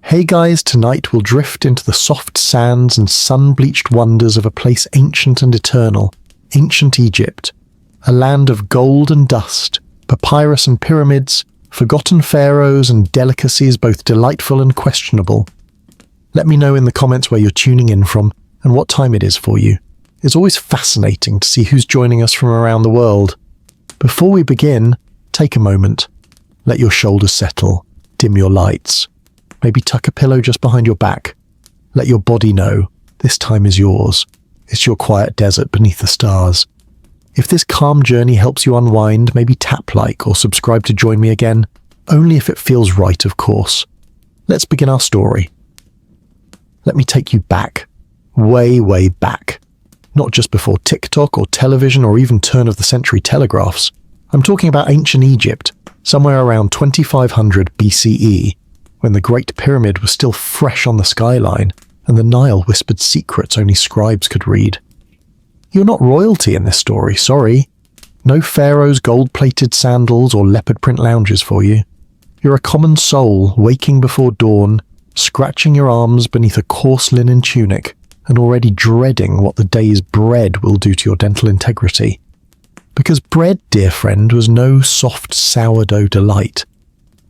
Hey guys, tonight we'll drift into the soft sands and sun-bleached wonders of a place ancient and eternal, ancient Egypt, a land of gold and dust, papyrus and pyramids, forgotten pharaohs and delicacies both delightful and questionable. Let me know in the comments where you're tuning in from and what time it is for you. It's always fascinating to see who's joining us from around the world. Before we begin, take a moment. Let your shoulders settle, dim your lights. Maybe tuck a pillow just behind your back. Let your body know this time is yours. It's your quiet desert beneath the stars. If this calm journey helps you unwind, maybe tap like or subscribe to join me again, only if it feels right, of course. Let's begin our story. Let me take you back, way, way back. Not just before TikTok or television or even turn-of-the-century telegraphs. I'm talking about ancient Egypt, somewhere around 2500 BCE, when the Great Pyramid was still fresh on the skyline and the Nile whispered secrets only scribes could read. You're not royalty in this story, sorry. No pharaoh's gold-plated sandals or leopard print lounges for you. You're a common soul waking before dawn, scratching your arms beneath a coarse linen tunic and already dreading what the day's bread will do to your dental integrity. Because bread, dear friend, was no soft sourdough delight.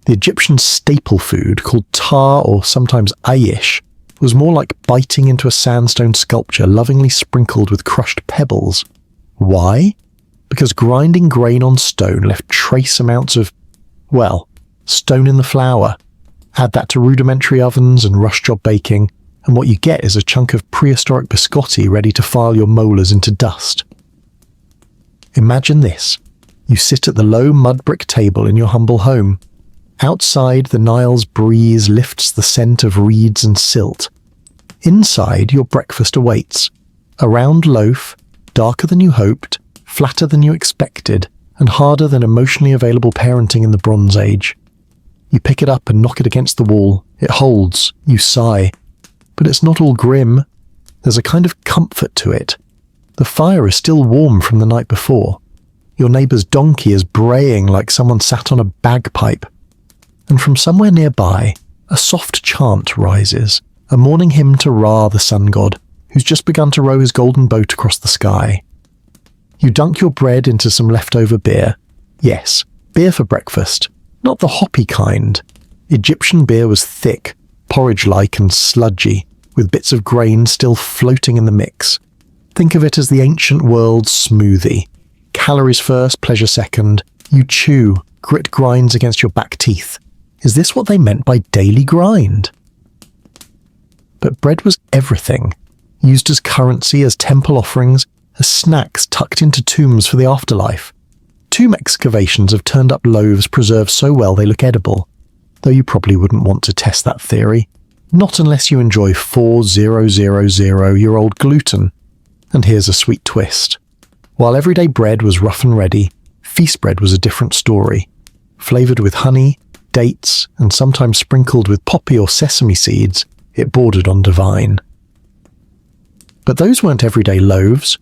The Egyptian staple food, called tar or sometimes aish, was more like biting into a sandstone sculpture lovingly sprinkled with crushed pebbles. Why? Because grinding grain on stone left trace amounts of, well, stone in the flour. Add that to rudimentary ovens and rush job baking, and what you get is a chunk of prehistoric biscotti ready to file your molars into dust. Imagine this. You sit at the low mud brick table in your humble home. Outside, the Nile's breeze lifts the scent of reeds and silt. Inside, your breakfast awaits. A round loaf, darker than you hoped, flatter than you expected, and harder than emotionally available parenting in the Bronze Age. You pick it up and knock it against the wall. It holds. You sigh. But it's not all grim. There's a kind of comfort to it. The fire is still warm from the night before. Your neighbour's donkey is braying like someone sat on a bagpipe. And from somewhere nearby, a soft chant rises, a morning hymn to Ra, the sun god, who's just begun to row his golden boat across the sky. You dunk your bread into some leftover beer. Yes, beer for breakfast, not the hoppy kind. Egyptian beer was thick, porridge-like and sludgy, with bits of grain still floating in the mix. Think of it as the ancient world's smoothie. Calories first, pleasure second. You chew, grit grinds against your back teeth. Is this what they meant by daily grind? But bread was everything, used as currency, as temple offerings, as snacks tucked into tombs for the afterlife. Tomb excavations have turned up loaves preserved so well they look edible, though you probably wouldn't want to test that theory. Not unless you enjoy 4000-year-old gluten. And here's a sweet twist. While everyday bread was rough and ready, feast bread was a different story. Flavoured with honey, dates, and sometimes sprinkled with poppy or sesame seeds, it bordered on divine. But those weren't everyday loaves.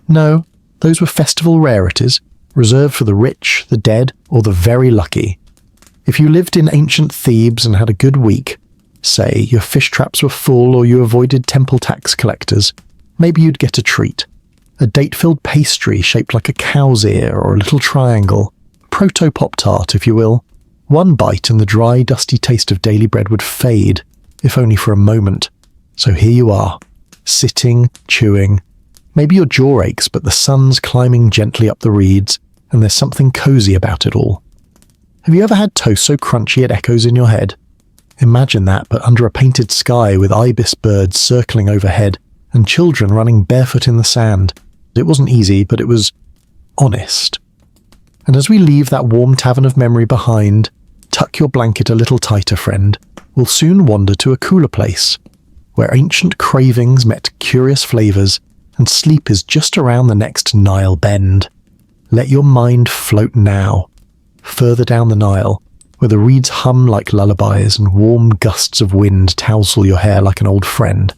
No, those were festival rarities, reserved for the rich, the dead, or the very lucky. If you lived in ancient Thebes and had a good week, say your fish traps were full or you avoided temple tax collectors, maybe you'd get a treat. A date-filled pastry shaped like a cow's ear or a little triangle, proto-Pop-Tart if you will. One bite and the dry, dusty taste of daily bread would fade, if only for a moment. So here you are, sitting, chewing. Maybe your jaw aches, but the sun's climbing gently up the reeds, and there's something cozy about it all. Have you ever had toast so crunchy it echoes in your head? Imagine that, but under a painted sky with ibis birds circling overhead and children running barefoot in the sand. It wasn't easy, but it was honest. And as we leave that warm tavern of memory behind, tuck your blanket a little tighter, friend. We'll soon wander to a cooler place, where ancient cravings met curious flavours, and sleep is just around the next Nile bend. Let your mind float now, further down the Nile, where the reeds hum like lullabies and warm gusts of wind tousle your hair like an old friend.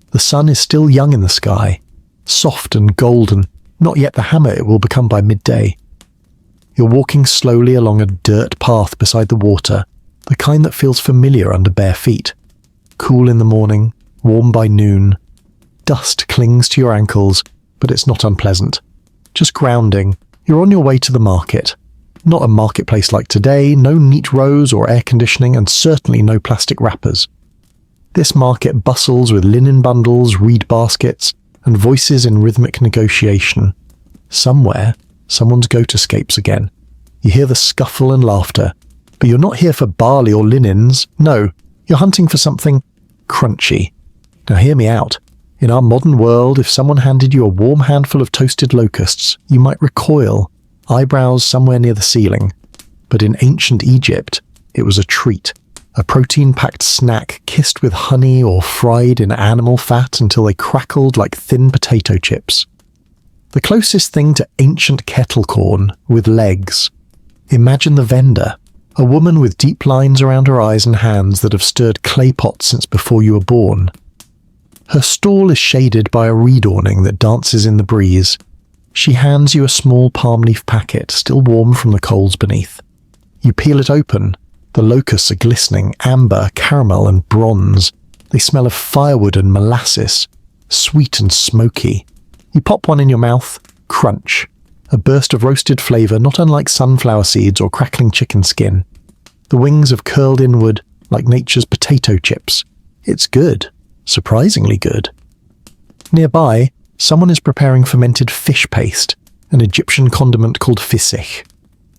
The sun is still young in the sky, soft and golden, not yet the hammer it will become by midday. You're walking slowly along a dirt path beside the water, the kind that feels familiar under bare feet. Cool in the morning, warm by noon. Dust clings to your ankles, but it's not unpleasant. Just grounding, you're on your way to the market. Not a marketplace like today, no neat rows or air conditioning, and certainly no plastic wrappers. This market bustles with linen bundles, reed baskets, and voices in rhythmic negotiation. Somewhere, someone's goat escapes again. You hear the scuffle and laughter, but you're not here for barley or linens. No, you're hunting for something crunchy. Now hear me out. In our modern world, if someone handed you a warm handful of toasted locusts, you might recoil, eyebrows somewhere near the ceiling. But in ancient Egypt, it was a treat. A protein-packed snack kissed with honey or fried in animal fat until they crackled like thin potato chips. The closest thing to ancient kettle corn with legs. Imagine the vendor, a woman with deep lines around her eyes and hands that have stirred clay pots since before you were born. Her stall is shaded by a reed awning that dances in the breeze. She hands you a small palm leaf packet, still warm from the coals beneath. You peel it open. The locusts are glistening, amber, caramel, and bronze. They smell of firewood and molasses, sweet and smoky. You pop one in your mouth, crunch. A burst of roasted flavour not unlike sunflower seeds or crackling chicken skin. The wings have curled inward like nature's potato chips. It's good, surprisingly good. Nearby, someone is preparing fermented fish paste, an Egyptian condiment called fisich.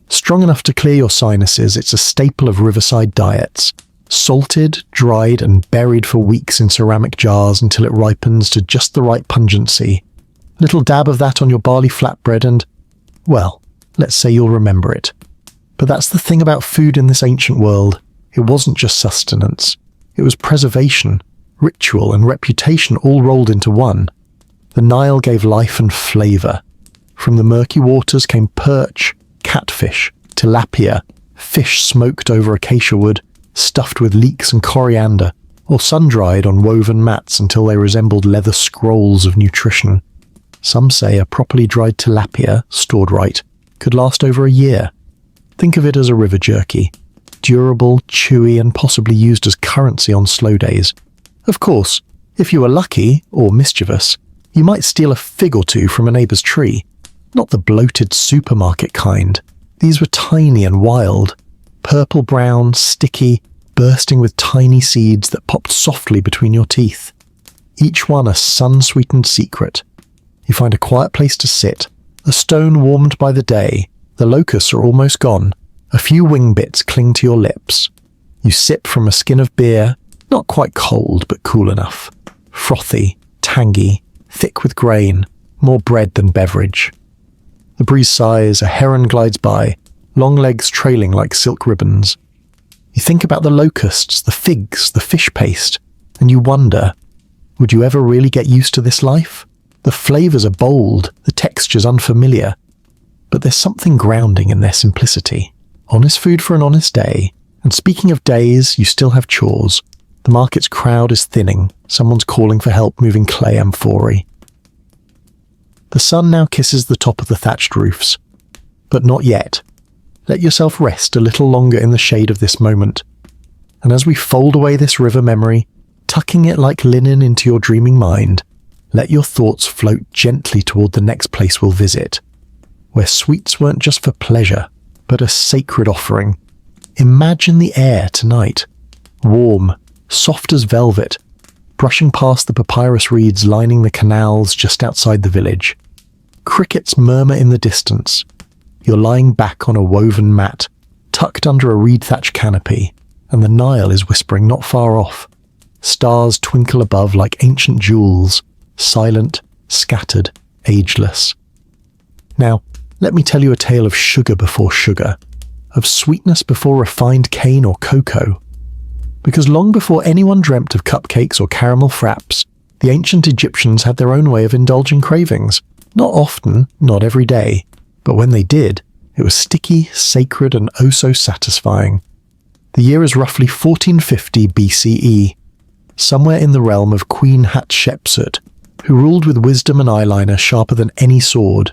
Strong enough to clear your sinuses, it's a staple of riverside diets. Salted, dried, and buried for weeks in ceramic jars until it ripens to just the right pungency. Little dab of that on your barley flatbread and, well, let's say you'll remember it. But that's the thing about food in this ancient world. It wasn't just sustenance. It was preservation, ritual, and reputation all rolled into one. The Nile gave life and flavour. From the murky waters came perch, catfish, tilapia, fish smoked over acacia wood, stuffed with leeks and coriander, or sun-dried on woven mats until they resembled leather scrolls of nutrition. Some say a properly dried tilapia, stored right, could last over a year. Think of it as a river jerky, durable, chewy, and possibly used as currency on slow days. Of course, if you were lucky, or mischievous, you might steal a fig or two from a neighbour's tree. Not the bloated supermarket kind. These were tiny and wild, purple-brown, sticky, bursting with tiny seeds that popped softly between your teeth. Each one a sun-sweetened secret. You find a quiet place to sit, a stone warmed by the day. The locusts are almost gone. A few wing bits cling to your lips. You sip from a skin of beer, not quite cold but cool enough. Frothy, tangy, thick with grain, more bread than beverage. The breeze sighs, a heron glides by, long legs trailing like silk ribbons. You think about the locusts, the figs, the fish paste, and you wonder, would you ever really get used to this life? The flavours are bold, the textures unfamiliar, but there's something grounding in their simplicity. Honest food for an honest day. And speaking of days, you still have chores. The market's crowd is thinning. Someone's calling for help moving clay amphorae. The sun now kisses the top of the thatched roofs. But not yet. Let yourself rest a little longer in the shade of this moment. And as we fold away this river memory, tucking it like linen into your dreaming mind, let your thoughts float gently toward the next place we'll visit, where sweets weren't just for pleasure, but a sacred offering. Imagine the air tonight, warm, soft as velvet, brushing past the papyrus reeds lining the canals just outside the village. Crickets murmur in the distance. You're lying back on a woven mat, tucked under a reed-thatched canopy, and the Nile is whispering not far off. Stars twinkle above like ancient jewels, silent, scattered, ageless. Now, let me tell you a tale of sugar before sugar, of sweetness before refined cane or cocoa. Because long before anyone dreamt of cupcakes or caramel fraps, the ancient Egyptians had their own way of indulging cravings. Not often, not every day, but when they did, it was sticky, sacred, and oh so satisfying. The year is roughly 1450 BCE, somewhere in the realm of Queen Hatshepsut, who ruled with wisdom and eyeliner sharper than any sword.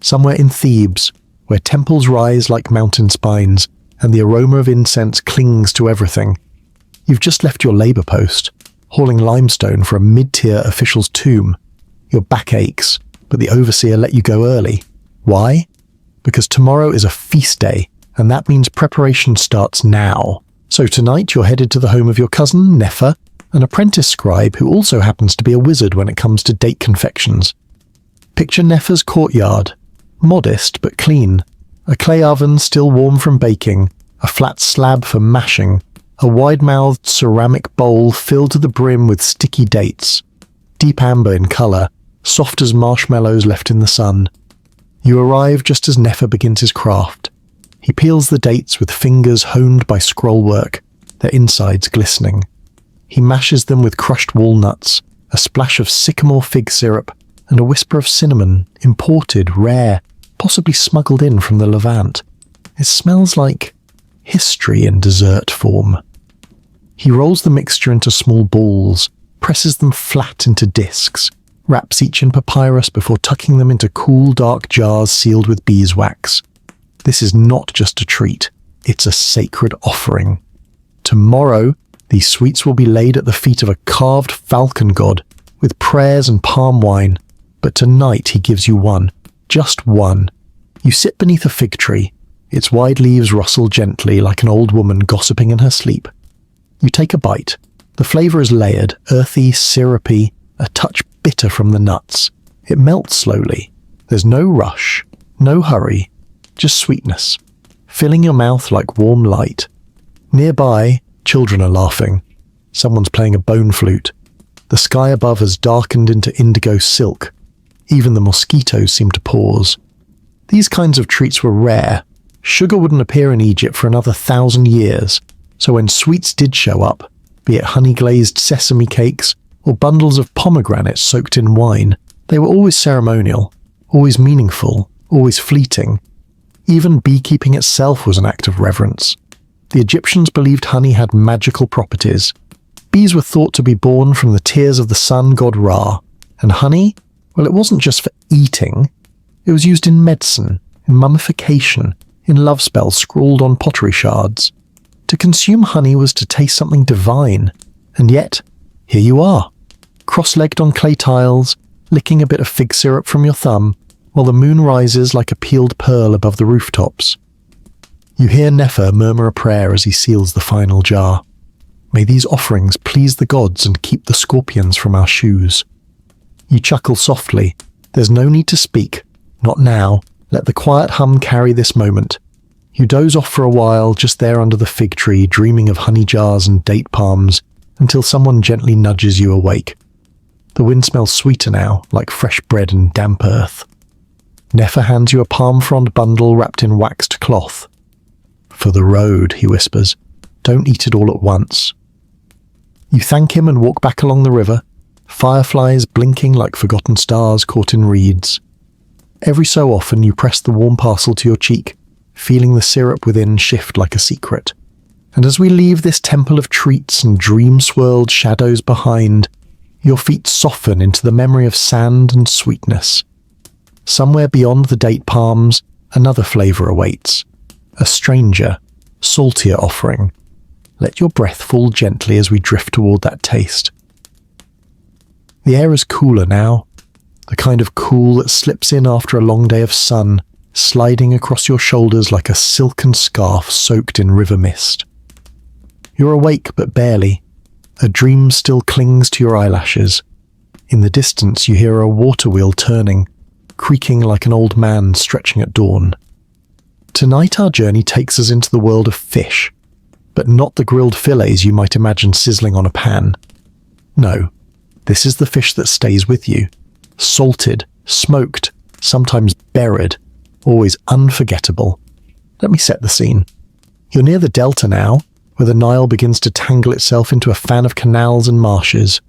Somewhere in Thebes, where temples rise like mountain spines, and the aroma of incense clings to everything. You've just left your labour post, hauling limestone for a mid-tier official's tomb. Your back aches, but the overseer let you go early. Why? Because tomorrow is a feast day, and that means preparation starts now. So tonight you're headed to the home of your cousin, Nefer, an apprentice scribe who also happens to be a wizard when it comes to date confections. Picture Nefer's courtyard, modest but clean, a clay oven still warm from baking, a flat slab for mashing, a wide-mouthed ceramic bowl filled to the brim with sticky dates, deep amber in colour, soft as marshmallows left in the sun. You arrive just as Nefer begins his craft. He peels the dates with fingers honed by scroll work, their insides glistening. He mashes them with crushed walnuts, a splash of sycamore fig syrup, and a whisper of cinnamon, imported, rare, possibly smuggled in from the Levant. It smells like history in dessert form. He rolls the mixture into small balls, presses them flat into discs, wraps each in papyrus before tucking them into cool, dark jars sealed with beeswax. This is not just a treat, it's a sacred offering. Tomorrow, these sweets will be laid at the feet of a carved falcon god, with prayers and palm wine, but tonight he gives you one, just one. You sit beneath a fig tree, its wide leaves rustle gently like an old woman gossiping in her sleep. You take a bite. The flavour is layered, earthy, syrupy, a touch bitter from the nuts. It melts slowly. There's no rush, no hurry, just sweetness, filling your mouth like warm light. Nearby, children are laughing. Someone's playing a bone flute. The sky above has darkened into indigo silk. Even the mosquitoes seem to pause. These kinds of treats were rare. Sugar wouldn't appear in Egypt for another 1,000 years, so when sweets did show up, be it honey-glazed sesame cakes or bundles of pomegranates soaked in wine, they were always ceremonial, always meaningful, always fleeting. Even beekeeping itself was an act of reverence. The Egyptians believed honey had magical properties. Bees were thought to be born from the tears of the sun god Ra, and honey, well, it wasn't just for eating. It was used in medicine, in mummification, in love spells scrawled on pottery shards. To consume honey was to taste something divine, and yet, here you are, cross-legged on clay tiles, licking a bit of fig syrup from your thumb, while the moon rises like a peeled pearl above the rooftops. You hear Nefer murmur a prayer as he seals the final jar. May these offerings please the gods and keep the scorpions from our shoes. You chuckle softly. There's no need to speak. Not now. Let the quiet hum carry this moment. You doze off for a while, just there under the fig tree, dreaming of honey jars and date palms, until someone gently nudges you awake. The wind smells sweeter now, like fresh bread and damp earth. Nefer hands you a palm frond bundle wrapped in waxed cloth. For the road, he whispers. Don't eat it all at once. You thank him and walk back along the river, fireflies blinking like forgotten stars caught in reeds. Every so often you press the warm parcel to your cheek, feeling the syrup within shift like a secret. And as we leave this temple of treats and dream-swirled shadows behind, your feet soften into the memory of sand and sweetness. Somewhere beyond the date palms, another flavour awaits. A stranger, saltier offering. Let your breath fall gently as we drift toward that taste. The air is cooler now, the kind of cool that slips in after a long day of sun, sliding across your shoulders like a silken scarf soaked in river mist. You're awake but barely. A dream still clings to your eyelashes. In the distance you hear a water wheel turning, creaking like an old man stretching at dawn. Tonight our journey takes us into the world of fish, but not the grilled fillets you might imagine sizzling on a pan. No, this is the fish that stays with you. Salted, smoked, sometimes buried, always unforgettable. Let me set the scene. You're near the delta now, where the Nile begins to tangle itself into a fan of canals and marshes.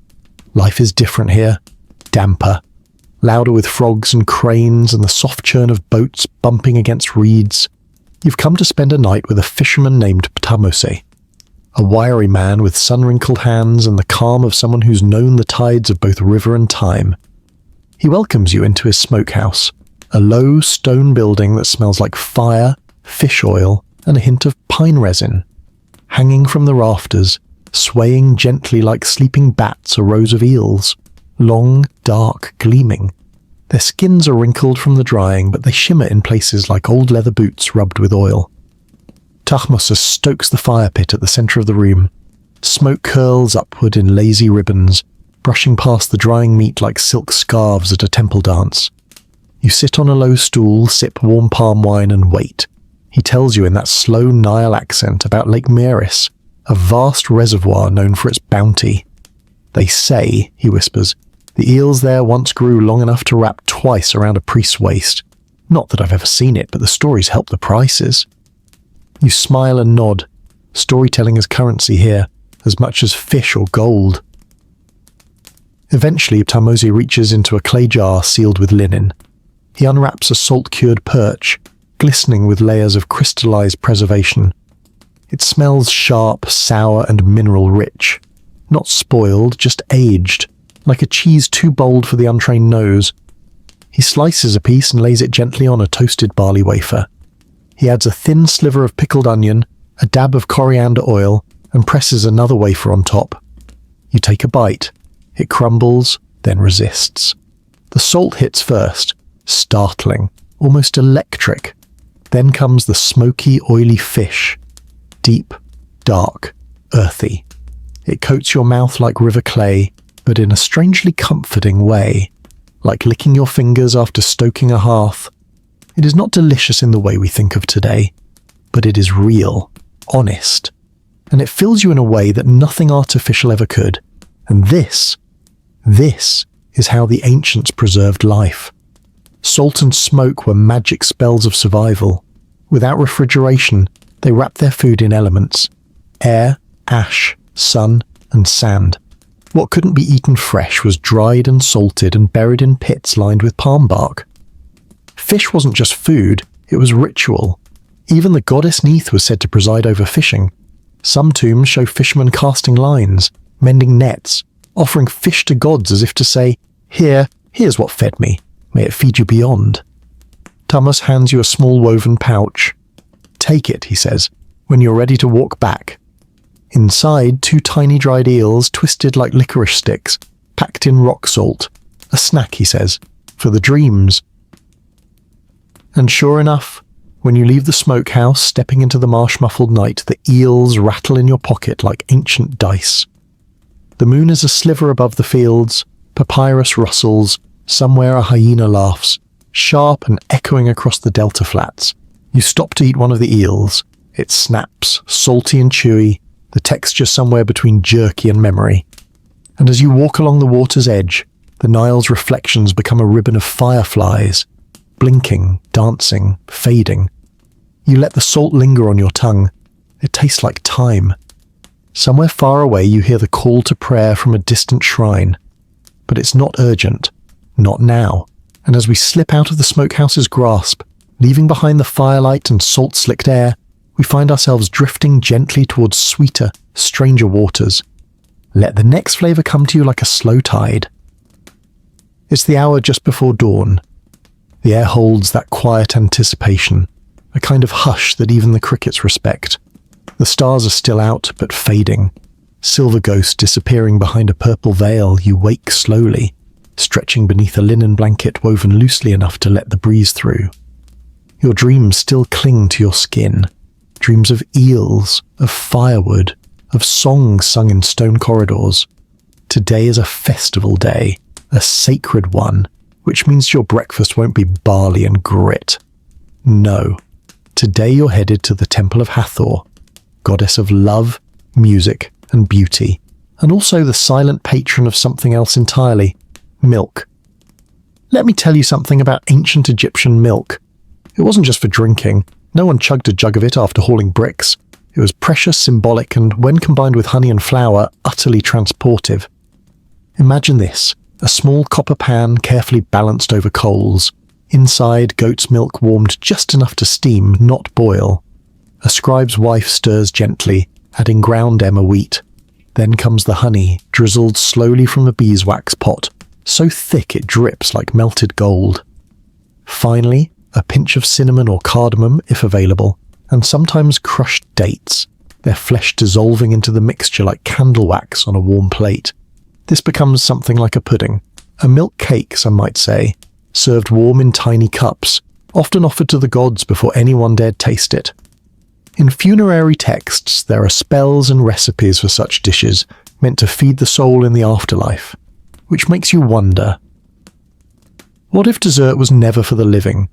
Life is different here, damper, louder with frogs and cranes and the soft churn of boats bumping against reeds. You've come to spend a night with a fisherman named Ptamose, a wiry man with sun-wrinkled hands and the calm of someone who's known the tides of both river and time. He welcomes you into his smokehouse, a low stone building that smells like fire, fish oil, and a hint of pine resin. Hanging from the rafters, swaying gently like sleeping bats, are rows of eels, long, dark, gleaming. Their skins are wrinkled from the drying, but they shimmer in places like old leather boots rubbed with oil. Tahmosis stokes the fire pit at the centre of the room. Smoke curls upward in lazy ribbons, brushing past the drying meat like silk scarves at a temple dance. You sit on a low stool, sip warm palm wine, and wait. He tells you in that slow Nile accent about Lake Moeris, a vast reservoir known for its bounty. They say, he whispers, the eels there once grew long enough to wrap twice around a priest's waist. Not that I've ever seen it, but the stories help the prices. You smile and nod. Storytelling is currency here, as much as fish or gold. Eventually, Tahmosis reaches into a clay jar sealed with linen. He unwraps a salt-cured perch, glistening with layers of crystallized preservation. It smells sharp, sour, and mineral-rich. Not spoiled, just aged, like a cheese too bold for the untrained nose. He slices a piece and lays it gently on a toasted barley wafer. He adds a thin sliver of pickled onion, a dab of coriander oil, and presses another wafer on top. You take a bite. It crumbles, then resists. The salt hits first, startling, almost electric. Then comes the smoky, oily fish. Deep, dark, earthy. It coats your mouth like river clay, but in a strangely comforting way, like licking your fingers after stoking a hearth. It is not delicious in the way we think of today, but it is real, honest, and it fills you in a way that nothing artificial ever could. And this is how the ancients preserved life. Salt and smoke were magic spells of survival. Without refrigeration, they wrapped their food in elements: air, ash, sun, and sand. What couldn't be eaten fresh was dried and salted and buried in pits lined with palm bark. Fish wasn't just food, it was ritual. Even the goddess Neith was said to preside over fishing. Some tombs show fishermen casting lines, mending nets, offering fish to gods as if to say, here's what fed me, may it feed you beyond. Thomas hands you a small woven pouch. Take it, he says, when you're ready to walk back. Inside, 2 tiny dried eels twisted like licorice sticks, packed in rock salt. A snack, he says, for the dreams. And sure enough, when you leave the smokehouse, stepping into the marsh-muffled night, the eels rattle in your pocket like ancient dice. The moon is a sliver above the fields, papyrus rustles, somewhere a hyena laughs, sharp and echoing across the delta flats. You stop to eat one of the eels. It snaps, salty and chewy, the texture somewhere between jerky and memory. And as you walk along the water's edge, the Nile's reflections become a ribbon of fireflies, blinking, dancing, fading. You let the salt linger on your tongue. It tastes like time. Somewhere far away you hear the call to prayer from a distant shrine. But it's not urgent. Not now. And as we slip out of the smokehouse's grasp, leaving behind the firelight and salt-slicked air, we find ourselves drifting gently towards sweeter, stranger waters. Let the next flavour come to you like a slow tide. It's the hour just before dawn. The air holds that quiet anticipation, a kind of hush that even the crickets respect. The stars are still out, but fading. Silver ghosts disappearing behind a purple veil, you wake slowly, stretching beneath a linen blanket woven loosely enough to let the breeze through. Your dreams still cling to your skin. Dreams of eels, of firewood, of songs sung in stone corridors. Today is a festival day, a sacred one, which means your breakfast won't be barley and grit. No. Today you're headed to the Temple of Hathor, goddess of love, music, and beauty, and also the silent patron of something else entirely, milk. Let me tell you something about ancient Egyptian milk. It wasn't just for drinking. No one chugged a jug of it after hauling bricks. It was precious, symbolic, and when combined with honey and flour, utterly transportive. Imagine this. A small copper pan carefully balanced over coals. Inside, goat's milk warmed just enough to steam, not boil. A scribe's wife stirs gently, adding ground emmer wheat. Then comes the honey, drizzled slowly from a beeswax pot, so thick it drips like melted gold. Finally, a pinch of cinnamon or cardamom, if available, and sometimes crushed dates, their flesh dissolving into the mixture like candle wax on a warm plate. This becomes something like a pudding, a milk cake, some might say, served warm in tiny cups, often offered to the gods before anyone dared taste it. In funerary texts, there are spells and recipes for such dishes meant to feed the soul in the afterlife, which makes you wonder, what if dessert was never for the living?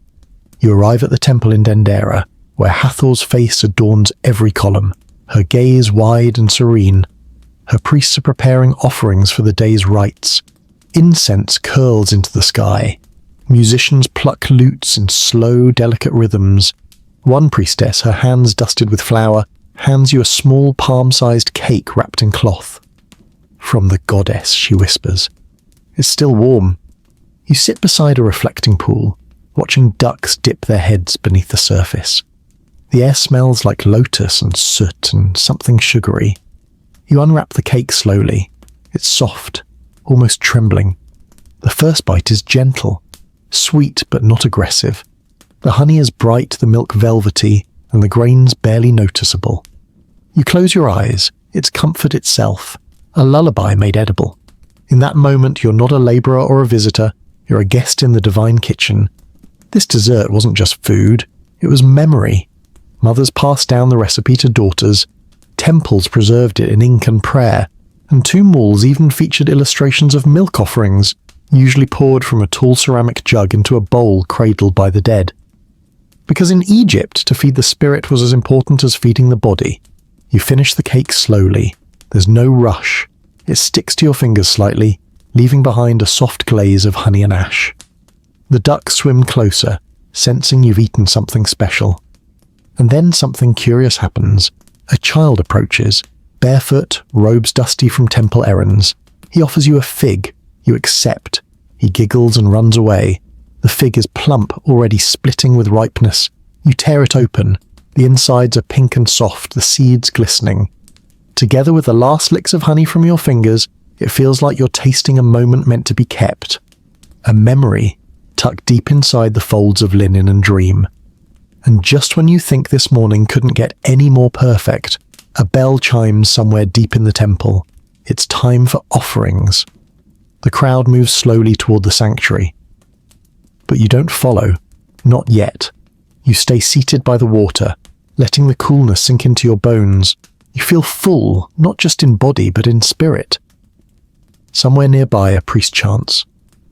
You arrive at the temple in Dendera, where Hathor's face adorns every column, her gaze wide and serene. Her priests are preparing offerings for the day's rites. Incense curls into the sky. Musicians pluck lutes in slow, delicate rhythms. One priestess, her hands dusted with flour, hands you a small palm-sized cake wrapped in cloth. "From the goddess," she whispers. "It's still warm." You sit beside a reflecting pool, watching ducks dip their heads beneath the surface. The air smells like lotus and soot and something sugary. You unwrap the cake slowly. It's soft, almost trembling. The first bite is gentle, sweet but not aggressive. The honey is bright, the milk velvety, and the grains barely noticeable. You close your eyes. It's comfort itself, a lullaby made edible. In that moment, you're not a labourer or a visitor. You're a guest in the divine kitchen. This dessert wasn't just food. It was memory. Mothers passed down the recipe to daughters. Temples preserved it in ink and prayer. And tomb walls even featured illustrations of milk offerings, usually poured from a tall ceramic jug into a bowl cradled by the dead. Because in Egypt, to feed the spirit was as important as feeding the body. You finish the cake slowly. There's no rush. It sticks to your fingers slightly, leaving behind a soft glaze of honey and ash. The ducks swim closer, sensing you've eaten something special. And then something curious happens. A child approaches, barefoot, robes dusty from temple errands. He offers you a fig. You accept. He giggles and runs away. The fig is plump, already splitting with ripeness. You tear it open. The insides are pink and soft, the seeds glistening. Together with the last licks of honey from your fingers, it feels like you're tasting a moment meant to be kept. A memory tucked deep inside the folds of linen and dream. And just when you think this morning couldn't get any more perfect, a bell chimes somewhere deep in the temple. It's time for offerings. The crowd moves slowly toward the sanctuary. But you don't follow. Not yet. You stay seated by the water, letting the coolness sink into your bones. You feel full, not just in body, but in spirit. Somewhere nearby, a priest chants.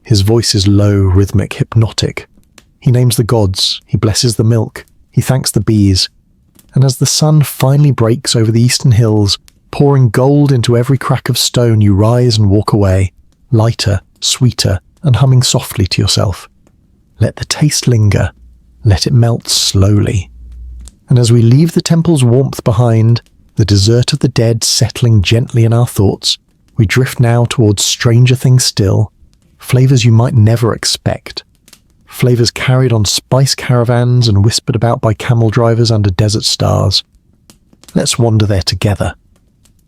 His voice is low, rhythmic, hypnotic. He names the gods, he blesses the milk, he thanks the bees. And as the sun finally breaks over the eastern hills, pouring gold into every crack of stone, you rise and walk away, lighter, sweeter, and humming softly to yourself. Let the taste linger. Let it melt slowly. And as we leave the temple's warmth behind, the dessert of the dead settling gently in our thoughts, we drift now towards stranger things still, flavors you might never expect. Flavors carried on spice caravans and whispered about by camel drivers under desert stars. Let's wander there together.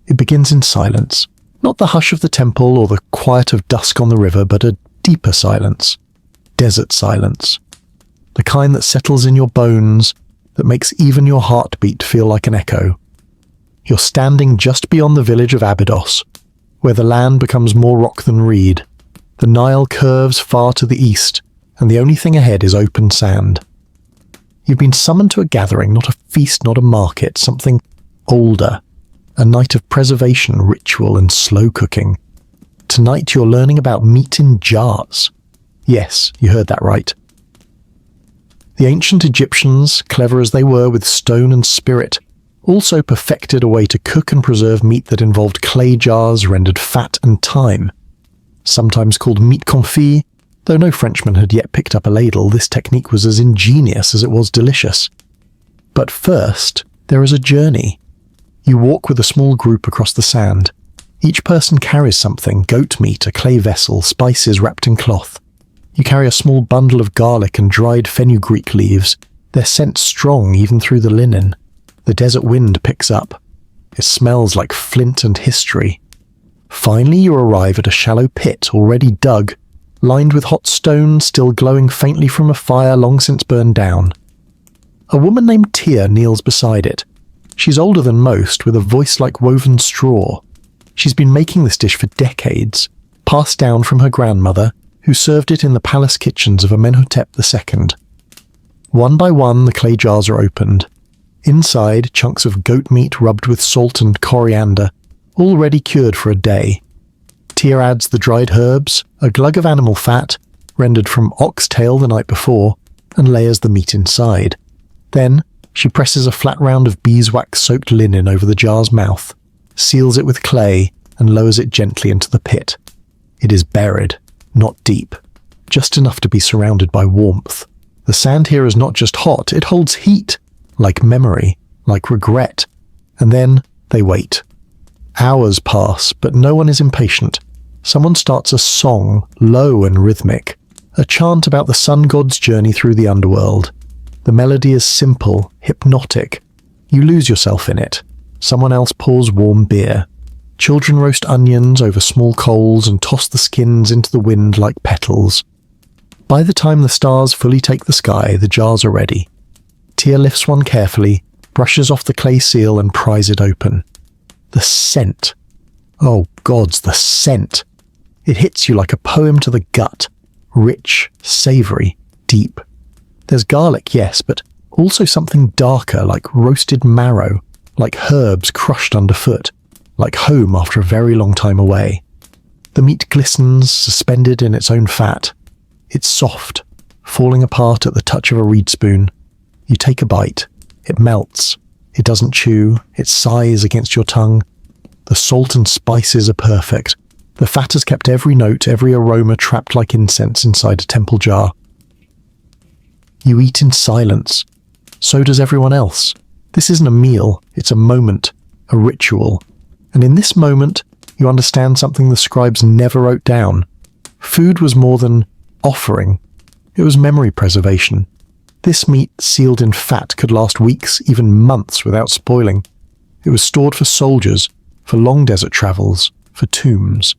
It begins in silence, not the hush of the temple or the quiet of dusk on the river, but a deeper silence. Desert silence. The kind that settles in your bones, that makes even your heartbeat feel like an echo. You're standing just beyond the village of Abydos, where the land becomes more rock than reed. The Nile curves far to the east, and the only thing ahead is open sand. You've been summoned to a gathering, not a feast, not a market, something older. A night of preservation, ritual, and slow cooking. Tonight you're learning about meat in jars. Yes, you heard that right. The ancient Egyptians, clever as they were with stone and spirit, also perfected a way to cook and preserve meat that involved clay jars rendered fat and thyme. Sometimes called meat confit, though no Frenchman had yet picked up a ladle, this technique was as ingenious as it was delicious. But first, there is a journey. You walk with a small group across the sand. Each person carries something: goat meat, a clay vessel, spices wrapped in cloth. You carry a small bundle of garlic and dried fenugreek leaves. Their scent strong even through the linen. The desert wind picks up. It smells like flint and history. Finally, you arrive at a shallow pit already dug, lined with hot stones still glowing faintly from a fire long since burned down. A woman named Tia kneels beside it. She's older than most, with a voice like woven straw. She's been making this dish for decades, passed down from her grandmother, who served it in the palace kitchens of Amenhotep II. One by one, the clay jars are opened. Inside, chunks of goat meat rubbed with salt and coriander, already cured for a day. Tia adds the dried herbs, a glug of animal fat, rendered from oxtail the night before, and layers the meat inside. Then, she presses a flat round of beeswax-soaked linen over the jar's mouth, seals it with clay, and lowers it gently into the pit. It is buried, not deep, just enough to be surrounded by warmth. The sand here is not just hot, it holds heat, like memory, like regret. And then they wait. Hours pass, but no one is impatient. Someone starts a song, low and rhythmic, a chant about the sun god's journey through the underworld. The melody is simple, hypnotic. You lose yourself in it. Someone else pours warm beer. Children roast onions over small coals and toss the skins into the wind like petals. By the time the stars fully take the sky, the jars are ready. Tia lifts one carefully, brushes off the clay seal and pries it open. The scent. Oh gods, the scent. It hits you like a poem to the gut. Rich, savoury, deep. There's garlic, yes, but also something darker, like roasted marrow, like herbs crushed underfoot, like home after a very long time away. The meat glistens, suspended in its own fat. It's soft, falling apart at the touch of a reed spoon. You take a bite. It melts. It doesn't chew. It sighs against your tongue. The salt and spices are perfect. The fat has kept every note, every aroma trapped like incense inside a temple jar. You eat in silence. So does everyone else. This isn't a meal, it's a moment, a ritual. And in this moment, you understand something the scribes never wrote down. Food was more than offering. It was memory preservation. This meat, sealed in fat, could last weeks, even months, without spoiling. It was stored for soldiers, for long desert travels, for tombs.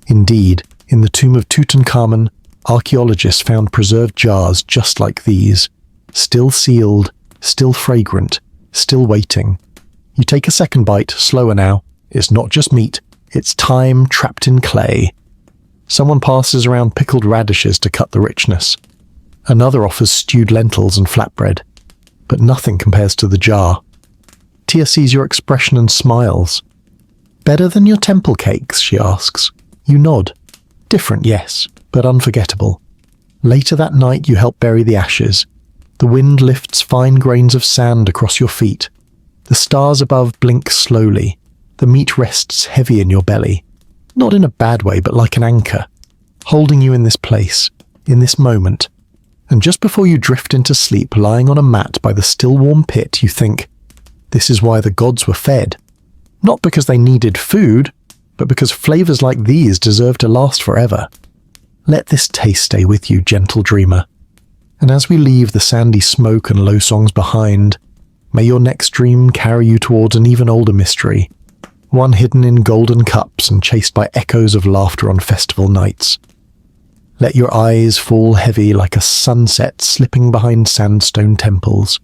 Indeed, in the tomb of Tutankhamun, archaeologists found preserved jars just like these, still sealed, still fragrant, still waiting. You take a second bite, slower now. It's not just meat, it's time trapped in clay. Someone passes around pickled radishes to cut the richness. Another offers stewed lentils and flatbread. But nothing compares to the jar. Tia sees your expression and smiles. "Better than your temple cakes?" she asks. You nod. Different, yes, but unforgettable. Later that night you help bury the ashes. The wind lifts fine grains of sand across your feet. The stars above blink slowly. The meat rests heavy in your belly. Not in a bad way, but like an anchor, holding you in this place, in this moment. And just before you drift into sleep, lying on a mat by the still warm pit, you think, this is why the gods were fed. Not because they needed food, but because flavors like these deserve to last forever. Let this taste stay with you, gentle dreamer. And as we leave the sandy smoke and low songs behind, may your next dream carry you towards an even older mystery, one hidden in golden cups and chased by echoes of laughter on festival nights. Let your eyes fall heavy like a sunset slipping behind sandstone temples.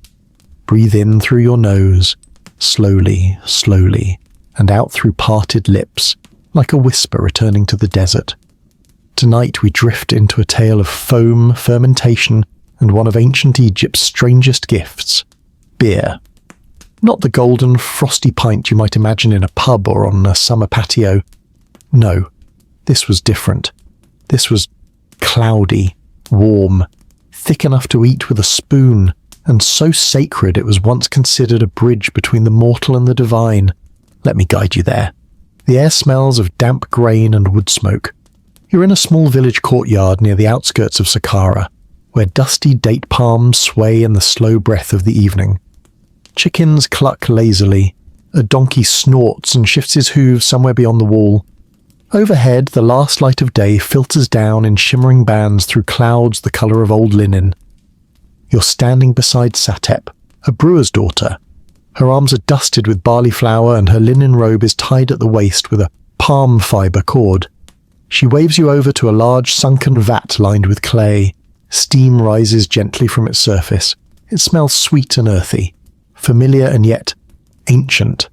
Breathe in through your nose, slowly, slowly, and out through parted lips, like a whisper returning to the desert. Tonight we drift into a tale of foam, fermentation, and one of ancient Egypt's strangest gifts, beer. Not the golden, frosty pint you might imagine in a pub or on a summer patio. No, this was different. This was cloudy, warm, thick enough to eat with a spoon, and so sacred it was once considered a bridge between the mortal and the divine. Let me guide you there. The air smells of damp grain and wood smoke. You're in a small village courtyard near the outskirts of Saqqara, where dusty date palms sway in the slow breath of the evening. Chickens cluck lazily. A donkey snorts and shifts his hooves somewhere beyond the wall. Overhead, the last light of day filters down in shimmering bands through clouds the colour of old linen. You're standing beside Satep, a brewer's daughter. Her arms are dusted with barley flour and her linen robe is tied at the waist with a palm fibre cord. She waves you over to a large sunken vat lined with clay. Steam rises gently from its surface. It smells sweet and earthy, familiar and yet ancient.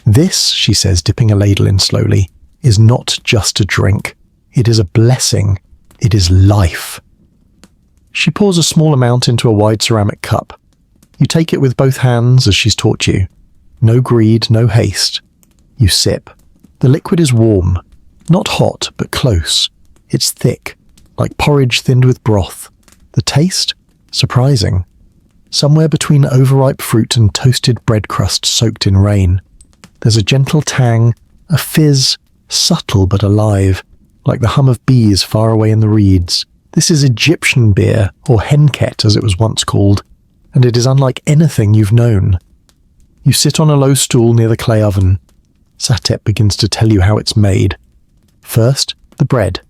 This, she says, dipping a ladle in slowly, is not just a drink. It is a blessing. It is life. She pours a small amount into a wide ceramic cup. You take it with both hands as she's taught you. No greed, no haste. You sip. The liquid is warm. Not hot, but close. It's thick, like porridge thinned with broth. The taste? Surprising. Somewhere between overripe fruit and toasted bread crust soaked in rain. There's a gentle tang, a fizz, subtle but alive, like the hum of bees far away in the reeds. This is Egyptian beer, or henket as it was once called, and it is unlike anything you've known. You sit on a low stool near the clay oven. Satep begins to tell you how it's made. First, the bread.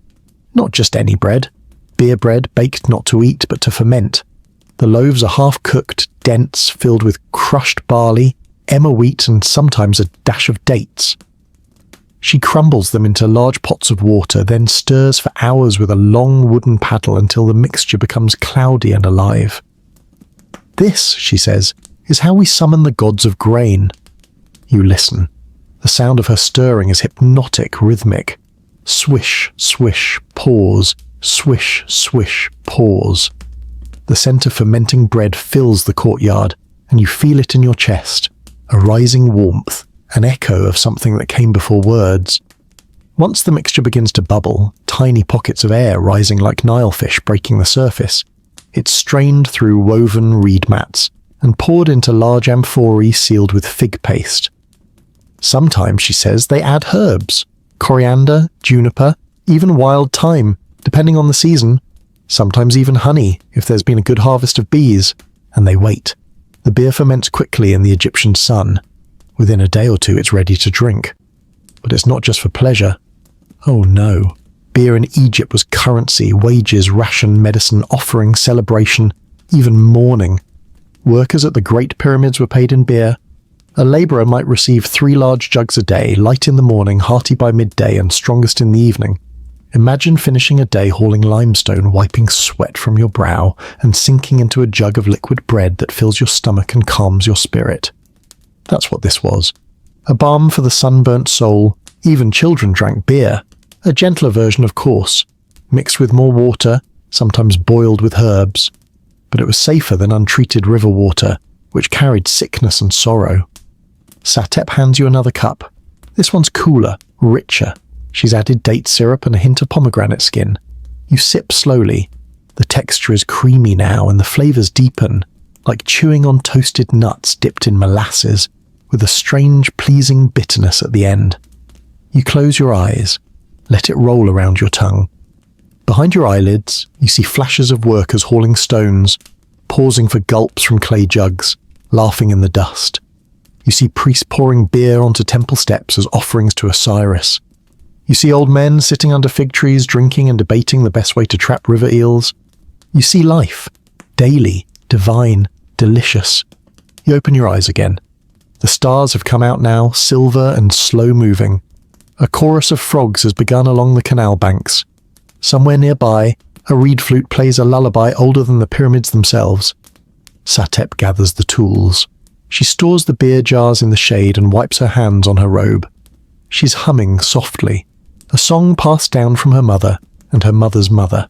Not just any bread. Beer bread baked not to eat but to ferment. The loaves are half-cooked, dense, filled with crushed barley, emmer wheat and sometimes a dash of dates. She crumbles them into large pots of water, then stirs for hours with a long wooden paddle until the mixture becomes cloudy and alive. This, she says, is how we summon the gods of grain. You listen. The sound of her stirring is hypnotic, rhythmic. Swish, swish, pause. Swish, swish, pause. The scent of fermenting bread fills the courtyard, and you feel it in your chest. A rising warmth, an echo of something that came before words. Once the mixture begins to bubble, tiny pockets of air rising like Nile fish breaking the surface, it's strained through woven reed mats and poured into large amphorae sealed with fig paste. Sometimes, she says, they add herbs, coriander, juniper, even wild thyme, depending on the season. Sometimes even honey, if there's been a good harvest of bees, and they wait. The beer ferments quickly in the Egyptian sun. Within a day or two, it's ready to drink. But it's not just for pleasure. Oh no. Beer in Egypt was currency, wages, ration, medicine, offering, celebration, even mourning. Workers at the Great Pyramids were paid in beer. A labourer might receive 3 large jugs a day, light in the morning, hearty by midday, and strongest in the evening. Imagine finishing a day hauling limestone, wiping sweat from your brow, and sinking into a jug of liquid bread that fills your stomach and calms your spirit. That's what this was. A balm for the sunburnt soul. Even children drank beer. A gentler version, of course, mixed with more water, sometimes boiled with herbs. But it was safer than untreated river water, which carried sickness and sorrow. Satep hands you another cup. This one's cooler, richer. She's added date syrup and a hint of pomegranate skin. You sip slowly. The texture is creamy now and the flavours deepen, like chewing on toasted nuts dipped in molasses, with a strange, pleasing bitterness at the end. You close your eyes. Let it roll around your tongue. Behind your eyelids, you see flashes of workers hauling stones, pausing for gulps from clay jugs, laughing in the dust. You see priests pouring beer onto temple steps as offerings to Osiris. You see old men sitting under fig trees drinking and debating the best way to trap river eels. You see life, daily, divine, delicious. You open your eyes again. The stars have come out now, silver and slow-moving. A chorus of frogs has begun along the canal banks. Somewhere nearby, a reed flute plays a lullaby older than the pyramids themselves. Satep gathers the tools. She stores the beer jars in the shade and wipes her hands on her robe. She's humming softly, a song passed down from her mother and her mother's mother.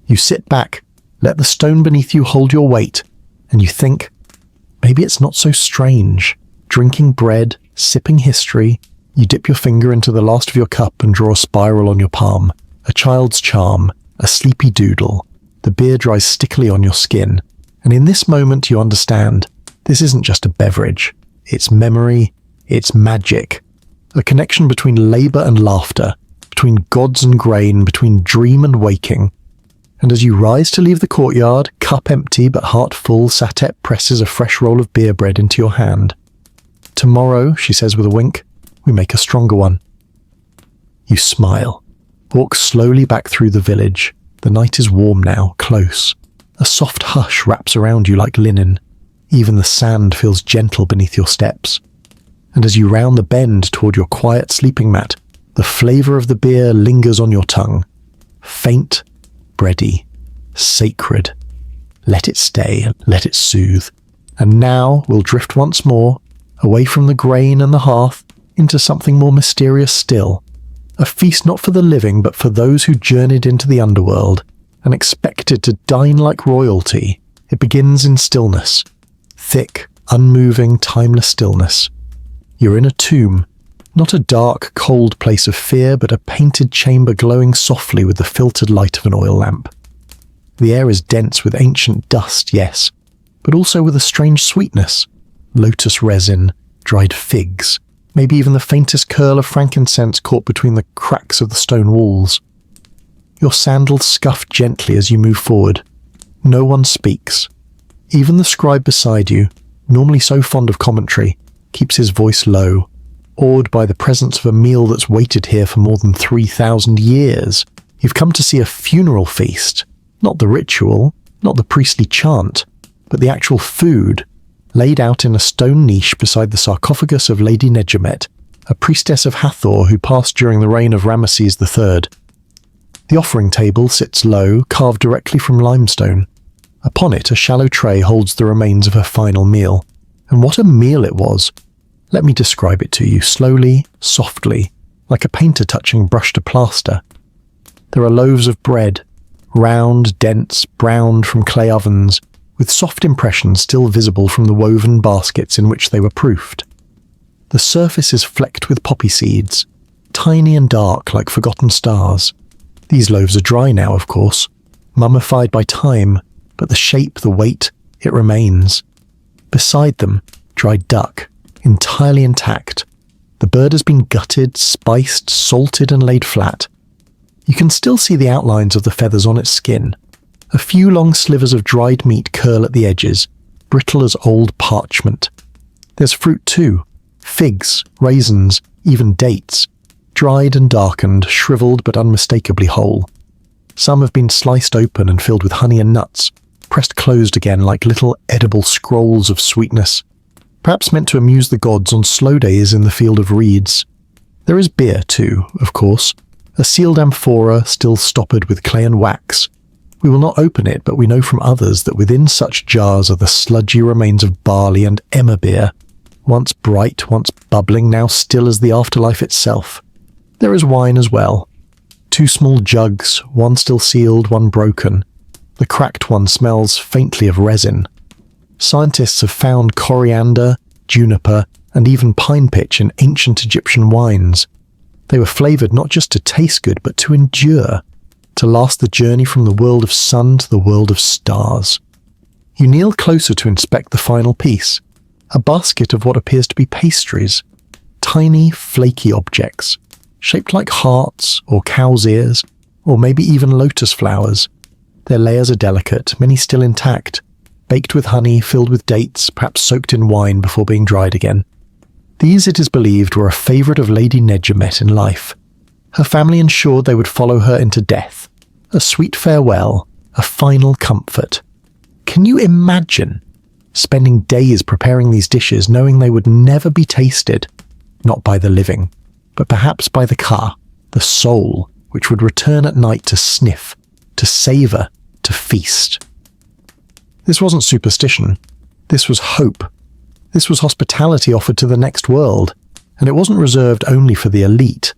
You sit back, let the stone beneath you hold your weight, and you think, maybe it's not so strange. Drinking bread, sipping history, you dip your finger into the last of your cup and draw a spiral on your palm. A child's charm, a sleepy doodle. The beer dries stickily on your skin, and in this moment you understand, this isn't just a beverage. It's memory, it's magic. A connection between labour and laughter, between gods and grain, between dream and waking. And as you rise to leave the courtyard, cup empty but heart full, Satep presses a fresh roll of beer bread into your hand. Tomorrow, she says with a wink, we make a stronger one. You smile. Walk slowly back through the village. The night is warm now, close. A soft hush wraps around you like linen. Even the sand feels gentle beneath your steps. And as you round the bend toward your quiet sleeping mat, the flavour of the beer lingers on your tongue. Faint, bready, sacred. let it stay, let it soothe. And now we'll drift once more, away from the grain and the hearth, into something more mysterious still. A feast not for the living, but for those who journeyed into the underworld and expected to dine like royalty. It begins in stillness. Thick, unmoving, timeless stillness. You're in a tomb, not a dark, cold place of fear, but a painted chamber glowing softly with the filtered light of an oil lamp. The air is dense with ancient dust, yes, but also with a strange sweetness. Lotus resin, dried figs, maybe even the faintest curl of frankincense caught between the cracks of the stone walls. Your sandals scuff gently as you move forward. No one speaks. Even the scribe beside you, normally so fond of commentary, keeps his voice low, awed by the presence of a meal that's waited here for more than 3,000 years. You've come to see a funeral feast, not the ritual, not the priestly chant, but the actual food, laid out in a stone niche beside the sarcophagus of Lady Nejamet, a priestess of Hathor who passed during the reign of Ramesses III. The offering table sits low, carved directly from limestone. Upon it, a shallow tray holds the remains of her final meal. And what a meal it was! Let me describe it to you, slowly, softly, like a painter touching brush to plaster. There are loaves of bread, round, dense, browned from clay ovens, with soft impressions still visible from the woven baskets in which they were proofed. The surface is flecked with poppy seeds, tiny and dark like forgotten stars. These loaves are dry now, of course, mummified by time, but the shape, the weight, it remains. Beside them, dried duck, entirely intact. The bird has been gutted, spiced, salted and laid flat. You can still see the outlines of the feathers on its skin. A few long slivers of dried meat curl at the edges, brittle as old parchment. There's fruit too, figs, raisins, even dates, dried and darkened, shriveled but unmistakably whole. Some have been sliced open and filled with honey and nuts, pressed closed again like little edible scrolls of sweetness, perhaps meant to amuse the gods on slow days in the field of reeds. There is beer too, of course, a sealed amphora still stoppered with clay and wax. We will not open it, but we know from others that within such jars are the sludgy remains of barley and emmer beer, once bright, once bubbling, now still as the afterlife itself. There is wine as well. 2 small jugs, one still sealed, one broken. The cracked one smells faintly of resin. Scientists have found coriander, juniper, and even pine pitch in ancient Egyptian wines. They were flavoured not just to taste good, but to endure, to last the journey from the world of sun to the world of stars. You kneel closer to inspect the final piece, a basket of what appears to be pastries, tiny, flaky objects, shaped like hearts or cow's ears, or maybe even lotus flowers. Their layers are delicate, many still intact, baked with honey, filled with dates, perhaps soaked in wine before being dried again. These, it is believed, were a favourite of Lady Nejamet in life. Her family ensured they would follow her into death. A sweet farewell, a final comfort. Can you imagine spending days preparing these dishes, knowing they would never be tasted, not by the living, but perhaps by the ka, the soul, which would return at night to sniff, to savour, to feast? This wasn't superstition. This was hope. This was hospitality offered to the next world, and it wasn't reserved only for the elite.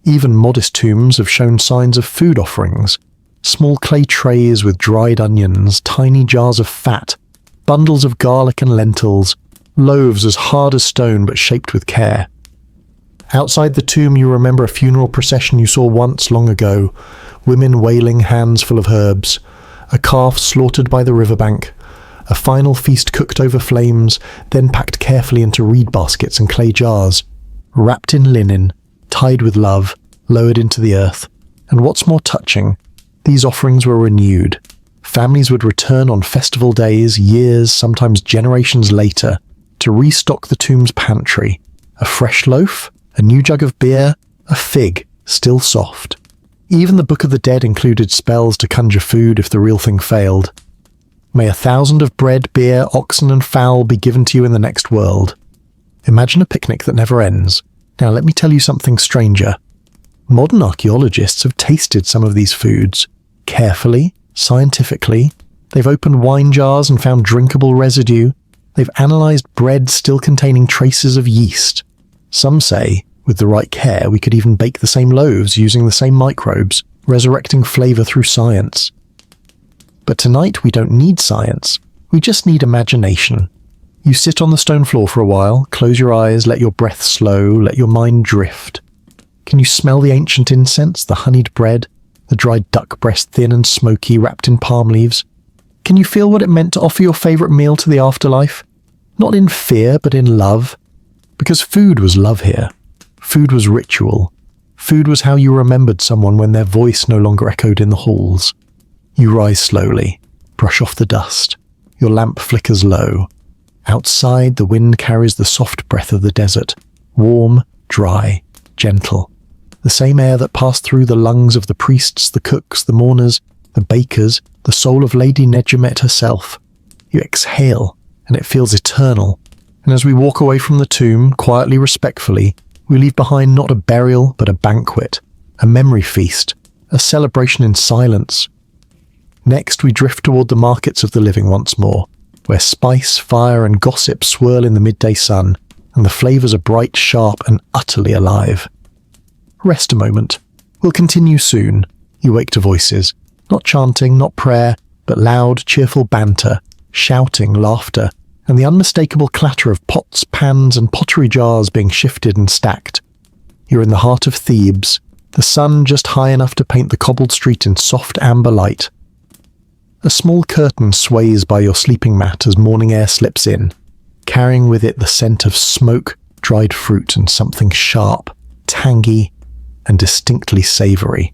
Even modest tombs have shown signs of food offerings. Small clay trays with dried onions, tiny jars of fat, bundles of garlic and lentils, loaves as hard as stone but shaped with care. Outside the tomb you remember a funeral procession you saw once long ago, women wailing hands full of herbs, a calf slaughtered by the riverbank, a final feast cooked over flames, then packed carefully into reed baskets and clay jars, wrapped in linen, tied with love, lowered into the earth. And what's more touching, these offerings were renewed. Families would return on festival days, years, sometimes generations later, to restock the tomb's pantry. A fresh loaf, a new jug of beer, a fig, still soft. Even the Book of the Dead included spells to conjure food if the real thing failed. May 1,000 of bread, beer, oxen and fowl be given to you in the next world. Imagine a picnic that never ends. Now let me tell you something stranger. Modern archaeologists have tasted some of these foods, carefully, scientifically, They've opened wine jars and found drinkable residue. They've analysed bread still containing traces of yeast. Some say, with the right care, we could even bake the same loaves using the same microbes, resurrecting flavour through science. But tonight we don't need science. We just need imagination. You sit on the stone floor for a while, close your eyes, let your breath slow, let your mind drift. Can you smell the ancient incense, the honeyed bread, the dried duck breast thin and smoky wrapped in palm leaves? Can you feel what it meant to offer your favourite meal to the afterlife? Not in fear, but in love. Because food was love here. Food was ritual. Food was how you remembered someone when their voice no longer echoed in the halls. You rise slowly, brush off the dust. Your lamp flickers low. Outside, the wind carries the soft breath of the desert, warm, dry, gentle. The same air that passed through the lungs of the priests, the cooks, the mourners, the bakers, the soul of Lady Nejamet herself. You exhale, and it feels eternal. And as we walk away from the tomb, quietly, respectfully, we leave behind not a burial, but a banquet, a memory feast, a celebration in silence. Next, we drift toward the markets of the living once more, where spice, fire, and gossip swirl in the midday sun, and the flavours are bright, sharp, and utterly alive. Rest a moment. We'll continue soon. You wake to voices, not chanting, not prayer, but loud, cheerful banter, shouting, laughter, and the unmistakable clatter of pots, pans, and pottery jars being shifted and stacked. You're in the heart of Thebes, the sun just high enough to paint the cobbled street in soft amber light. A small curtain sways by your sleeping mat as morning air slips in, carrying with it the scent of smoke, dried fruit, and something sharp, tangy, and distinctly savoury.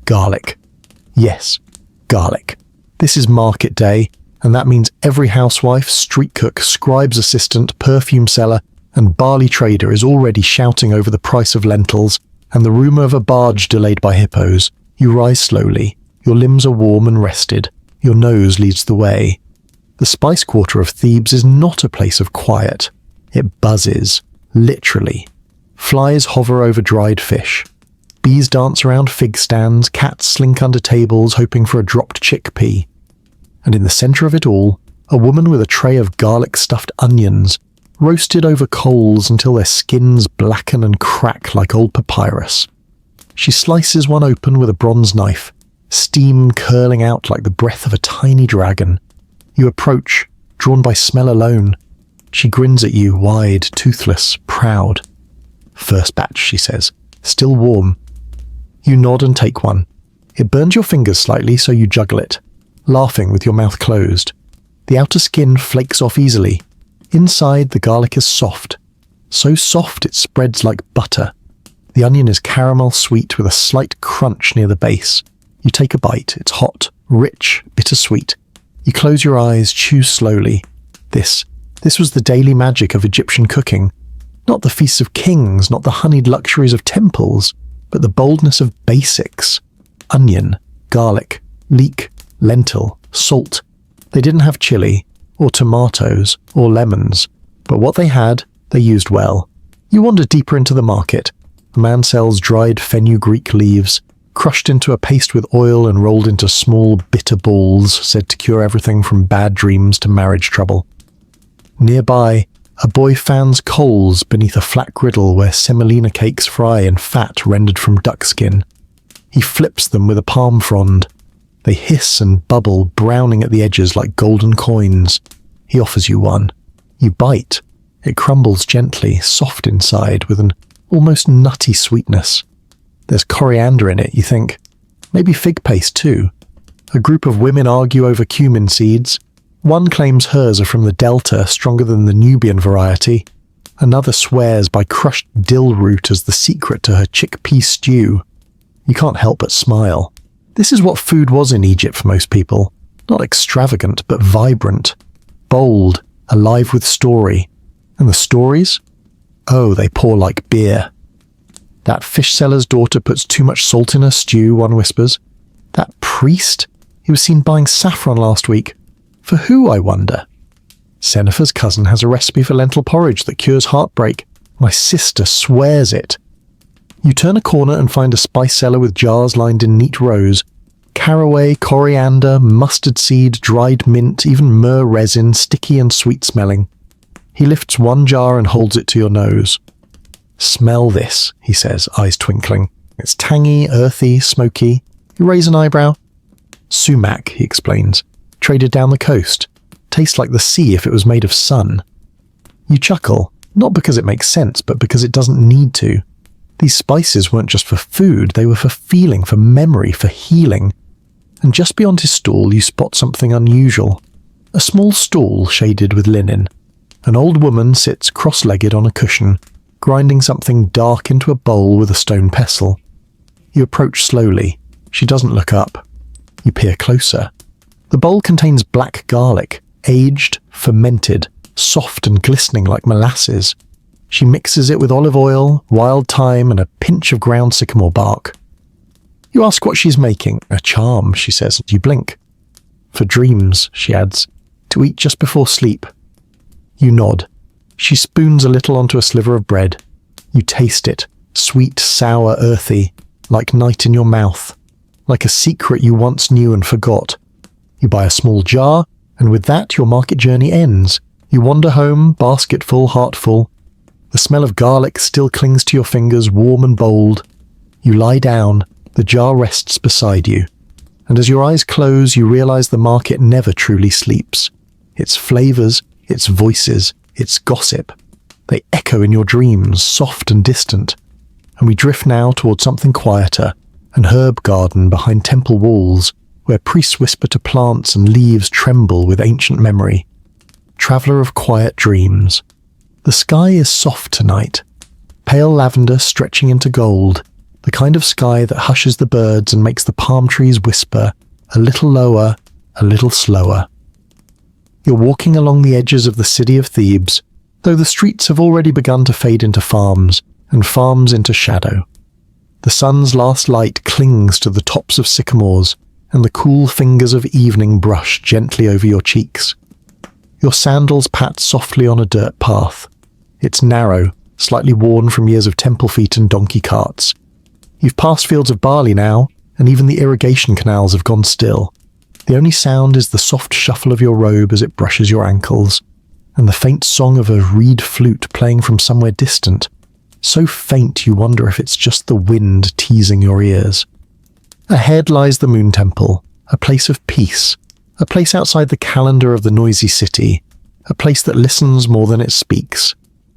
Garlic. Yes, garlic. This is market day, and that means every housewife, street cook, scribe's assistant, perfume seller, and barley trader is already shouting over the price of lentils and the rumour of a barge delayed by hippos. You rise slowly. Your limbs are warm and rested. Your nose leads the way. The spice quarter of Thebes is not a place of quiet. It buzzes, literally. Flies hover over dried fish. Bees dance around fig stands, cats slink under tables hoping for a dropped chickpea. And in the centre of it all, a woman with a tray of garlic-stuffed onions, roasted over coals until their skins blacken and crack like old papyrus. She slices one open with a bronze knife, steam curling out like the breath of a tiny dragon. You approach, drawn by smell alone. She grins at you, wide, toothless, proud. "First batch," she says, "still warm." You nod and take one. It burns your fingers slightly, so you juggle it, laughing with your mouth closed. The outer skin flakes off easily. Inside, the garlic is soft. So soft it spreads like butter. The onion is caramel sweet with a slight crunch near the base. You take a bite. It's hot, rich, bittersweet. You close your eyes, chew slowly. This was the daily magic of Egyptian cooking. Not the feasts of kings, not the honeyed luxuries of temples, but the boldness of basics. Onion, garlic, leek, lentil, salt. They didn't have chili, or tomatoes, or lemons, but what they had, they used well. You wander deeper into the market. A man sells dried fenugreek leaves, crushed into a paste with oil and rolled into small, bitter balls, said to cure everything from bad dreams to marriage trouble. Nearby, a boy fans coals beneath a flat griddle where semolina cakes fry in fat rendered from duck skin. He flips them with a palm frond. They hiss and bubble, browning at the edges like golden coins. He offers you one. You bite. It crumbles gently, soft inside, with an almost nutty sweetness. There's coriander in it, you think. Maybe fig paste too. A group of women argue over cumin seeds. One claims hers are from the Delta, stronger than the Nubian variety. Another swears by crushed dill root as the secret to her chickpea stew. You can't help but smile. This is what food was in Egypt for most people. Not extravagant, but vibrant. Bold, alive with story. And the stories? Oh, they pour like beer. That fish seller's daughter puts too much salt in her stew, one whispers. That priest? He was seen buying saffron last week. For who, I wonder? Sennefer's cousin has a recipe for lentil porridge that cures heartbreak. My sister swears it. You turn a corner and find a spice cellar with jars lined in neat rows. Caraway, coriander, mustard seed, dried mint, even myrrh resin, sticky and sweet-smelling. He lifts one jar and holds it to your nose. "Smell this," he says, eyes twinkling. "It's tangy, earthy, smoky." You raise an eyebrow. "Sumac," he explains. "Traded down the coast. Tastes like the sea if it was made of sun." You chuckle, not because it makes sense, but because it doesn't need to. These spices weren't just for food, they were for feeling, for memory, for healing. And just beyond his stall you spot something unusual. A small stool shaded with linen. An old woman sits cross-legged on a cushion, grinding something dark into a bowl with a stone pestle. You approach slowly. She doesn't look up. You peer closer. The bowl contains black garlic, aged, fermented, soft and glistening like molasses. She mixes it with olive oil, wild thyme, and a pinch of ground sycamore bark. You ask what she's making. "A charm," she says, and you blink. "For dreams," she adds, "to eat just before sleep." You nod. She spoons a little onto a sliver of bread. You taste it, sweet, sour, earthy, like night in your mouth, like a secret you once knew and forgot. You buy a small jar, and with that your market journey ends. You wander home, basket full, heart full. The smell of garlic still clings to your fingers, warm and bold. You lie down, the jar rests beside you, and as your eyes close you realize the market never truly sleeps. Its flavors, its voices, its gossip, they echo in your dreams, soft and distant. And we drift now towards something quieter, an herb garden behind temple walls, where priests whisper to plants and leaves tremble with ancient memory. Traveller of quiet dreams. The sky is soft tonight, pale lavender stretching into gold, the kind of sky that hushes the birds and makes the palm trees whisper, a little lower, a little slower. You're walking along the edges of the city of Thebes, though the streets have already begun to fade into farms, and farms into shadow. The sun's last light clings to the tops of sycamores, and the cool fingers of evening brush gently over your cheeks. Your sandals pat softly on a dirt path. It's narrow, slightly worn from years of temple feet and donkey carts. You've passed fields of barley now, and even the irrigation canals have gone still. The only sound is the soft shuffle of your robe as it brushes your ankles, and the faint song of a reed flute playing from somewhere distant, so faint you wonder if it's just the wind teasing your ears. Ahead lies the Moon Temple, a place of peace, a place outside the calendar of the noisy city, a place that listens more than it speaks.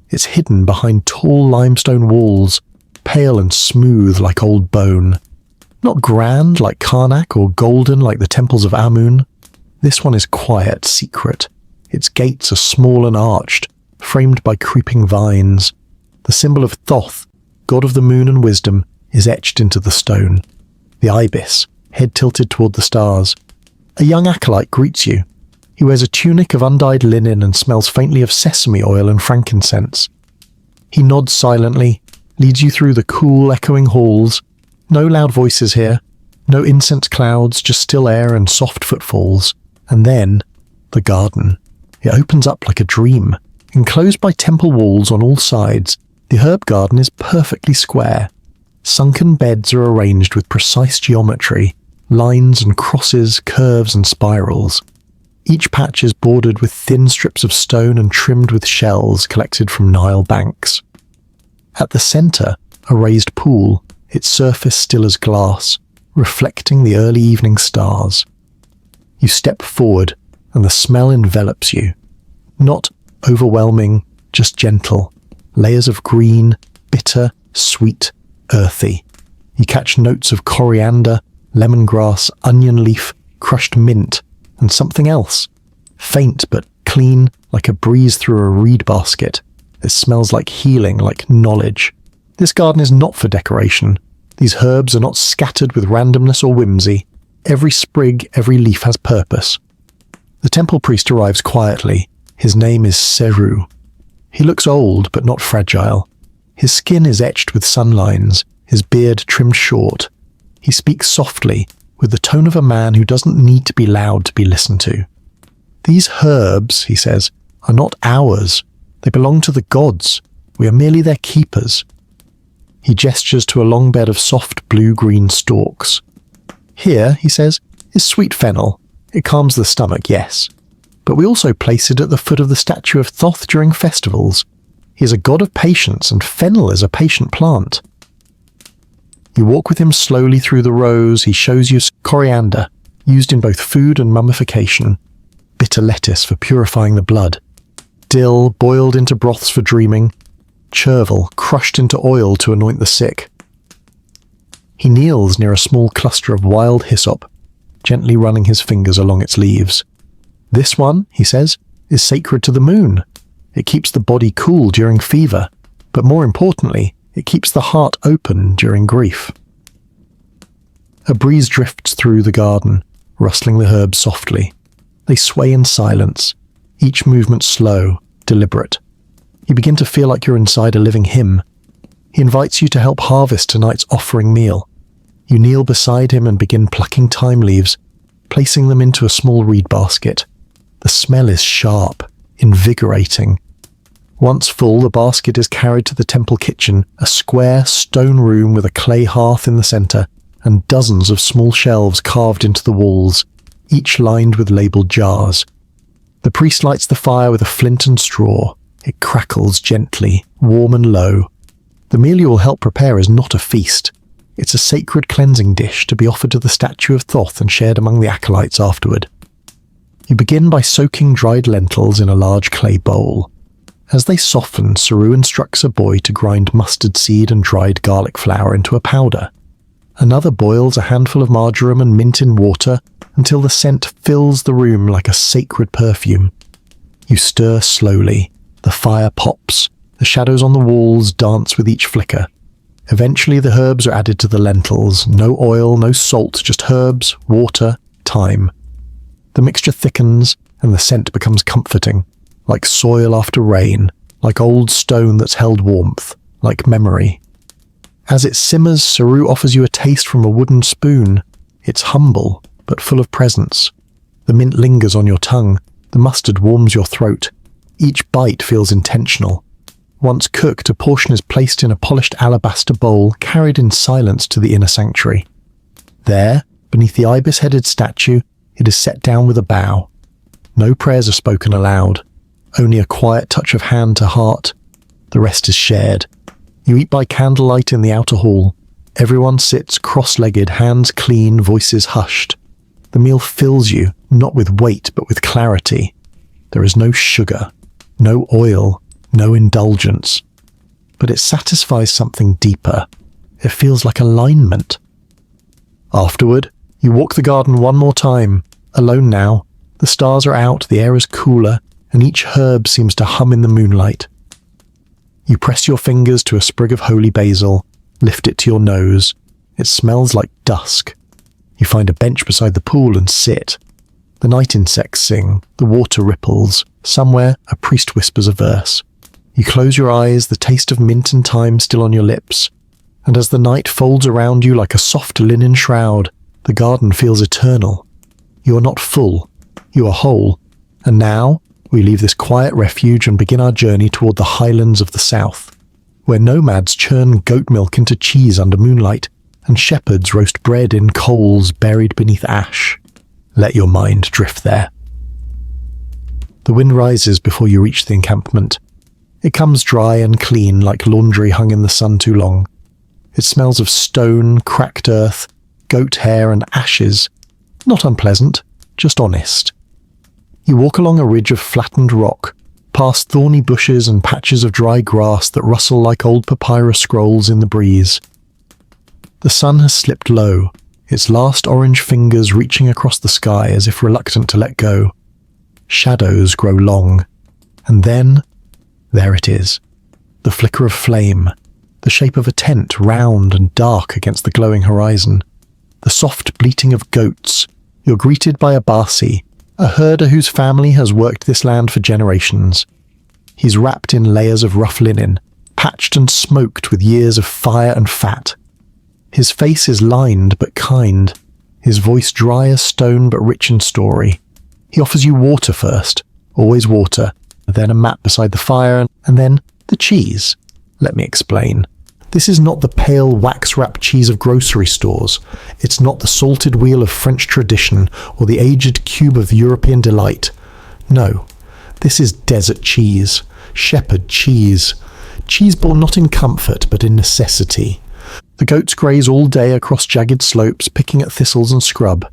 It's hidden behind tall limestone walls, pale and smooth like old bone. Not grand like Karnak or golden like the temples of Amun. This one is quiet, secret. Its gates are small and arched, framed by creeping vines. The symbol of Thoth, god of the moon and wisdom, is etched into the stone. The ibis, head tilted toward the stars. A young acolyte greets you. He wears a tunic of undyed linen and smells faintly of sesame oil and frankincense. He nods silently, leads you through the cool, echoing halls. No loud voices here, no incense clouds, just still air and soft footfalls. And then, the garden. It opens up like a dream. Enclosed by temple walls on all sides, the herb garden is perfectly square. Sunken beds are arranged with precise geometry, lines and crosses, curves and spirals. Each patch is bordered with thin strips of stone and trimmed with shells collected from Nile banks. At the centre, a raised pool, its surface still as glass, reflecting the early evening stars. You step forward, and the smell envelops you. Not overwhelming, just gentle. Layers of green, bitter, sweet, earthy. You catch notes of coriander, lemongrass, onion leaf, crushed mint, and something else. Faint but clean, like a breeze through a reed basket. It smells like healing, like knowledge. This garden is not for decoration. These herbs are not scattered with randomness or whimsy. Every sprig, every leaf has purpose. The temple priest arrives quietly. His name is Seru. He looks old, but not fragile. His skin is etched with sunlines, his beard trimmed short. He speaks softly, with the tone of a man who doesn't need to be loud to be listened to. These herbs, he says, are not ours. They belong to the gods. We are merely their keepers. He gestures to a long bed of soft blue-green stalks. Here, he says, is sweet fennel. It calms the stomach, yes. But we also place it at the foot of the statue of Thoth during festivals. He is a god of patience, and fennel is a patient plant. You walk with him slowly through the rows. He shows you coriander, used in both food and mummification, bitter lettuce for purifying the blood, dill boiled into broths for dreaming, chervil crushed into oil to anoint the sick. He kneels near a small cluster of wild hyssop, gently running his fingers along its leaves. This one, he says, is sacred to the moon. It keeps the body cool during fever, but more importantly, it keeps the heart open during grief. A breeze drifts through the garden, rustling the herbs softly. They sway in silence, each movement slow, deliberate. You begin to feel like you're inside a living hymn. He invites you to help harvest tonight's offering meal. You kneel beside him and begin plucking thyme leaves, placing them into a small reed basket. The smell is sharp, invigorating. Once full, the basket is carried to the temple kitchen, a square stone room with a clay hearth in the center and dozens of small shelves carved into the walls, each lined with labeled jars. The priest lights the fire with a flint and straw. It crackles gently, warm and low. The meal you will help prepare is not a feast. It's a sacred cleansing dish to be offered to the statue of Thoth and shared among the acolytes afterward. You begin by soaking dried lentils in a large clay bowl. As they soften, Saru instructs a boy to grind mustard seed and dried garlic flour into a powder. Another boils a handful of marjoram and mint in water until the scent fills the room like a sacred perfume. You stir slowly. The fire pops. The shadows on the walls dance with each flicker. Eventually the herbs are added to the lentils. No oil, no salt, just herbs, water, thyme. The mixture thickens and the scent becomes comforting, like soil after rain, like old stone that's held warmth, like memory. As it simmers, Saru offers you a taste from a wooden spoon. It's humble, but full of presence. The mint lingers on your tongue. The mustard warms your throat. Each bite feels intentional. Once cooked, a portion is placed in a polished alabaster bowl, carried in silence to the inner sanctuary. There, beneath the ibis-headed statue, it is set down with a bow. No prayers are spoken aloud, only a quiet touch of hand to heart. The rest is shared. You eat by candlelight in the outer hall. Everyone sits cross-legged, hands clean, voices hushed. The meal fills you, not with weight, but with clarity. There is no sugar, no oil, no indulgence. But it satisfies something deeper. It feels like alignment. Afterward, you walk the garden one more time, alone now. The stars are out, the air is cooler, and each herb seems to hum in the moonlight. You press your fingers to a sprig of holy basil, lift it to your nose. It smells like dusk. You find a bench beside the pool and sit. The night insects sing, the water ripples. Somewhere, a priest whispers a verse. You close your eyes, the taste of mint and thyme still on your lips. And as the night folds around you like a soft linen shroud, the garden feels eternal. You are not full. You are whole. And now, we leave this quiet refuge and begin our journey toward the highlands of the south, where nomads churn goat milk into cheese under moonlight, and shepherds roast bread in coals buried beneath ash. Let your mind drift there. The wind rises before you reach the encampment. It comes dry and clean like laundry hung in the sun too long. It smells of stone, cracked earth, goat hair and ashes. Not unpleasant, just honest. You walk along a ridge of flattened rock, past thorny bushes and patches of dry grass that rustle like old papyrus scrolls in the breeze. The sun has slipped low, its last orange fingers reaching across the sky as if reluctant to let go. Shadows grow long, and then, there it is, the flicker of flame, the shape of a tent round and dark against the glowing horizon, the soft bleating of goats. You're greeted by a Basi, a herder whose family has worked this land for generations. He's wrapped in layers of rough linen, patched and smoked with years of fire and fat. His face is lined but kind, his voice dry as stone but rich in story. He offers you water first, always water, then a mat beside the fire, and then the cheese. Let me explain. This is not the pale wax-wrapped cheese of grocery stores. It's not the salted wheel of French tradition or the aged cube of European delight. No, this is desert cheese, shepherd cheese. Cheese born not in comfort, but in necessity. The goats graze all day across jagged slopes, picking at thistles and scrub.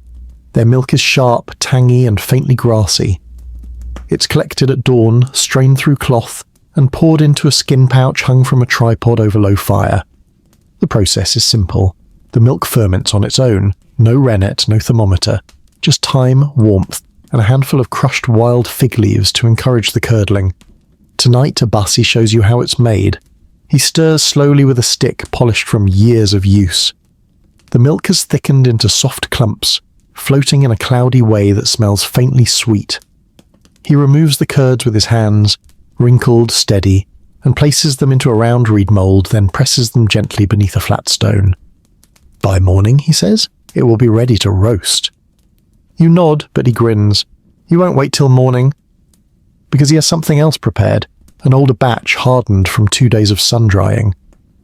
Their milk is sharp, tangy, and faintly grassy. It's collected at dawn, strained through cloth, and poured into a skin pouch hung from a tripod over low fire. The process is simple. The milk ferments on its own. No rennet, no thermometer. Just time, warmth, and a handful of crushed wild fig leaves to encourage the curdling. Tonight, Abassi shows you how it's made. He stirs slowly with a stick polished from years of use. The milk has thickened into soft clumps, floating in a cloudy way that smells faintly sweet. He removes the curds with his hands, wrinkled, steady, and places them into a round reed mould, then presses them gently beneath a flat stone. By morning, he says, it will be ready to roast. You nod, but he grins. You won't wait till morning. Because he has something else prepared, an older batch hardened from 2 days of sun-drying.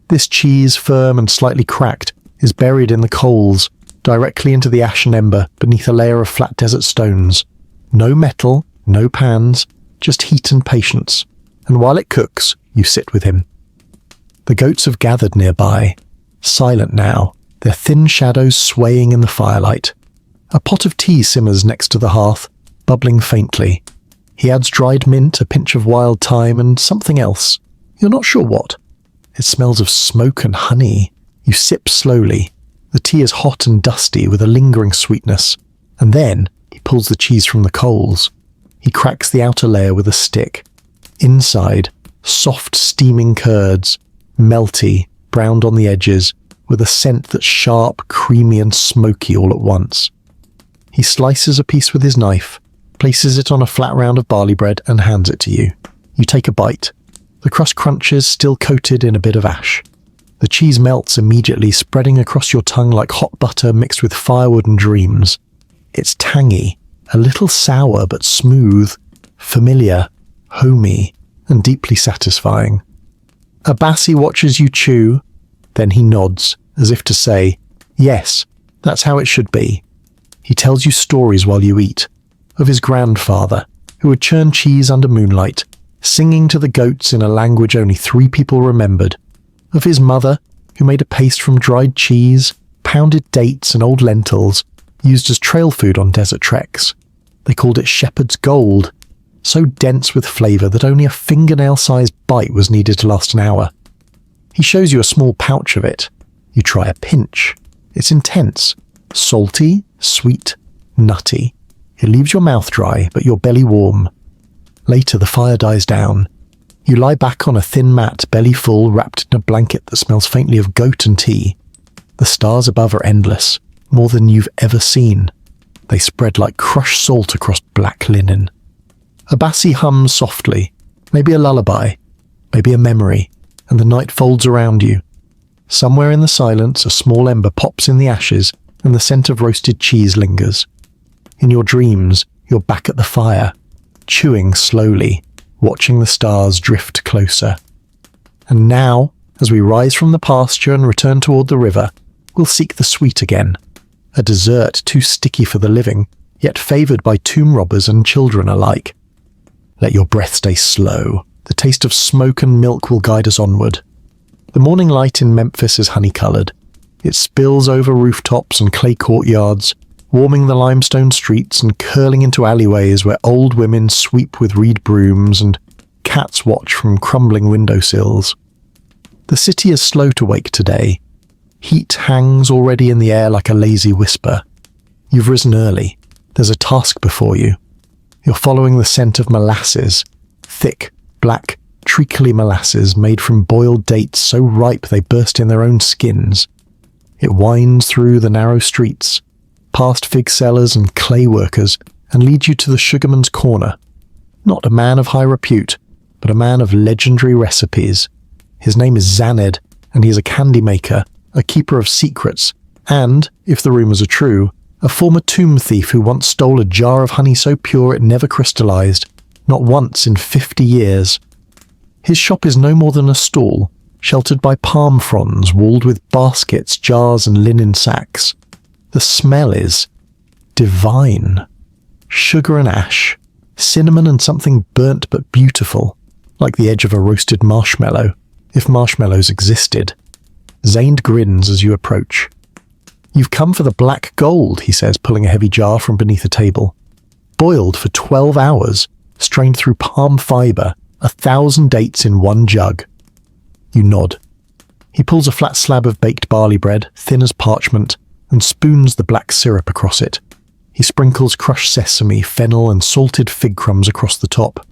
This cheese, firm and slightly cracked, is buried in the coals, directly into the ashen ember beneath a layer of flat desert stones. No metal, no pans, just heat and patience, and while it cooks, you sit with him. The goats have gathered nearby, silent now, their thin shadows swaying in the firelight. A pot of tea simmers next to the hearth, bubbling faintly. He adds dried mint, a pinch of wild thyme, and something else. You're not sure what. It smells of smoke and honey. You sip slowly. The tea is hot and dusty with a lingering sweetness, and then he pulls the cheese from the coals. He cracks the outer layer with a stick. Inside, soft steaming curds, melty, browned on the edges, with a scent that's sharp, creamy and smoky all at once. He slices a piece with his knife, places it on a flat round of barley bread and hands it to you. You take a bite. The crust crunches, still coated in a bit of ash. The cheese melts immediately, spreading across your tongue like hot butter mixed with firewood and dreams. It's tangy, a little sour but smooth, familiar, homey, and deeply satisfying. Abassi watches you chew, then he nods, as if to say, yes, that's how it should be. He tells you stories while you eat, of his grandfather, who would churn cheese under moonlight, singing to the goats in a language only 3 people remembered, of his mother, who made a paste from dried cheese, pounded dates and old lentils, used as trail food on desert treks. They called it shepherd's gold, so dense with flavour that only a fingernail-sized bite was needed to last an hour. He shows you a small pouch of it. You try a pinch. It's intense, salty, sweet, nutty. It leaves your mouth dry, but your belly warm. Later, the fire dies down. You lie back on a thin mat, belly full, wrapped in a blanket that smells faintly of goat and tea. The stars above are endless, more than you've ever seen. They spread like crushed salt across black linen. Abassi hums softly, maybe a lullaby, maybe a memory, and the night folds around you. Somewhere in the silence, a small ember pops in the ashes, and the scent of roasted cheese lingers. In your dreams, you're back at the fire, chewing slowly, watching the stars drift closer. And now, as we rise from the pasture and return toward the river, we'll seek the sweet again. A dessert too sticky for the living, yet favoured by tomb robbers and children alike. Let your breath stay slow. The taste of smoke and milk will guide us onward. The morning light in Memphis is honey-coloured. It spills over rooftops and clay courtyards, warming the limestone streets and curling into alleyways where old women sweep with reed brooms and cats watch from crumbling windowsills. The city is slow to wake today. Heat hangs already in the air like a lazy whisper. You've risen early. There's a task before you. You're following the scent of molasses, thick, black, treacly molasses made from boiled dates so ripe they burst in their own skins. It winds through the narrow streets, past fig sellers and clay workers, and leads you to the sugarman's corner. Not a man of high repute, but a man of legendary recipes. His name is Zaned, and he is a candy maker, a keeper of secrets, and, if the rumours are true, a former tomb thief who once stole a jar of honey so pure it never crystallized, not once in 50 years. His shop is no more than a stall, sheltered by palm fronds, walled with baskets, jars, and linen sacks. The smell is divine. Sugar and ash, cinnamon and something burnt but beautiful, like the edge of a roasted marshmallow, if marshmallows existed. Zained grins as you approach. "You've come for the black gold," he says, pulling a heavy jar from beneath a table. "Boiled for 12 hours, strained through palm fibre, 1,000 dates in one jug." You nod. He pulls a flat slab of baked barley bread, thin as parchment, and spoons the black syrup across it. He sprinkles crushed sesame, fennel, and salted fig crumbs across the top.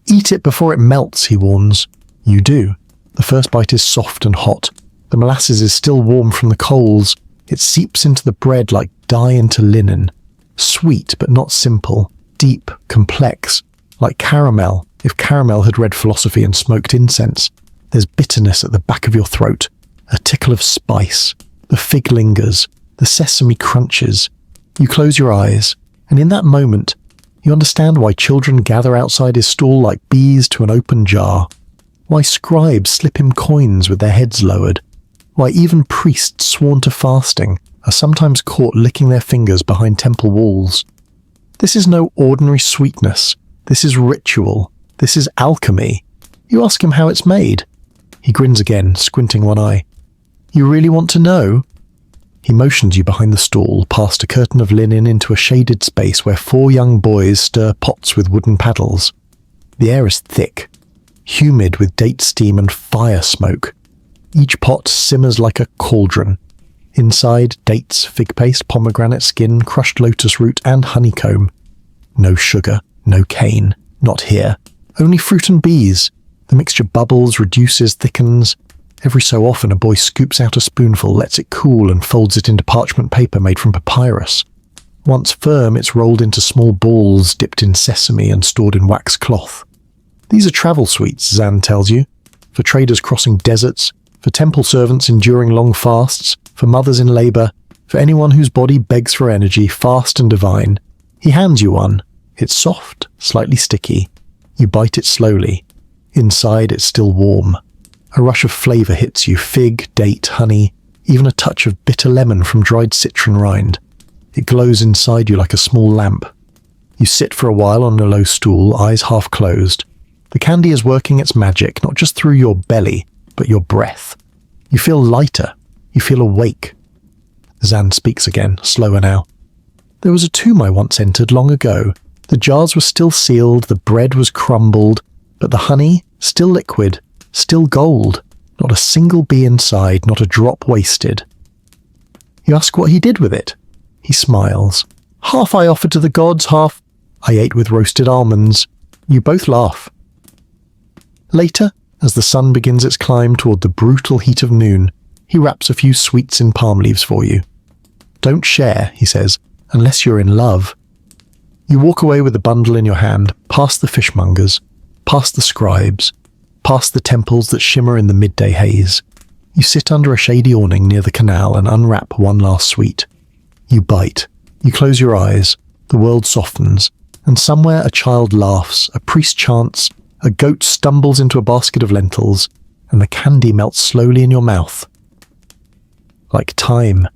"Eat it before it melts," he warns. You do. The first bite is soft and hot. The molasses is still warm from the coals. It seeps into the bread like dye into linen. Sweet, but not simple. Deep, complex. Like caramel, if caramel had read philosophy and smoked incense. There's bitterness at the back of your throat. A tickle of spice. The fig lingers. The sesame crunches. You close your eyes, and in that moment, you understand why children gather outside his stall like bees to an open jar. Why scribes slip him coins with their heads lowered. Why even priests sworn to fasting are sometimes caught licking their fingers behind temple walls. This is no ordinary sweetness. This is ritual. This is alchemy. You ask him how it's made. He grins again, squinting one eye. "You really want to know?" He motions you behind the stall, past a curtain of linen into a shaded space where 4 young boys stir pots with wooden paddles. The air is thick, humid with date steam and fire smoke. Each pot simmers like a cauldron. Inside, dates, fig paste, pomegranate skin, crushed lotus root, and honeycomb. No sugar, no cane, not here. Only fruit and bees. The mixture bubbles, reduces, thickens. Every so often a boy scoops out a spoonful, lets it cool, and folds it into parchment paper made from papyrus. Once firm, it's rolled into small balls dipped in sesame and stored in wax cloth. These are travel sweets, Zan tells you, for traders crossing deserts, for temple servants enduring long fasts, for mothers in labour, for anyone whose body begs for energy, fast and divine. He hands you one. It's soft, slightly sticky. You bite it slowly. Inside, it's still warm. A rush of flavour hits you, fig, date, honey, even a touch of bitter lemon from dried citron rind. It glows inside you like a small lamp. You sit for a while on a low stool, eyes half closed. The candy is working its magic, not just through your belly, but your breath. You feel lighter. You feel awake. Zan speaks again, slower now. "There was a tomb I once entered long ago. The jars were still sealed, the bread was crumbled, but the honey, still liquid, still gold. Not a single bee inside, not a drop wasted." You ask what he did with it. He smiles. "Half I offered to the gods, half I ate with roasted almonds." You both laugh. Later, as the sun begins its climb toward the brutal heat of noon, he wraps a few sweets in palm leaves for you. "Don't share," he says, "unless you're in love." You walk away with the bundle in your hand, past the fishmongers, past the scribes, past the temples that shimmer in the midday haze. You sit under a shady awning near the canal and unwrap one last sweet. You bite. You close your eyes. The world softens, and somewhere a child laughs, a priest chants, a goat stumbles into a basket of lentils, and the candy melts slowly in your mouth. Like time.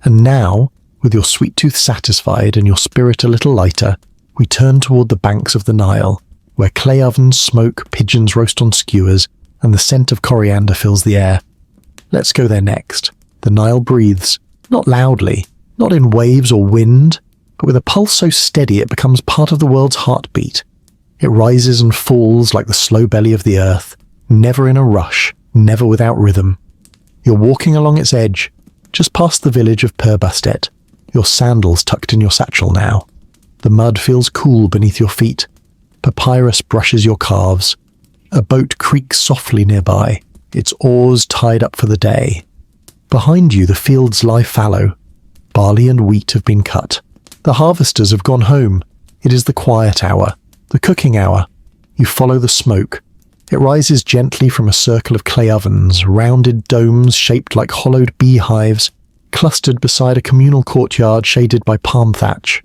And now, with your sweet tooth satisfied and your spirit a little lighter, we turn toward the banks of the Nile, where clay ovens smoke, pigeons roast on skewers, and the scent of coriander fills the air. Let's go there next. The Nile breathes, not loudly, not in waves or wind, but with a pulse so steady it becomes part of the world's heartbeat. It rises and falls like the slow belly of the earth, never in a rush, never without rhythm. You're walking along its edge, just past the village of Purbastet, your sandals tucked in your satchel now. The mud feels cool beneath your feet. Papyrus brushes your calves. A boat creaks softly nearby, its oars tied up for the day. Behind you the fields lie fallow. Barley and wheat have been cut. The harvesters have gone home. It is the quiet hour, the cooking hour. You follow the smoke. It rises gently from a circle of clay ovens, rounded domes shaped like hollowed beehives, clustered beside a communal courtyard shaded by palm thatch.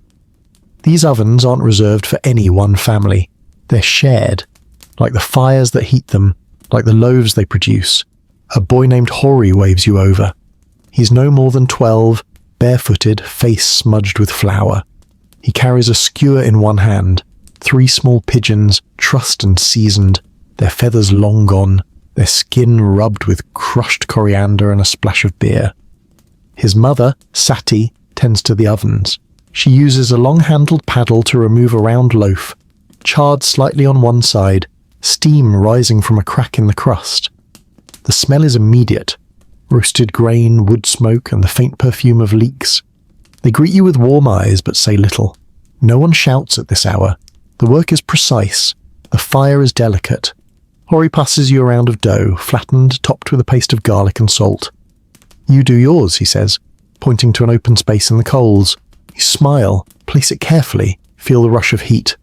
These ovens aren't reserved for any one family. They're shared, like the fires that heat them, like the loaves they produce, A boy named Hori waves you over. He's no more than 12, barefooted, face smudged with flour. He carries a skewer in one hand, 3 small pigeons, trussed and seasoned, their feathers long gone, their skin rubbed with crushed coriander and a splash of beer. His mother, Sati, tends to the ovens. She uses a long-handled paddle to remove a round loaf, charred slightly on one side, steam rising from a crack in the crust. The smell is immediate. Roasted grain, wood smoke, and the faint perfume of leeks. They greet you with warm eyes but say little. No one shouts at this hour. The work is precise. The fire is delicate. Hori passes you a round of dough, flattened, topped with a paste of garlic and salt. You do yours, he says, pointing to an open space in the coals. You smile, place it carefully, feel the rush of heat.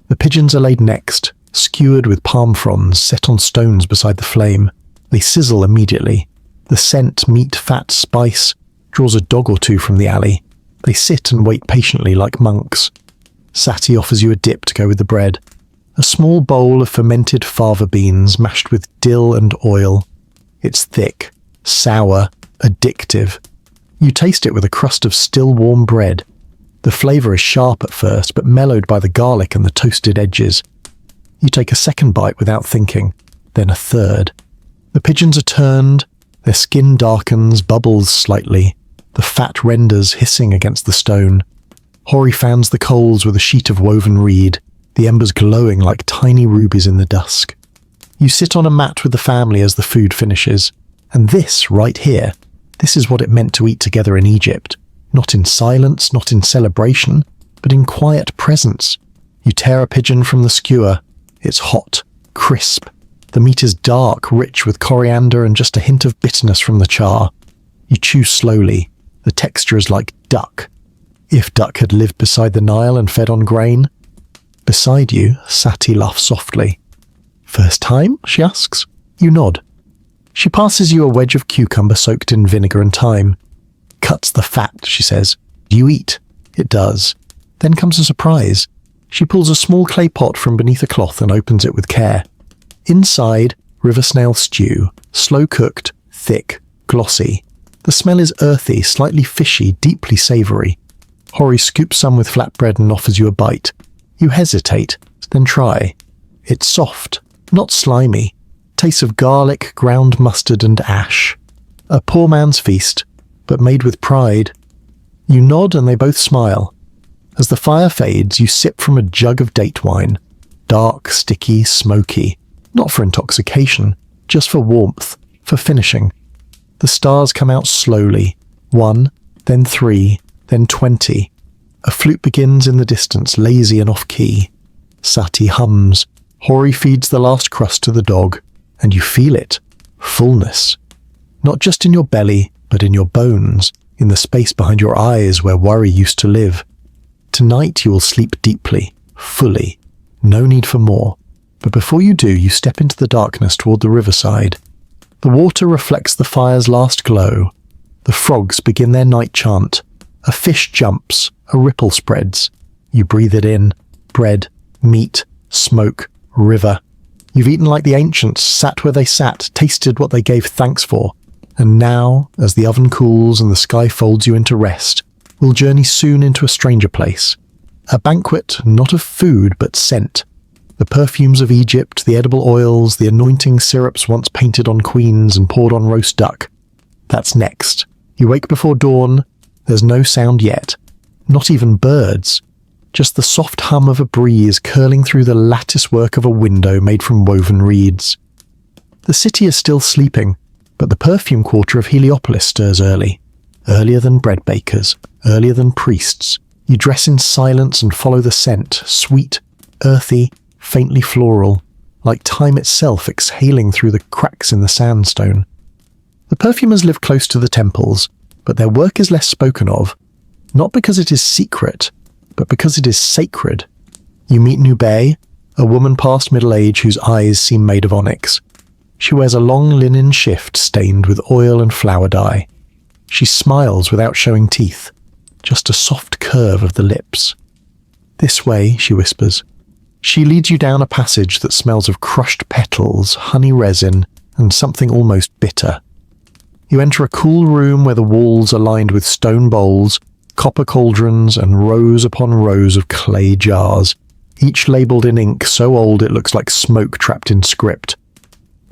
The pigeons are laid next, skewered with palm fronds set on stones beside the flame. They sizzle immediately. The scent, meat, fat, spice, draws a dog or two from the alley. They sit and wait patiently like monks. Sati offers you a dip to go with the bread. A small bowl of fermented fava beans mashed with dill and oil. It's thick, sour, addictive. You taste it with a crust of still warm bread. The flavour is sharp at first, but mellowed by the garlic and the toasted edges. You take a second bite without thinking, then a third. The pigeons are turned, their skin darkens, bubbles slightly, the fat renders hissing against the stone. Hori fans the coals with a sheet of woven reed, the embers glowing like tiny rubies in the dusk. You sit on a mat with the family as the food finishes, and this, right here, this is what it meant to eat together in Egypt. Not in silence, not in celebration, but in quiet presence. You tear a pigeon from the skewer. It's hot, crisp. The meat is dark, rich with coriander and just a hint of bitterness from the char. You chew slowly. The texture is like duck. If duck had lived beside the Nile and fed on grain. Beside you, Sati laughs softly. First time? She asks. You nod. She passes you a wedge of cucumber soaked in vinegar and thyme. Cuts the fat, she says. You eat. It does. Then comes a surprise. She pulls a small clay pot from beneath a cloth and opens it with care. Inside, river snail stew, slow cooked, thick, glossy. The smell is earthy, slightly fishy, deeply savoury. Hori scoops some with flatbread and offers you a bite. You hesitate, then try. It's soft, not slimy. Tastes of garlic, ground mustard and ash. A poor man's feast, but made with pride. You nod and they both smile. As the fire fades, you sip from a jug of date wine. Dark, sticky, smoky. Not for intoxication, just for warmth, for finishing. The stars come out slowly. 1, then 3, then 20. A flute begins in the distance, lazy and off-key. Sati hums. Hori feeds the last crust to the dog, and you feel it. Fullness. Not just in your belly, but in your bones, in the space behind your eyes where worry used to live. Tonight you will sleep deeply, fully. No need for more. But before you do, you step into the darkness toward the riverside. The water reflects the fire's last glow. The frogs begin their night chant. A fish jumps, a ripple spreads. You breathe it in. Bread, meat, smoke, river. You've eaten like the ancients, sat where they sat, tasted what they gave thanks for. And now, as the oven cools and the sky folds you into rest, we'll journey soon into a stranger place. A banquet, not of food, but scent. The perfumes of Egypt, the edible oils, the anointing syrups once painted on queens and poured on roast duck. That's next. You wake before dawn. There's no sound yet. Not even birds. Just the soft hum of a breeze curling through the latticework of a window made from woven reeds. The city is still sleeping, but the perfume quarter of Heliopolis stirs early. Earlier than bread bakers, earlier than priests. You dress in silence and follow the scent, sweet, earthy, faintly floral, like time itself exhaling through the cracks in the sandstone. The perfumers live close to the temples, but their work is less spoken of, not because it is secret, but because it is sacred. You meet Nubay, a woman past middle age whose eyes seem made of onyx. She wears a long linen shift stained with oil and flower dye. She smiles without showing teeth, just a soft curve of the lips. This way, she whispers. She leads you down a passage that smells of crushed petals, honey resin, and something almost bitter. You enter a cool room where the walls are lined with stone bowls, copper cauldrons, and rows upon rows of clay jars, each labelled in ink so old it looks like smoke trapped in script.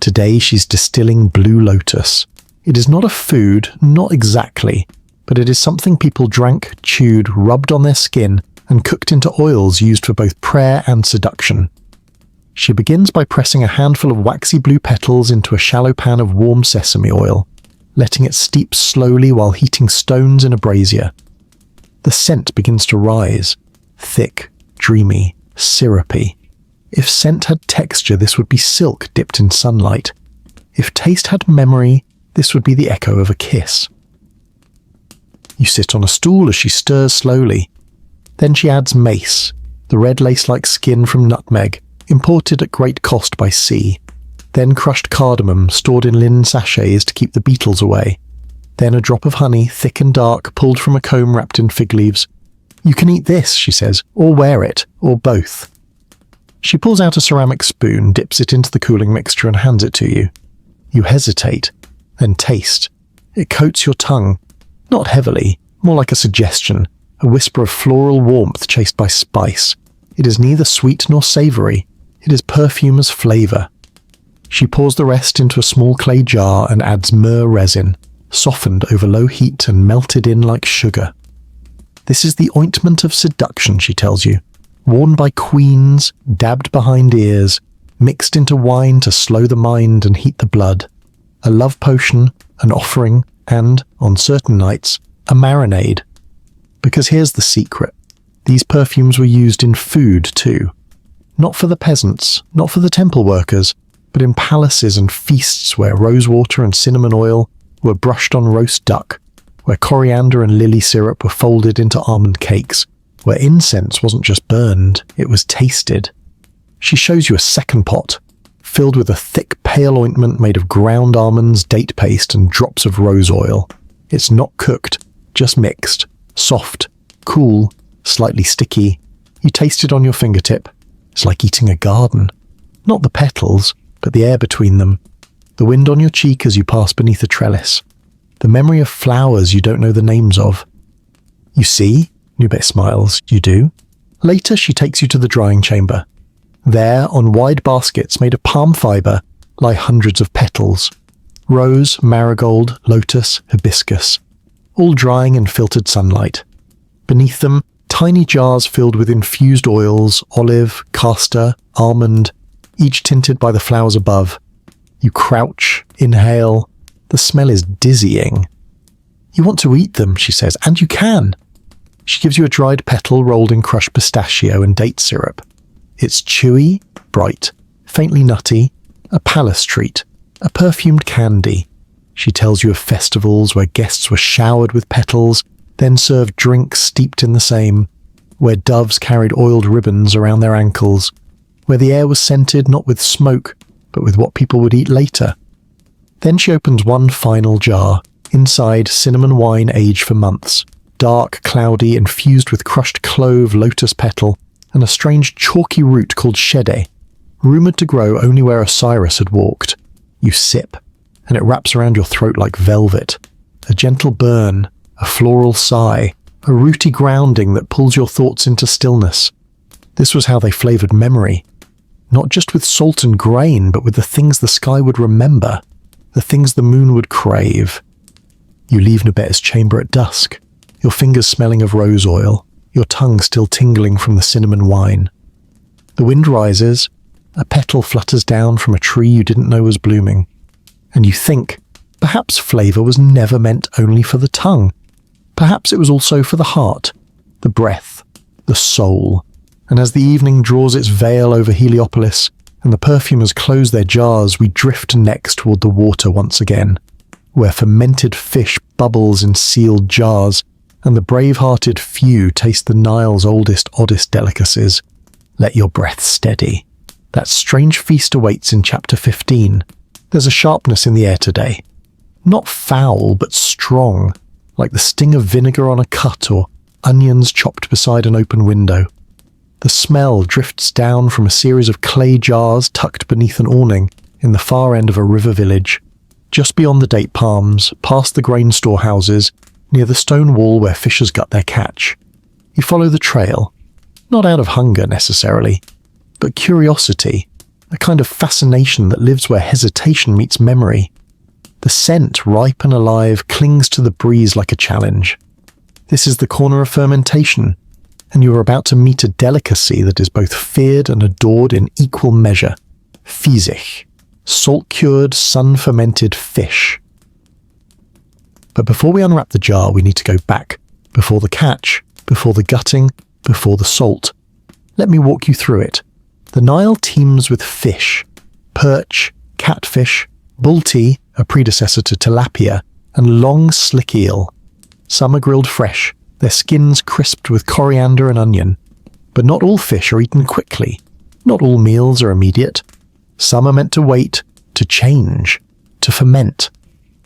Today she's distilling blue lotus. It is not a food, not exactly, but it is something people drank, chewed, rubbed on their skin, and cooked into oils used for both prayer and seduction. She begins by pressing a handful of waxy blue petals into a shallow pan of warm sesame oil, letting it steep slowly while heating stones in a brazier. The scent begins to rise, thick, dreamy, syrupy. If scent had texture, this would be silk dipped in sunlight. If taste had memory, this would be the echo of a kiss. You sit on a stool as she stirs slowly. Then she adds mace, the red lace-like skin from nutmeg, imported at great cost by sea. Then crushed cardamom, stored in linen sachets to keep the beetles away. Then a drop of honey, thick and dark, pulled from a comb wrapped in fig leaves. "You can eat this," she says, "or wear it, or both." She pulls out a ceramic spoon, dips it into the cooling mixture and hands it to you. You hesitate, then taste. It coats your tongue, not heavily, more like a suggestion, a whisper of floral warmth chased by spice. It is neither sweet nor savoury. It is perfume as flavour. She pours the rest into a small clay jar and adds myrrh resin, softened over low heat and melted in like sugar. This is the ointment of seduction, she tells you, worn by queens, dabbed behind ears, mixed into wine to slow the mind and heat the blood. A love potion, an offering, and, on certain nights, a marinade. Because here's the secret. These perfumes were used in food too. Not for the peasants, not for the temple workers, but in palaces and feasts where rosewater and cinnamon oil were brushed on roast duck, where coriander and lily syrup were folded into almond cakes, where incense wasn't just burned, it was tasted. She shows you a second pot, filled with a thick pale ointment made of ground almonds, date paste, and drops of rose oil. It's not cooked, just mixed, soft, cool, slightly sticky. You taste it on your fingertip. It's like eating a garden. Not the petals, but the air between them. The wind on your cheek as you pass beneath a trellis. The memory of flowers you don't know the names of. You see? Nubet smiles. You do? Later, she takes you to the drying chamber. There, on wide baskets made of palm fibre, lie hundreds of petals. Rose, marigold, lotus, hibiscus. All drying in filtered sunlight. Beneath them, tiny jars filled with infused oils, olive, castor, almond, each tinted by the flowers above. You crouch, inhale. The smell is dizzying. You want to eat them, she says, and you can. She gives you a dried petal rolled in crushed pistachio and date syrup. It's chewy, bright, faintly nutty, a palace treat, a perfumed candy. She tells you of festivals where guests were showered with petals, then served drinks steeped in the same, where doves carried oiled ribbons around their ankles, where the air was scented not with smoke, but with what people would eat later. Then she opens one final jar, inside cinnamon wine aged for months, dark, cloudy, infused with crushed clove, lotus petal, and a strange chalky root called shede, rumoured to grow only where Osiris had walked. You sip, and it wraps around your throat like velvet. A gentle burn, a floral sigh, a rooty grounding that pulls your thoughts into stillness. This was how they flavoured memory. Not just with salt and grain, but with the things the sky would remember, the things the moon would crave. You leave Nubet's chamber at dusk, your fingers smelling of rose oil, your tongue still tingling from the cinnamon wine. The wind rises, a petal flutters down from a tree you didn't know was blooming, and you think, perhaps flavour was never meant only for the tongue. Perhaps it was also for the heart, the breath, the soul. And as the evening draws its veil over Heliopolis, and the perfumers close their jars, we drift next toward the water once again, where fermented fish bubbles in sealed jars, and the brave-hearted few taste the Nile's oldest, oddest delicacies. Let your breath steady. That strange feast awaits in chapter 15. There's a sharpness in the air today. Not foul, but strong, like the sting of vinegar on a cut or onions chopped beside an open window. The smell drifts down from a series of clay jars tucked beneath an awning, in the far end of a river village, just beyond the date palms, past the grain storehouses, near the stone wall where fishers gut their catch. You follow the trail, not out of hunger necessarily, but curiosity, a kind of fascination that lives where hesitation meets memory. The scent, ripe and alive, clings to the breeze like a challenge. This is the corner of fermentation, and you are about to meet a delicacy that is both feared and adored in equal measure. Fiesich, salt-cured, sun-fermented fish. But before we unwrap the jar, we need to go back, before the catch, before the gutting, before the salt. Let me walk you through it. The Nile teems with fish, perch, catfish, bulti, a predecessor to tilapia, and long slick eel. Some are grilled fresh, their skins crisped with coriander and onion. But not all fish are eaten quickly. Not all meals are immediate. Some are meant to wait, to change, to ferment.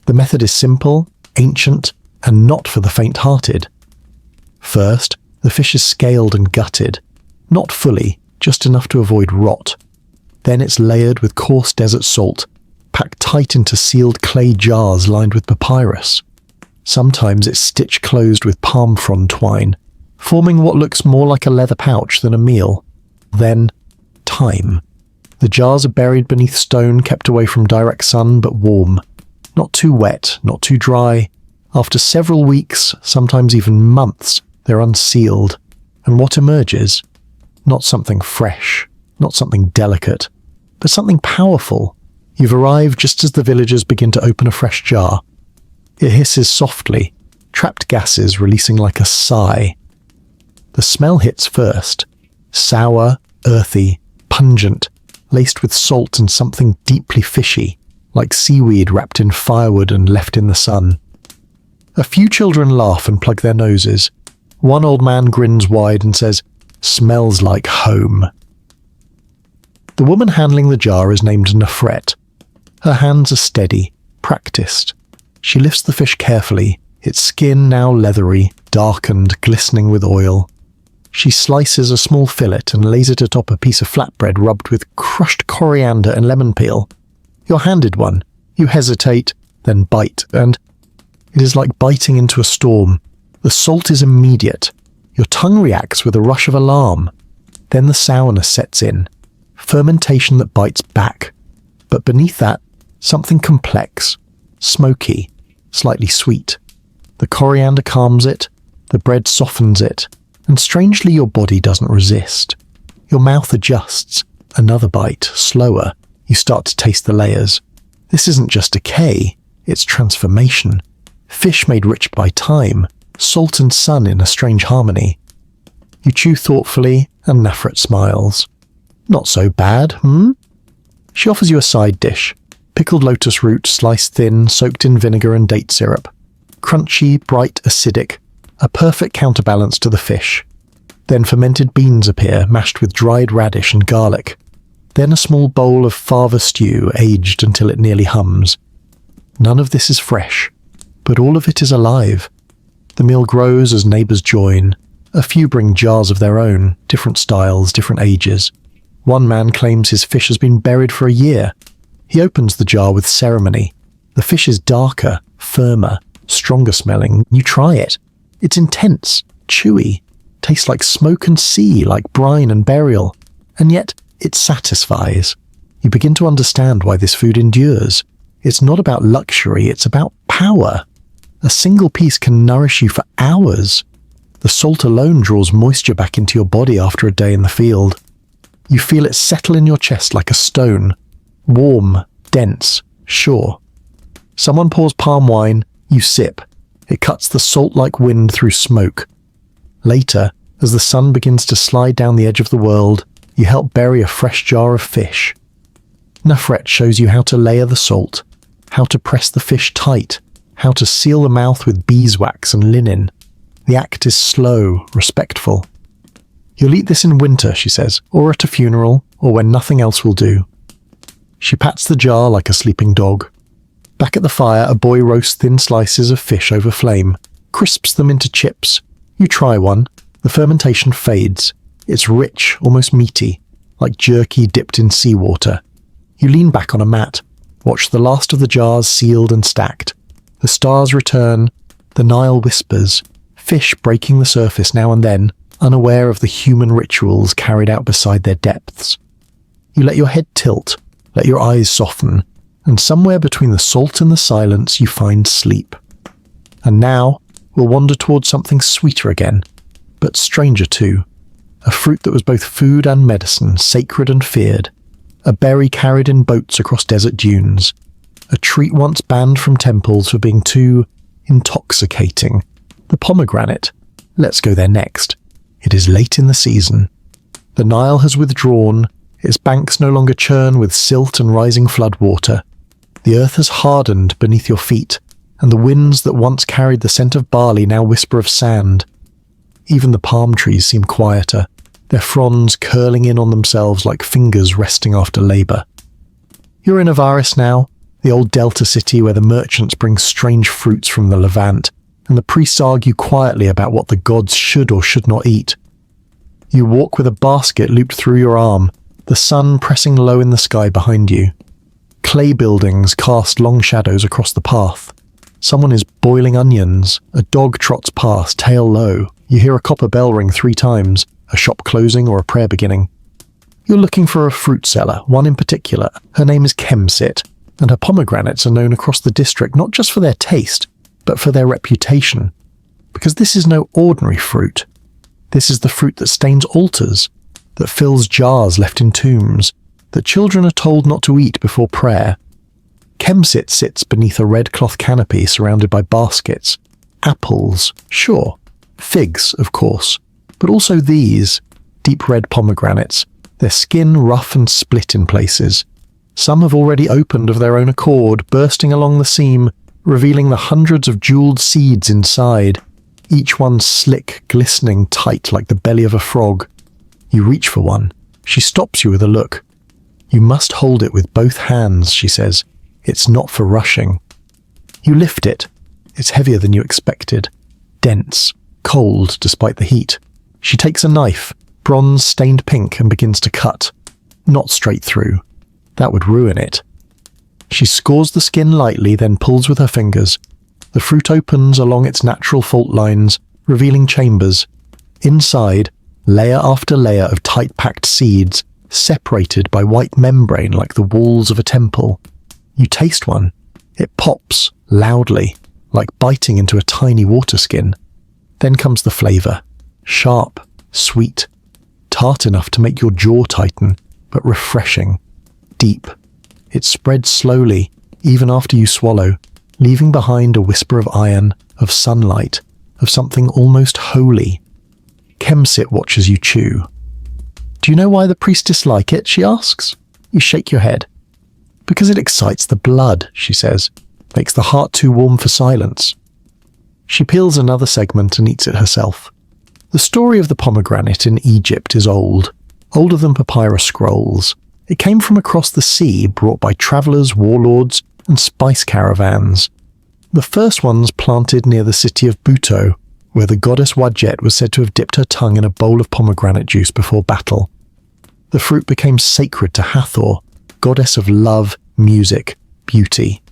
The method is simple, ancient, and not for the faint-hearted. First, the fish is scaled and gutted. Not fully, just enough to avoid rot. Then it's layered with coarse desert salt, packed tight into sealed clay jars lined with papyrus. Sometimes it's stitched closed with palm frond twine, forming what looks more like a leather pouch than a meal. Then, time. The jars are buried beneath stone, kept away from direct sun, but warm. Not too wet, not too dry. After several weeks, sometimes even months, they're unsealed. And what emerges? Not something fresh, not something delicate, but something powerful. You've arrived just as the villagers begin to open a fresh jar. It hisses softly, trapped gases releasing like a sigh. The smell hits first. Sour, earthy, pungent, laced with salt and something deeply fishy, like seaweed wrapped in firewood and left in the sun. A few children laugh and plug their noses. One old man grins wide and says, "Smells like home." The woman handling the jar is named Nefret. Her hands are steady, practiced. She lifts the fish carefully, its skin now leathery, darkened, glistening with oil. She slices a small fillet and lays it atop a piece of flatbread rubbed with crushed coriander and lemon peel. You're handed one. You hesitate, then bite, and it is like biting into a storm. The salt is immediate. Your tongue reacts with a rush of alarm. Then the sourness sets in. Fermentation that bites back. But beneath that, something complex, smoky, slightly sweet. The coriander calms it, the bread softens it, and strangely your body doesn't resist. Your mouth adjusts. Another bite, slower. You start to taste the layers. This isn't just decay, it's transformation. Fish made rich by time, salt and sun in a strange harmony. You chew thoughtfully, and Nefret smiles. Not so bad, She offers you a side dish. Pickled lotus root, sliced thin, soaked in vinegar and date syrup. Crunchy, bright, acidic. A perfect counterbalance to the fish. Then fermented beans appear, mashed with dried radish and garlic. Then a small bowl of fava stew, aged until it nearly hums. None of this is fresh, but all of it is alive. The meal grows as neighbours join. A few bring jars of their own, different styles, different ages. One man claims his fish has been buried for a year. He opens the jar with ceremony. The fish is darker, firmer, stronger smelling. You try it. It's intense, chewy, tastes like smoke and sea, like brine and burial. And yet, it satisfies. You begin to understand why this food endures. It's not about luxury, it's about power. A single piece can nourish you for hours. The salt alone draws moisture back into your body after a day in the field. You feel it settle in your chest like a stone. Warm, dense, sure. Someone pours palm wine, you sip. It cuts the salt-like wind through smoke. Later, as the sun begins to slide down the edge of the world, you help bury a fresh jar of fish. Nefret shows you how to layer the salt, how to press the fish tight, how to seal the mouth with beeswax and linen. The act is slow, respectful. You'll eat this in winter, she says, or at a funeral, or when nothing else will do. She pats the jar like a sleeping dog. Back at the fire, a boy roasts thin slices of fish over flame, crisps them into chips. You try one. The fermentation fades. It's rich, almost meaty, like jerky dipped in seawater. You lean back on a mat, watch the last of the jars sealed and stacked. The stars return, the Nile whispers, fish breaking the surface now and then, unaware of the human rituals carried out beside their depths. You let your head tilt, let your eyes soften, and somewhere between the salt and the silence you find sleep. And now we'll wander towards something sweeter again, but stranger too. A fruit that was both food and medicine, sacred and feared. A berry carried in boats across desert dunes. A treat once banned from temples for being too intoxicating. The pomegranate. Let's go there next. It is late in the season. The Nile has withdrawn, its banks no longer churn with silt and rising floodwater. The earth has hardened beneath your feet, and the winds that once carried the scent of barley now whisper of sand. Even the palm trees seem quieter, their fronds curling in on themselves like fingers resting after labour. You're in Avaris now, the old delta city where the merchants bring strange fruits from the Levant, and the priests argue quietly about what the gods should or should not eat. You walk with a basket looped through your arm, the sun pressing low in the sky behind you. Clay buildings cast long shadows across the path. Someone is boiling onions, a dog trots past, tail low. You hear a copper bell ring 3 times, a shop closing or a prayer beginning. You're looking for a fruit seller, one in particular. Her name is Kemsit, and her pomegranates are known across the district not just for their taste, but for their reputation. Because this is no ordinary fruit. This is the fruit that stains altars, that fills jars left in tombs, that children are told not to eat before prayer. Kemsit sits beneath a red cloth canopy surrounded by baskets. Apples, sure. Figs, of course. But also these, deep red pomegranates, their skin rough and split in places. Some have already opened of their own accord, bursting along the seam, revealing the hundreds of jeweled seeds inside, each one slick, glistening tight like the belly of a frog. You reach for one. She stops you with a look. You must hold it with both hands, she says. It's not for rushing. You lift it. It's heavier than you expected. Dense, cold despite the heat. She takes a knife, bronze stained pink, and begins to cut. Not straight through. That would ruin it. She scores the skin lightly, then pulls with her fingers. The fruit opens along its natural fault lines, revealing chambers. Inside, layer after layer of tight-packed seeds, separated by white membrane like the walls of a temple. You taste one. It pops, loudly, like biting into a tiny water skin. Then comes the flavour. Sharp, sweet, tart enough to make your jaw tighten, but refreshing, deep. It spreads slowly, even after you swallow, leaving behind a whisper of iron, of sunlight, of something almost holy. Kemsit watches you chew. Do you know why the priests dislike it? She asks. You shake your head. Because it excites the blood, she says, makes the heart too warm for silence. She peels another segment and eats it herself. The story of the pomegranate in Egypt is old, older than papyrus scrolls. It came from across the sea, brought by travellers, warlords, and spice caravans. The first ones planted near the city of Buto, where the goddess Wadjet was said to have dipped her tongue in a bowl of pomegranate juice before battle. The fruit became sacred to Hathor, goddess of love, music, beauty.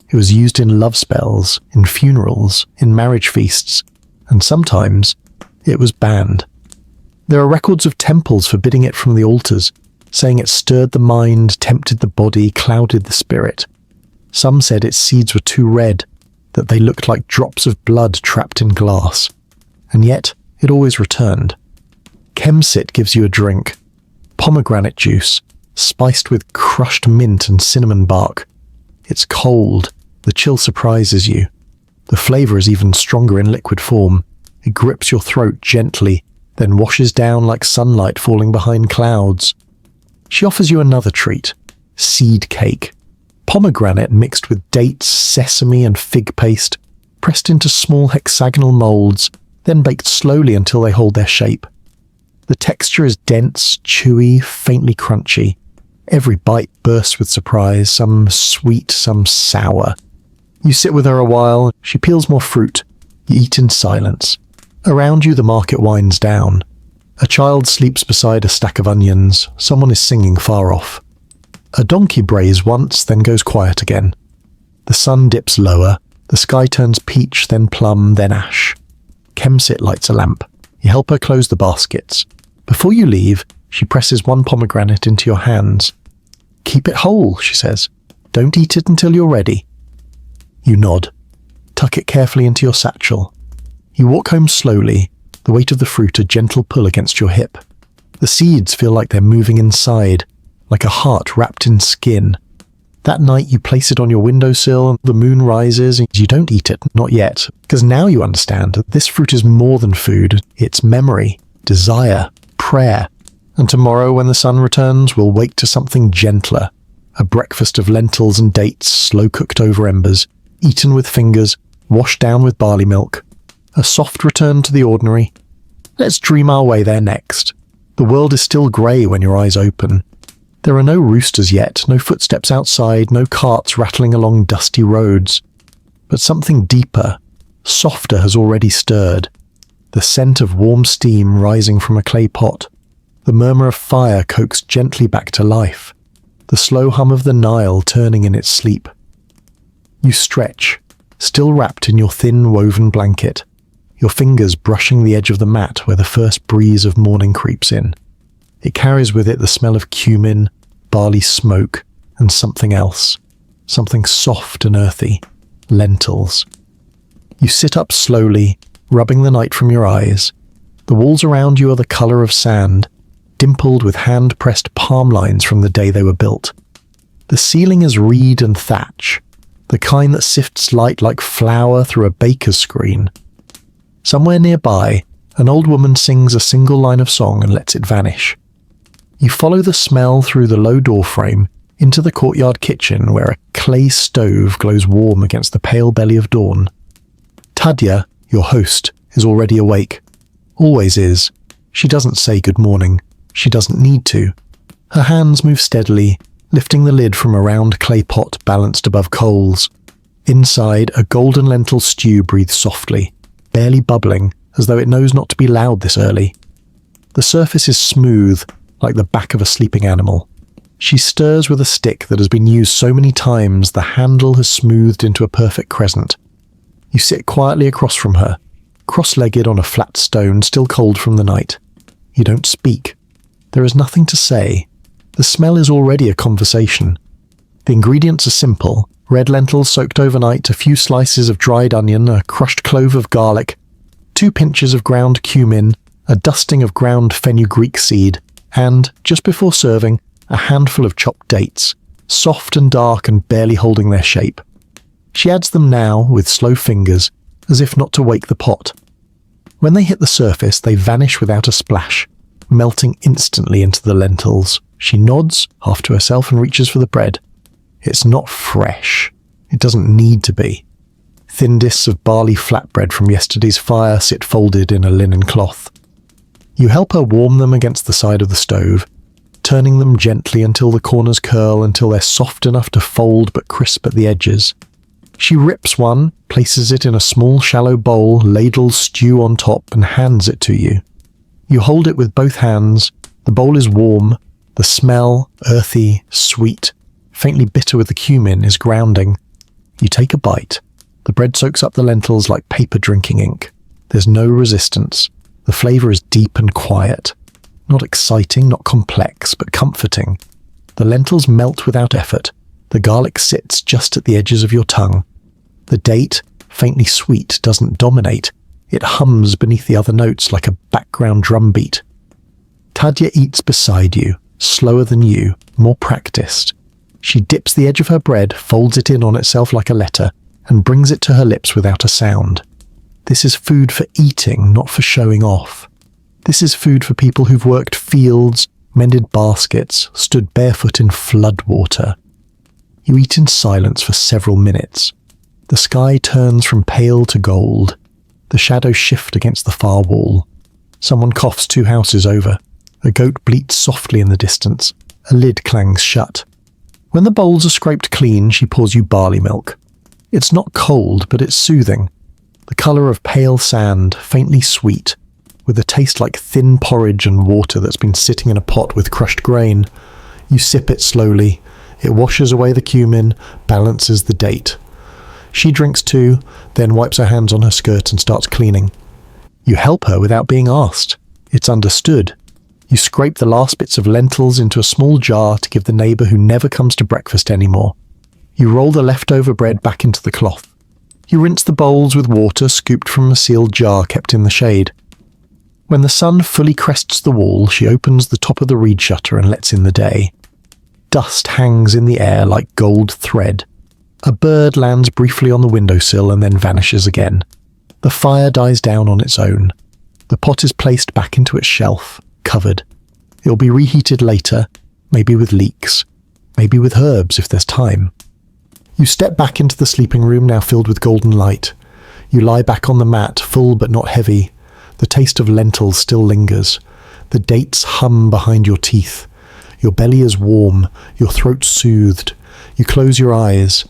It was used in love spells, in funerals, in marriage feasts, and sometimes it was banned. There are records of temples forbidding it from the altars, saying it stirred the mind, tempted the body, clouded the spirit. Some said its seeds were too red, that they looked like drops of blood trapped in glass. And yet, it always returned. Kemsit gives you a drink. Pomegranate juice, spiced with crushed mint and cinnamon bark. It's cold. The chill surprises you. The flavour is even stronger in liquid form. It grips your throat gently, then washes down like sunlight falling behind clouds. She offers you another treat, seed cake. Pomegranate mixed with dates, sesame and fig paste, pressed into small hexagonal moulds, then baked slowly until they hold their shape. The texture is dense, chewy, faintly crunchy. Every bite bursts with surprise, some sweet, some sour. You sit with her a while, she peels more fruit. You eat in silence. Around you the market winds down. A child sleeps beside a stack of onions. Someone is singing far off. A donkey brays once, then goes quiet again. The sun dips lower, the sky turns peach, then plum, then ash. Kemsit lights a lamp. You help her close the baskets. Before you leave, she presses one pomegranate into your hands. "Keep it whole," she says. "Don't eat it until you're ready." You nod. Tuck it carefully into your satchel. You walk home slowly, the weight of the fruit a gentle pull against your hip. The seeds feel like they're moving inside, like a heart wrapped in skin. That night you place it on your windowsill and the moon rises. You don't eat it, not yet, because now you understand that this fruit is more than food. It's memory, desire, prayer. And tomorrow when the sun returns, we'll wake to something gentler. A breakfast of lentils and dates, slow cooked over embers, eaten with fingers, washed down with barley milk. A soft return to the ordinary. Let's dream our way there next. The world is still grey when your eyes open. There are no roosters yet, no footsteps outside, no carts rattling along dusty roads. But something deeper, softer has already stirred. The scent of warm steam rising from a clay pot. The murmur of fire coaxed gently back to life. The slow hum of the Nile turning in its sleep. You stretch, still wrapped in your thin woven blanket, your fingers brushing the edge of the mat where the first breeze of morning creeps in. It carries with it the smell of cumin, barley smoke, and something else. Something soft and earthy. Lentils. You sit up slowly, rubbing the night from your eyes. The walls around you are the colour of sand, dimpled with hand-pressed palm lines from the day they were built. The ceiling is reed and thatch, the kind that sifts light like flour through a baker's screen. Somewhere nearby, an old woman sings a single line of song and lets it vanish. You follow the smell through the low doorframe into the courtyard kitchen where a clay stove glows warm against the pale belly of dawn. Tadya, your host, is already awake. Always is. She doesn't say good morning. She doesn't need to. Her hands move steadily, lifting the lid from a round clay pot balanced above coals. Inside, a golden lentil stew breathes softly, barely bubbling, as though it knows not to be loud this early. The surface is smooth, like the back of a sleeping animal. She stirs with a stick that has been used so many times the handle has smoothed into a perfect crescent. You sit quietly across from her, cross-legged on a flat stone still cold from the night. You don't speak. There is nothing to say. The smell is already a conversation. The ingredients are simple. Red lentils soaked overnight, a few slices of dried onion, a crushed clove of garlic, 2 pinches of ground cumin, a dusting of ground fenugreek seed, and, just before serving, a handful of chopped dates, soft and dark and barely holding their shape. She adds them now with slow fingers, as if not to wake the pot. When they hit the surface, they vanish without a splash, melting instantly into the lentils. She nods, half to herself, and reaches for the bread. It's not fresh. It doesn't need to be. Thin discs of barley flatbread from yesterday's fire sit folded in a linen cloth. You help her warm them against the side of the stove, turning them gently until the corners curl until they're soft enough to fold but crisp at the edges. She rips one, places it in a small shallow bowl, ladles stew on top, and hands it to you. You hold it with both hands. The bowl is warm. The smell, earthy, sweet, faintly bitter with the cumin, is grounding. You take a bite. The bread soaks up the lentils like paper drinking ink. There's no resistance. The flavour is deep and quiet. Not exciting, not complex, but comforting. The lentils melt without effort. The garlic sits just at the edges of your tongue. The date, faintly sweet, doesn't dominate. It hums beneath the other notes like a background drum beat. Tadya eats beside you, slower than you, more practiced. She dips the edge of her bread, folds it in on itself like a letter, and brings it to her lips without a sound. This is food for eating, not for showing off. This is food for people who've worked fields, mended baskets, stood barefoot in flood water. You eat in silence for several minutes. The sky turns from pale to gold. The shadows shift against the far wall. Someone coughs 2 houses over. A goat bleats softly in the distance. A lid clangs shut. When the bowls are scraped clean, she pours you barley milk. It's not cold, but it's soothing. The colour of pale sand, faintly sweet, with a taste like thin porridge and water that's been sitting in a pot with crushed grain. You sip it slowly, It washes away the cumin, balances the date. She drinks too, then wipes her hands on her skirt and starts cleaning. You help her without being asked. It's understood. You scrape the last bits of lentils into a small jar to give the neighbour who never comes to breakfast anymore. You roll the leftover bread back into the cloth. You rinse the bowls with water scooped from a sealed jar kept in the shade. When the sun fully crests the wall, she opens the top of the reed shutter and lets in the day. Dust hangs in the air like gold thread. A bird lands briefly on the windowsill and then vanishes again. The fire dies down on its own. The pot is placed back into its shelf, covered. It'll be reheated later, maybe with leeks, maybe with herbs if there's time. You step back into the sleeping room, now filled with golden light. You lie back on the mat, full but not heavy. The taste of lentils still lingers. The dates hum behind your teeth. Your belly is warm, your throat soothed. You close your eyes.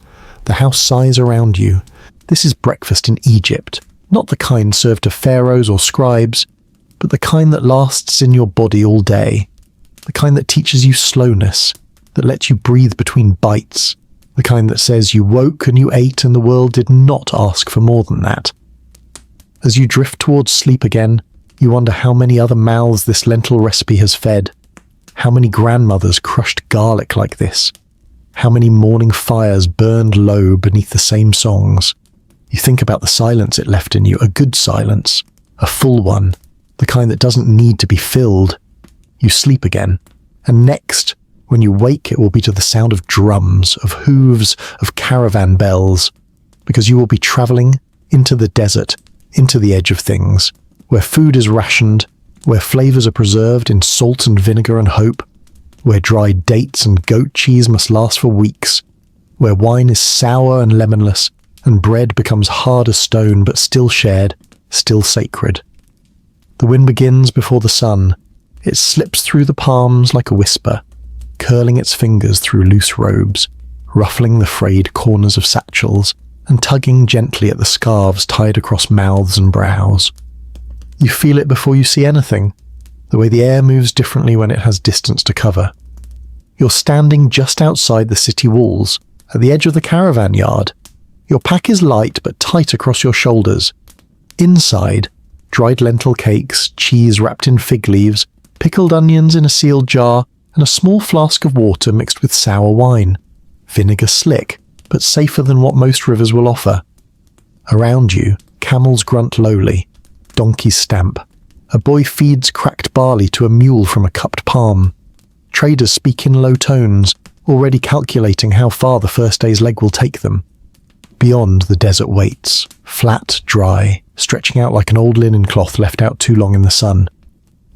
The house sighs around you. This is breakfast in Egypt, not the kind served to pharaohs or scribes, but the kind that lasts in your body all day. The kind that teaches you slowness, that lets you breathe between bites. The kind that says you woke and you ate and the world did not ask for more than that. As you drift towards sleep again, you wonder how many other mouths this lentil recipe has fed. How many grandmothers crushed garlic like this? How many morning fires burned low beneath the same songs? You think about the silence it left in you, a good silence, a full one, the kind that doesn't need to be filled. You sleep again, and next, when you wake, it will be to the sound of drums, of hooves, of caravan bells, because you will be travelling into the desert, into the edge of things, where food is rationed, where flavours are preserved in salt and vinegar and hope, where dried dates and goat cheese must last for weeks, where wine is sour and lemonless, and bread becomes hard as stone but still shared, still sacred. The wind begins before the sun. It slips through the palms like a whisper, curling its fingers through loose robes, ruffling the frayed corners of satchels, and tugging gently at the scarves tied across mouths and brows. You feel it before you see anything, the way the air moves differently when it has distance to cover. You're standing just outside the city walls, at the edge of the caravan yard. Your pack is light but tight across your shoulders. Inside, dried lentil cakes, cheese wrapped in fig leaves, pickled onions in a sealed jar, and a small flask of water mixed with sour wine. Vinegar slick, but safer than what most rivers will offer. Around you, camels grunt lowly, donkeys stamp. A boy feeds cracked barley to a mule from a cupped palm. Traders speak in low tones, already calculating how far the first day's leg will take them. Beyond, the desert waits, flat, dry, stretching out like an old linen cloth left out too long in the sun.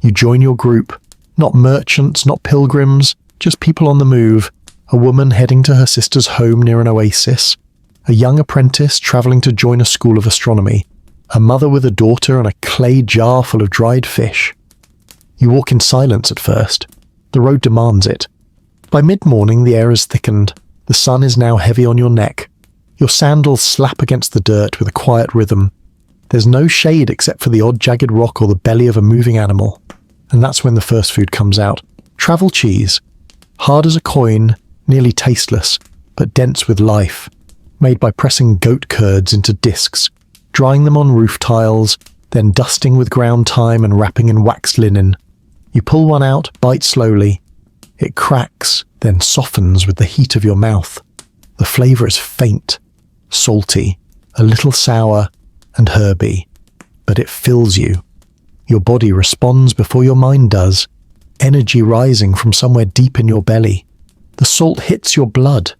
You join your group, not merchants, not pilgrims, just people on the move, a woman heading to her sister's home near an oasis, a young apprentice travelling to join a school of astronomy, a mother with a daughter and a clay jar full of dried fish. You walk in silence at first. The road demands it. By mid-morning, the air has thickened. The sun is now heavy on your neck. Your sandals slap against the dirt with a quiet rhythm. There's no shade except for the odd jagged rock or the belly of a moving animal. And that's when the first food comes out. Travel cheese. Hard as a coin, nearly tasteless, but dense with life. Made by pressing goat curds into discs, drying them on roof tiles, then dusting with ground thyme and wrapping in waxed linen. You pull one out, bite slowly. It cracks, then softens with the heat of your mouth. The flavour is faint, salty, a little sour, and herby, but it fills you. Your body responds before your mind does, energy rising from somewhere deep in your belly. The salt hits your blood.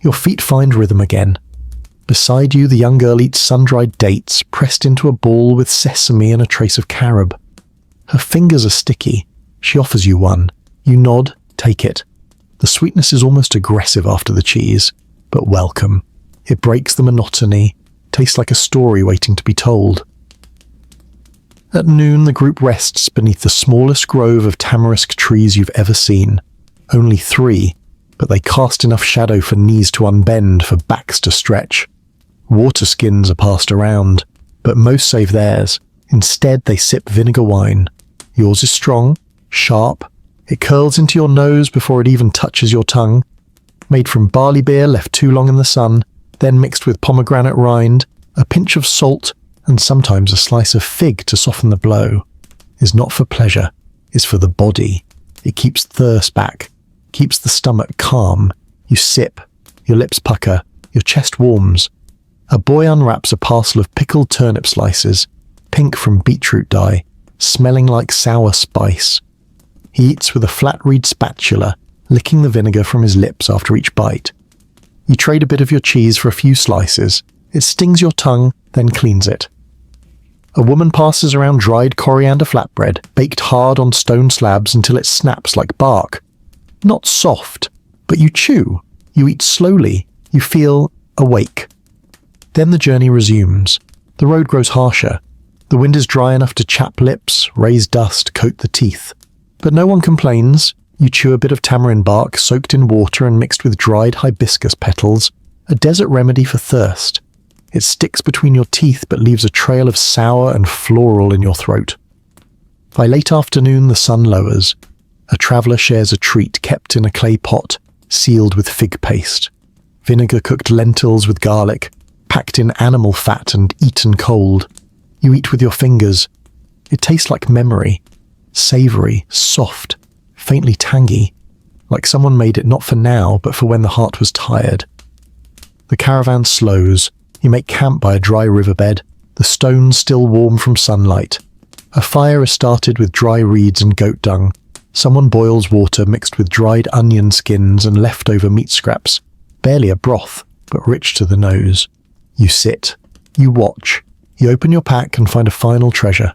Your feet find rhythm again. Beside you, the young girl eats sun-dried dates pressed into a ball with sesame and a trace of carob. Her fingers are sticky. She offers you one. You nod, take it. The sweetness is almost aggressive after the cheese, but welcome. It breaks the monotony, tastes like a story waiting to be told. At noon, the group rests beneath the smallest grove of tamarisk trees you've ever seen. Only 3, but they cast enough shadow for knees to unbend, for backs to stretch. Water skins are passed around, but most save theirs. Instead, they sip vinegar wine. Yours is strong, sharp. It curls into your nose before it even touches your tongue. made from barley beer left too long in the sun, then mixed with pomegranate rind, a pinch of salt, and sometimes a slice of fig to soften the blow, is not for pleasure, is for the body. It keeps thirst back, keeps the stomach calm. You sip, your lips pucker, your chest warms. A boy unwraps a parcel of pickled turnip slices, pink from beetroot dye, smelling like sour spice. He eats with a flat reed spatula, licking the vinegar from his lips after each bite. You trade a bit of your cheese for a few slices. It stings your tongue, then cleans it. A woman passes around dried coriander flatbread, baked hard on stone slabs until it snaps like bark. Not soft, but you chew. You eat slowly. You feel awake. Then the journey resumes. The road grows harsher. The wind is dry enough to chap lips, raise dust, coat the teeth. But no one complains. You chew a bit of tamarind bark soaked in water and mixed with dried hibiscus petals, a desert remedy for thirst. It sticks between your teeth but leaves a trail of sour and floral in your throat. By late afternoon the sun lowers. A traveller shares a treat kept in a clay pot, sealed with fig paste. Vinegar-cooked lentils with garlic, packed in animal fat and eaten cold. You eat with your fingers. It tastes like memory. Savoury, soft, faintly tangy, like someone made it not for now, but for when the heart was tired. The caravan slows. You make camp by a dry riverbed, the stones still warm from sunlight. A fire is started with dry reeds and goat dung. Someone boils water mixed with dried onion skins and leftover meat scraps. Barely a broth, but rich to the nose. You sit. You watch. You open your pack and find a final treasure.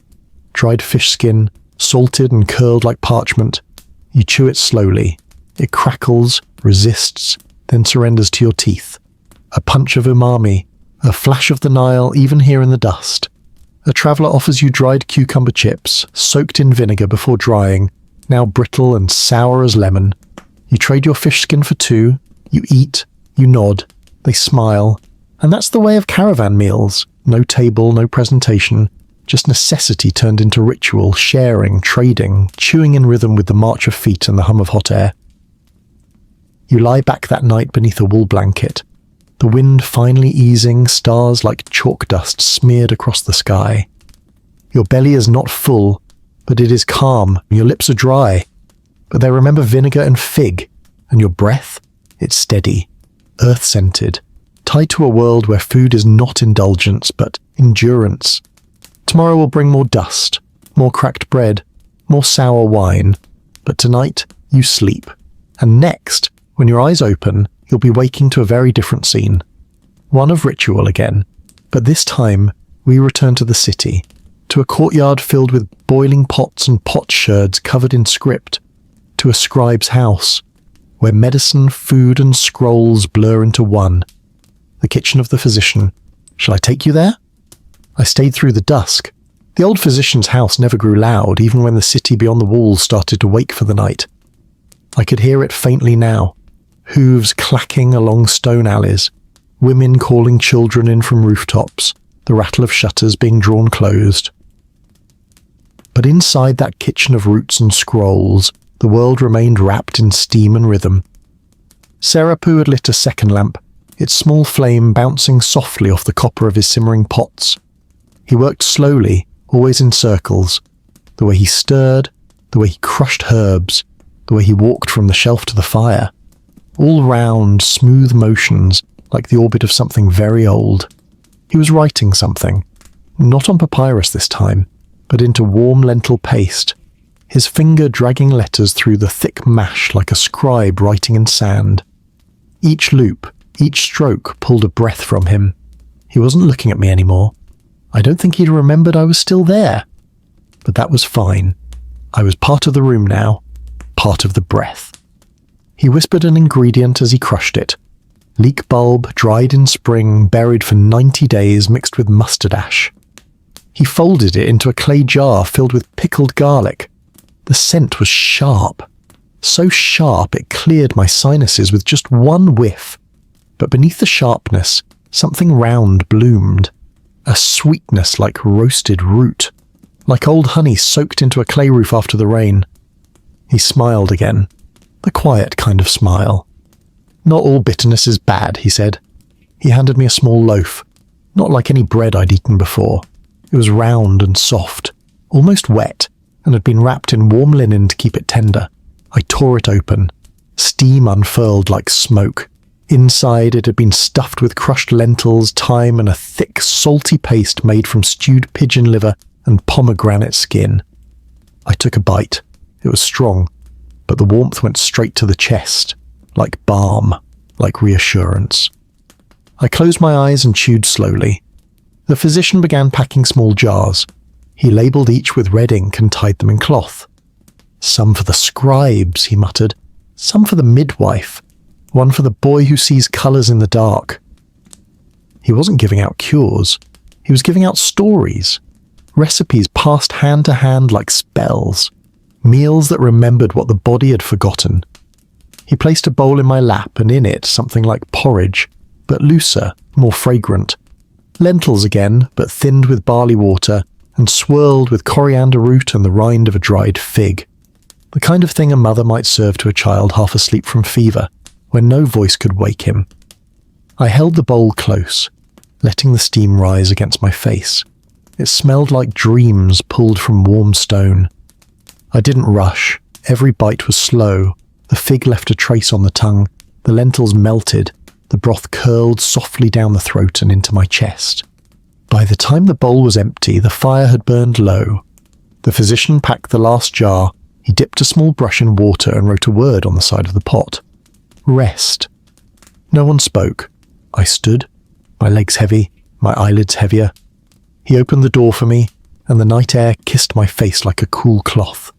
Dried fish skin, salted and curled like parchment. You chew it slowly. It crackles, resists, then surrenders to your teeth. A punch of umami, a flash of the Nile even here in the dust. A traveller offers you dried cucumber chips, soaked in vinegar before drying, now brittle and sour as lemon. You trade your fish skin for two. You eat. You nod. They smile. And that's the way of caravan meals. No table, no presentation. Just necessity turned into ritual, sharing, trading, chewing in rhythm with the march of feet and the hum of hot air. You lie back that night beneath a wool blanket. The wind finally easing, stars like chalk dust smeared across the sky. Your belly is not full, but it is calm. Your lips are dry, but they remember vinegar and fig. And your breath? It's steady, earth-scented, tied to a world where food is not indulgence, but endurance. Tomorrow will bring more dust, more cracked bread, more sour wine. But tonight, you sleep. And next, when your eyes open, you'll be waking to a very different scene. One of ritual again. But this time, we return to the city, to a courtyard filled with boiling pots and potsherds covered in script, to a scribe's house, where medicine, food and scrolls blur into one. The kitchen of the physician. Shall I take you there? I stayed through the dusk. The old physician's house never grew loud, even when the city beyond the walls started to wake for the night. I could hear it faintly now. Hooves clacking along stone alleys, women calling children in from rooftops, the rattle of shutters being drawn closed. But inside that kitchen of roots and scrolls, the world remained wrapped in steam and rhythm. Serapu had lit a second lamp, its small flame bouncing softly off the copper of his simmering pots. He worked slowly, always in circles, the way he stirred, the way he crushed herbs, the way he walked from the shelf to the fire. All round, smooth motions, like the orbit of something very old. He was writing something, not on papyrus this time, but into warm lentil paste, his finger dragging letters through the thick mash like a scribe writing in sand. Each loop, each stroke pulled a breath from him. He wasn't looking at me anymore. I don't think he'd remembered I was still there. But that was fine. I was part of the room now, part of the breath. He whispered an ingredient as he crushed it. Leek bulb, dried in spring, buried for 90 days, mixed with mustard ash. He folded it into a clay jar filled with pickled garlic. The scent was sharp. So sharp it cleared my sinuses with just one whiff. But beneath the sharpness, something round bloomed. A sweetness like roasted root. Like old honey soaked into a clay roof after the rain. He smiled again. The quiet kind of smile. "Not all bitterness is bad," he said. He handed me a small loaf, not like any bread I'd eaten before. It was round and soft, almost wet, and had been wrapped in warm linen to keep it tender. I tore it open. Steam unfurled like smoke. Inside it had been stuffed with crushed lentils, thyme, and a thick, salty paste made from stewed pigeon liver and pomegranate skin. I took a bite. It was strong, but the warmth went straight to the chest, like balm, like reassurance. I closed my eyes and chewed slowly. The physician began packing small jars. He labelled each with red ink and tied them in cloth. "Some for the scribes," he muttered. "Some for the midwife. One for the boy who sees colours in the dark." He wasn't giving out cures. He was giving out stories. Recipes passed hand to hand like spells. Meals that remembered what the body had forgotten. He placed a bowl in my lap, and in it something like porridge, but looser, more fragrant. Lentils again, but thinned with barley water and swirled with coriander root and the rind of a dried fig. The kind of thing a mother might serve to a child half asleep from fever, when no voice could wake him. I held the bowl close, letting the steam rise against my face. It smelled like dreams pulled from warm stone. I didn't rush. Every bite was slow. The fig left a trace on the tongue. The lentils melted. The broth curled softly down the throat and into my chest. By the time the bowl was empty, the fire had burned low. The physician packed the last jar. He dipped a small brush in water and wrote a word on the side of the pot. Rest. No one spoke. I stood, my legs heavy, my eyelids heavier. He opened the door for me, and the night air kissed my face like a cool cloth.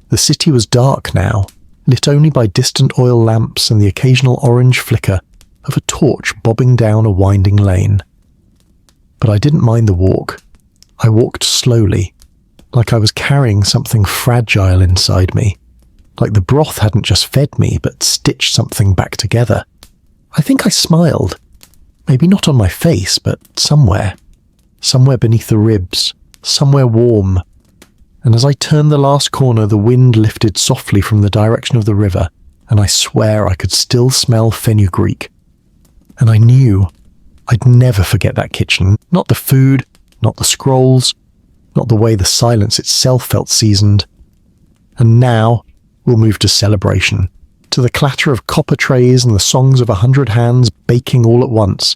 The city was dark now, lit only by distant oil lamps and the occasional orange flicker of a torch bobbing down a winding lane. But I didn't mind the walk. I walked slowly, like I was carrying something fragile inside me, like the broth hadn't just fed me but stitched something back together. I think I smiled. Maybe not on my face, but somewhere. Somewhere beneath the ribs, somewhere warm. And as I turned the last corner, the wind lifted softly from the direction of the river, and I swear I could still smell fenugreek. And I knew I'd never forget that kitchen. Not the food, not the scrolls, not the way the silence itself felt seasoned. And now we'll move to celebration, to the clatter of copper trays and the songs of 100 hands baking all at once,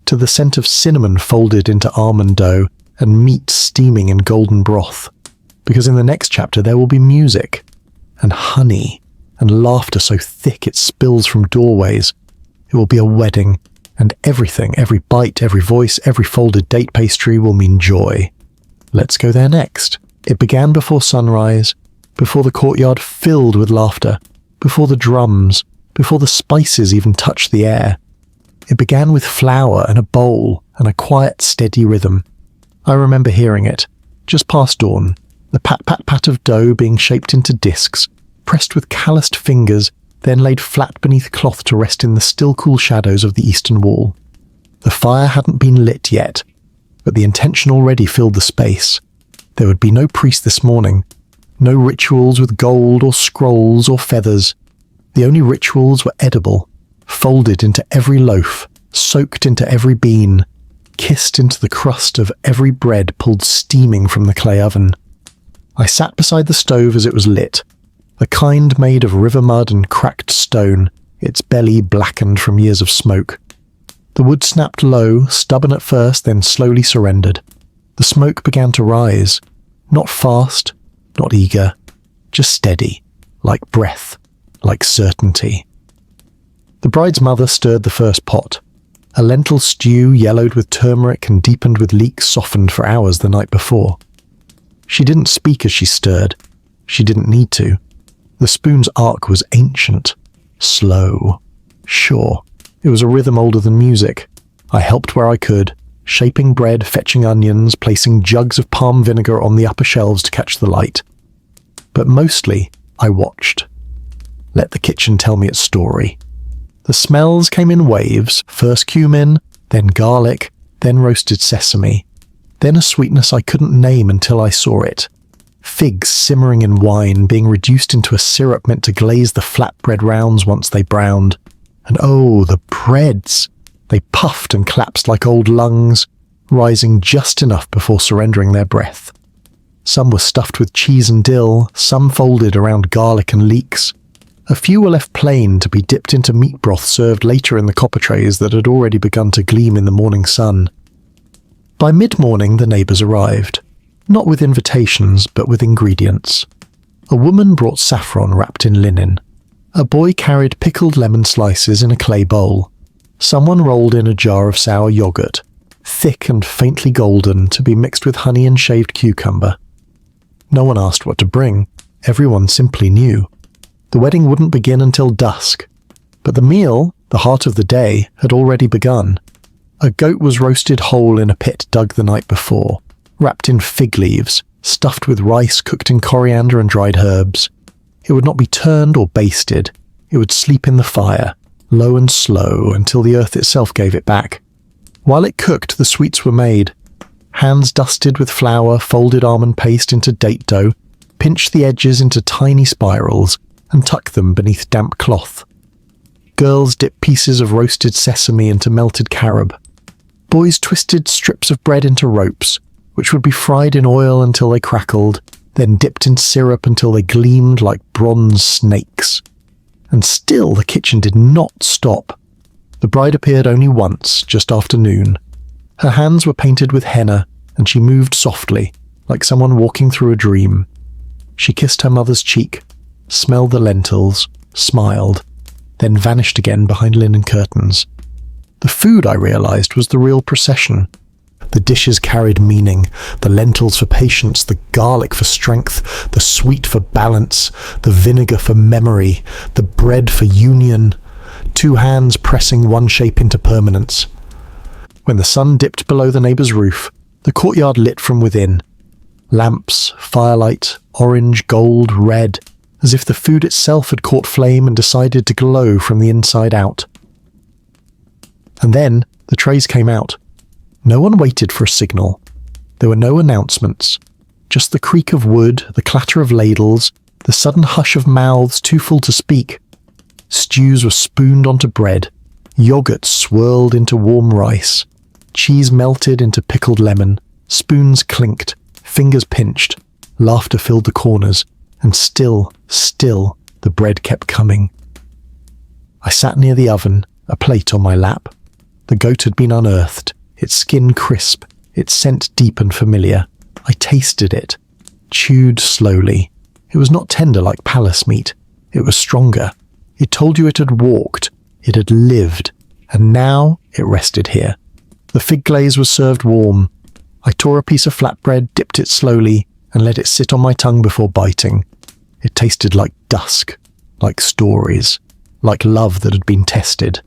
to the scent of cinnamon folded into almond dough and meat steaming in golden broth. Because in the next chapter there will be music, and honey, and laughter so thick it spills from doorways. It will be a wedding, and everything, every bite, every voice, every folded date pastry will mean joy. Let's go there next. It began before sunrise, before the courtyard filled with laughter, before the drums, before the spices even touched the air. It began with flour and a bowl and a quiet, steady rhythm. I remember hearing it, just past dawn, the pat-pat-pat of dough being shaped into discs, pressed with calloused fingers, then laid flat beneath cloth to rest in the still cool shadows of the eastern wall. The fire hadn't been lit yet, but the intention already filled the space. There would be no priest this morning, no rituals with gold or scrolls or feathers. The only rituals were edible, folded into every loaf, soaked into every bean, kissed into the crust of every bread pulled steaming from the clay oven. I sat beside the stove as it was lit, the kind made of river mud and cracked stone, its belly blackened from years of smoke. The wood snapped low, stubborn at first, then slowly surrendered. The smoke began to rise, not fast, not eager, just steady, like breath, like certainty. The bride's mother stirred the first pot. A lentil stew yellowed with turmeric and deepened with leeks softened for hours the night before. She didn't speak as she stirred. She didn't need to. The spoon's arc was ancient, slow, sure. It was a rhythm older than music. I helped where I could, shaping bread, fetching onions, placing jugs of palm vinegar on the upper shelves to catch the light. But mostly, I watched. Let the kitchen tell me its story. The smells came in waves, first cumin, then garlic, then roasted sesame, then a sweetness I couldn't name until I saw it. figs simmering in wine, being reduced into a syrup meant to glaze the flatbread rounds once they browned. And oh, the breads! They puffed and collapsed like old lungs, rising just enough before surrendering their breath. Some were stuffed with cheese and dill, some folded around garlic and leeks. A few were left plain to be dipped into meat broth served later in the copper trays that had already begun to gleam in the morning sun. By mid-morning the neighbours arrived, not with invitations but with ingredients. A woman brought saffron wrapped in linen. A boy carried pickled lemon slices in a clay bowl. Someone rolled in a jar of sour yogurt, thick and faintly golden, to be mixed with honey and shaved cucumber. No one asked what to bring. Everyone simply knew. The wedding wouldn't begin until dusk, but the meal, the heart of the day, had already begun. A goat was roasted whole in a pit dug the night before, wrapped in fig leaves, stuffed with rice cooked in coriander and dried herbs. It would not be turned or basted. It would sleep in the fire, low and slow, until the earth itself gave it back. While it cooked, the sweets were made. Hands dusted with flour folded almond paste into date dough, pinched the edges into tiny spirals, and tucked them beneath damp cloth. Girls dipped pieces of roasted sesame into melted carob. Boys twisted strips of bread into ropes, which would be fried in oil until they crackled, then dipped in syrup until they gleamed like bronze snakes. And still the kitchen did not stop. The bride appeared only once, just after noon. Her hands were painted with henna, and she moved softly, like someone walking through a dream. She kissed her mother's cheek, smelled the lentils, smiled, then vanished again behind linen curtains. The food, I realized, was the real procession. The dishes carried meaning, the lentils for patience, the garlic for strength, the sweet for balance, the vinegar for memory, the bread for union, 2 hands pressing one shape into permanence. When the sun dipped below the neighbour's roof, the courtyard lit from within. Lamps, firelight, orange, gold, red, as if the food itself had caught flame and decided to glow from the inside out. And then the trays came out. No one waited for a signal. There were no announcements, just the creak of wood, the clatter of ladles, the sudden hush of mouths too full to speak. Stews were spooned onto bread, yogurt swirled into warm rice, cheese melted into pickled lemon, spoons clinked, fingers pinched, laughter filled the corners, and still, the bread kept coming. I sat near the oven, a plate on my lap. The goat had been unearthed, its skin crisp, its scent deep and familiar. I tasted it, chewed slowly. It was not tender like palace meat. It was stronger. It told you it had walked, it had lived, and now it rested here. The fig glaze was served warm. I tore a piece of flatbread, dipped it slowly, and let it sit on my tongue before biting. It tasted like dusk, like stories, like love that had been tested.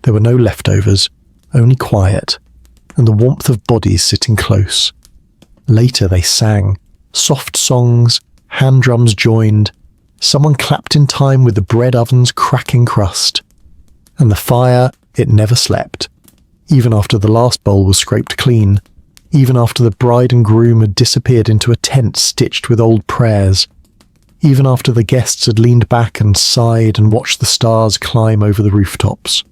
There were no leftovers, only quiet, and the warmth of bodies sitting close. Later they sang, soft songs, hand drums joined. Someone clapped in time with the bread oven's cracking crust. And the fire, it never slept. Even after the last bowl was scraped clean, even after the bride and groom had disappeared into a tent stitched with old prayers, even after the guests had leaned back and sighed and watched the stars climb over the rooftops.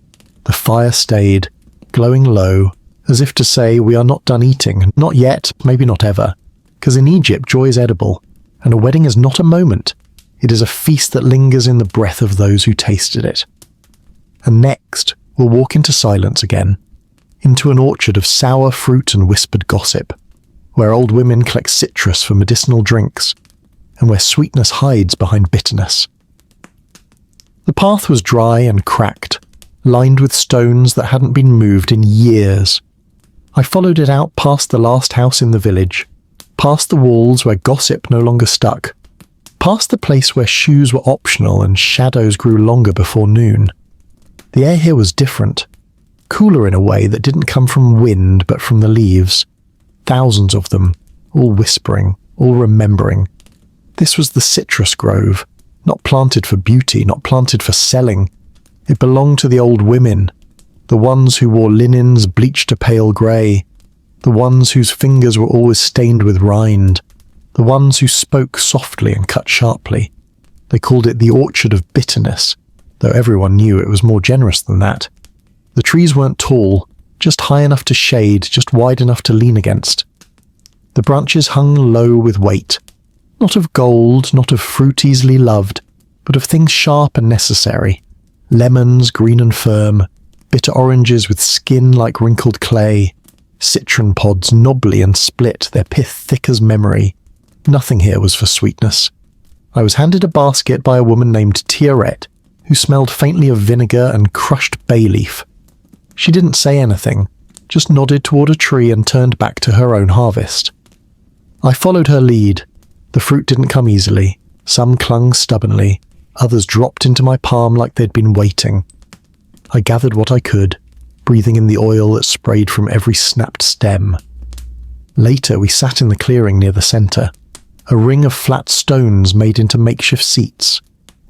The fire stayed, glowing low, as if to say, we are not done eating, not yet, maybe not ever, because in Egypt joy is edible, and a wedding is not a moment, it is a feast that lingers in the breath of those who tasted it. And next, we'll walk into silence again, into an orchard of sour fruit and whispered gossip, where old women collect citrus for medicinal drinks, and where sweetness hides behind bitterness. The path was dry and cracked, lined with stones that hadn't been moved in years. I followed it out past the last house in the village, past the walls where gossip no longer stuck, past the place where shoes were optional and shadows grew longer before noon. The air here was different, cooler in a way that didn't come from wind but from the leaves. Thousands of them, all whispering, all remembering. This was the citrus grove, not planted for beauty, not planted for selling. It belonged to the old women, the ones who wore linens bleached a pale grey, the ones whose fingers were always stained with rind, the ones who spoke softly and cut sharply. They called it the orchard of bitterness, though everyone knew it was more generous than that. The trees weren't tall, just high enough to shade, just wide enough to lean against. The branches hung low with weight, not of gold, not of fruit easily loved, but of things sharp and necessary. Lemons, green and firm, bitter oranges with skin like wrinkled clay, citron pods knobbly and split, their pith thick as memory. Nothing here was for sweetness. I was handed a basket by a woman named Tiaret, who smelled faintly of vinegar and crushed bay leaf. She didn't say anything, just nodded toward a tree and turned back to her own harvest. I followed her lead. The fruit didn't come easily. Some clung stubbornly. Others dropped into my palm like they'd been waiting. I gathered what I could, breathing in the oil that sprayed from every snapped stem. Later, we sat in the clearing near the centre, a ring of flat stones made into makeshift seats.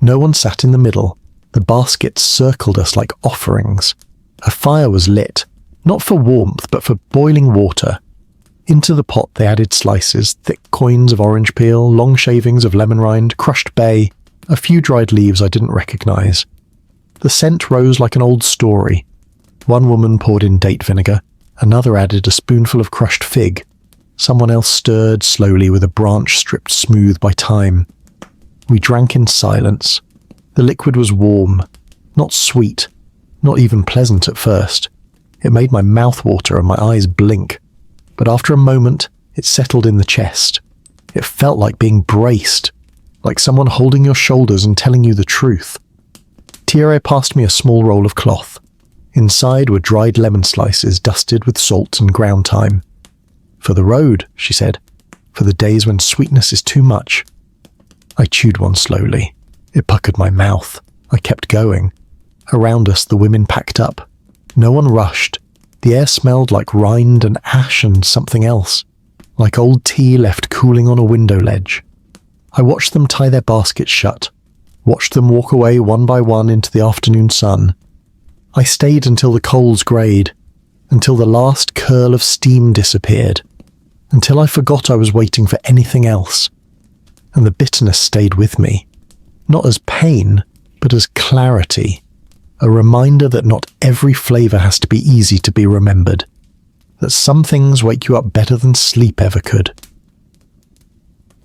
No one sat in the middle. The baskets circled us like offerings. A fire was lit, not for warmth, but for boiling water. Into the pot they added slices, thick coins of orange peel, long shavings of lemon rind, crushed bay, a few dried leaves I didn't recognise. The scent rose like an old story. One woman poured in date vinegar, another added a spoonful of crushed fig. Someone else stirred slowly with a branch stripped smooth by time. We drank in silence. The liquid was warm, not sweet, not even pleasant at first. It made my mouth water and my eyes blink. But after a moment, it settled in the chest. It felt like being braced, like someone holding your shoulders and telling you the truth. Thierry passed me a small roll of cloth. Inside were dried lemon slices dusted with salt and ground thyme. "For the road," she said, "for the days when sweetness is too much." I chewed one slowly. It puckered my mouth. I kept going. Around us, the women packed up. No one rushed. The air smelled like rind and ash and something else, like old tea left cooling on a window ledge. I watched them tie their baskets shut, watched them walk away one by one into the afternoon sun. I stayed until the coals greyed, until the last curl of steam disappeared, until I forgot I was waiting for anything else. And the bitterness stayed with me, not as pain, but as clarity, a reminder that not every flavour has to be easy to be remembered, that some things wake you up better than sleep ever could.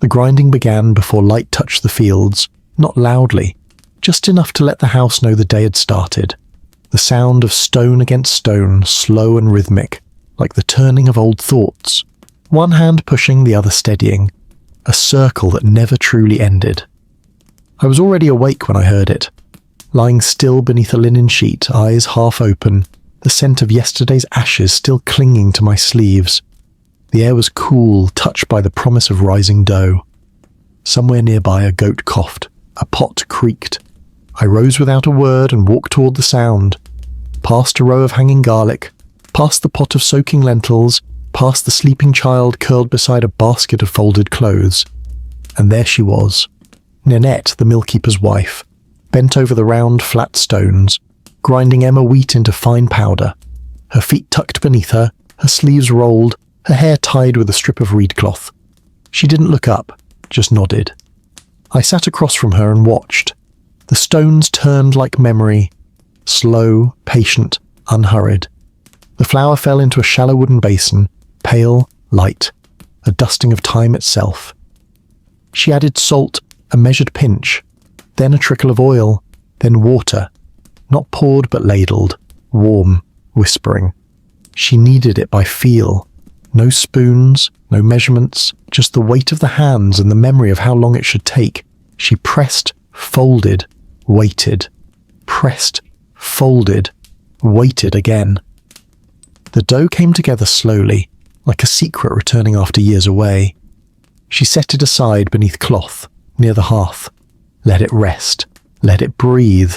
The grinding began before light touched the fields, not loudly, just enough to let the house know the day had started. The sound of stone against stone, slow and rhythmic, like the turning of old thoughts. One hand pushing, the other steadying. A circle that never truly ended. I was already awake when I heard it. Lying still beneath a linen sheet, eyes half open, the scent of yesterday's ashes still clinging to my sleeves. The air was cool, touched by the promise of rising dough. Somewhere nearby a goat coughed. A pot creaked. I rose without a word and walked toward the sound. Past a row of hanging garlic, past the pot of soaking lentils, past the sleeping child curled beside a basket of folded clothes. And there she was, Ninette, the millkeeper's wife, bent over the round, flat stones, grinding Emma wheat into fine powder, her feet tucked beneath her, her sleeves rolled, her hair tied with a strip of reed cloth. She didn't look up, just nodded. I sat across from her and watched. The stones turned like memory, slow, patient, unhurried. The flour fell into a shallow wooden basin, pale, light, a dusting of time itself. She added salt, a measured pinch, then a trickle of oil, then water, not poured but ladled, warm, whispering. She kneaded it by feel. No spoons, no measurements, just the weight of the hands and the memory of how long it should take. She pressed, folded, waited, pressed, folded, waited again. The dough came together slowly, like a secret returning after years away. She set it aside beneath cloth, near the hearth. Let it rest, let it breathe.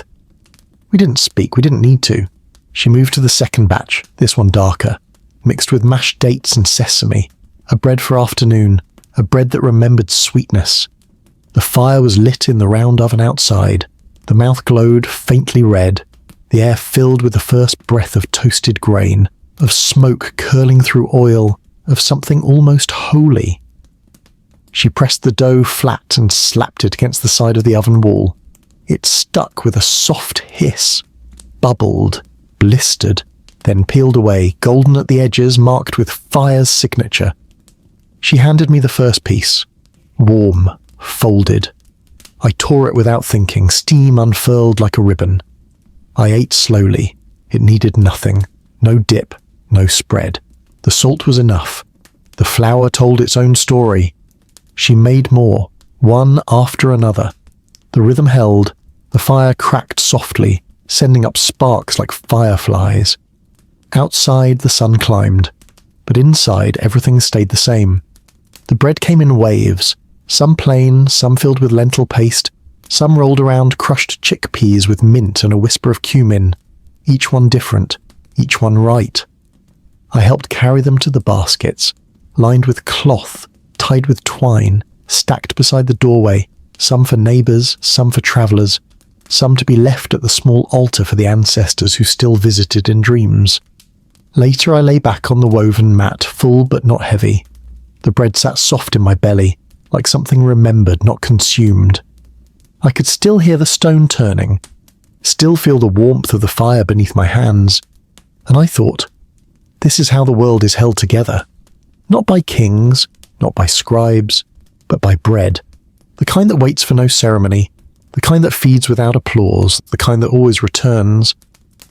We didn't speak, we didn't need to. She moved to the second batch, this one darker, mixed with mashed dates and sesame, a bread for afternoon, a bread that remembered sweetness. The fire was lit in the round oven outside. The mouth glowed faintly red, the air filled with the first breath of toasted grain, of smoke curling through oil, of something almost holy. She pressed the dough flat and slapped it against the side of the oven wall. It stuck with a soft hiss, bubbled, blistered, then peeled away, golden at the edges, marked with fire's signature. She handed me the first piece, warm, folded. I tore it without thinking, steam unfurled like a ribbon. I ate slowly. It needed nothing. No dip, no spread. The salt was enough. The flour told its own story. She made more, one after another. The rhythm held. The fire cracked softly, sending up sparks like fireflies. Outside, the sun climbed, but inside, everything stayed the same. The bread came in waves, some plain, some filled with lentil paste, some rolled around crushed chickpeas with mint and a whisper of cumin, each one different, each one right. I helped carry them to the baskets, lined with cloth, tied with twine, stacked beside the doorway, some for neighbours, some for travellers, some to be left at the small altar for the ancestors who still visited in dreams. Later I lay back on the woven mat, full but not heavy. The bread sat soft in my belly, like something remembered, not consumed. I could still hear the stone turning, still feel the warmth of the fire beneath my hands, and I thought, this is how the world is held together. Not by kings, not by scribes, but by bread. The kind that waits for no ceremony, the kind that feeds without applause, the kind that always returns.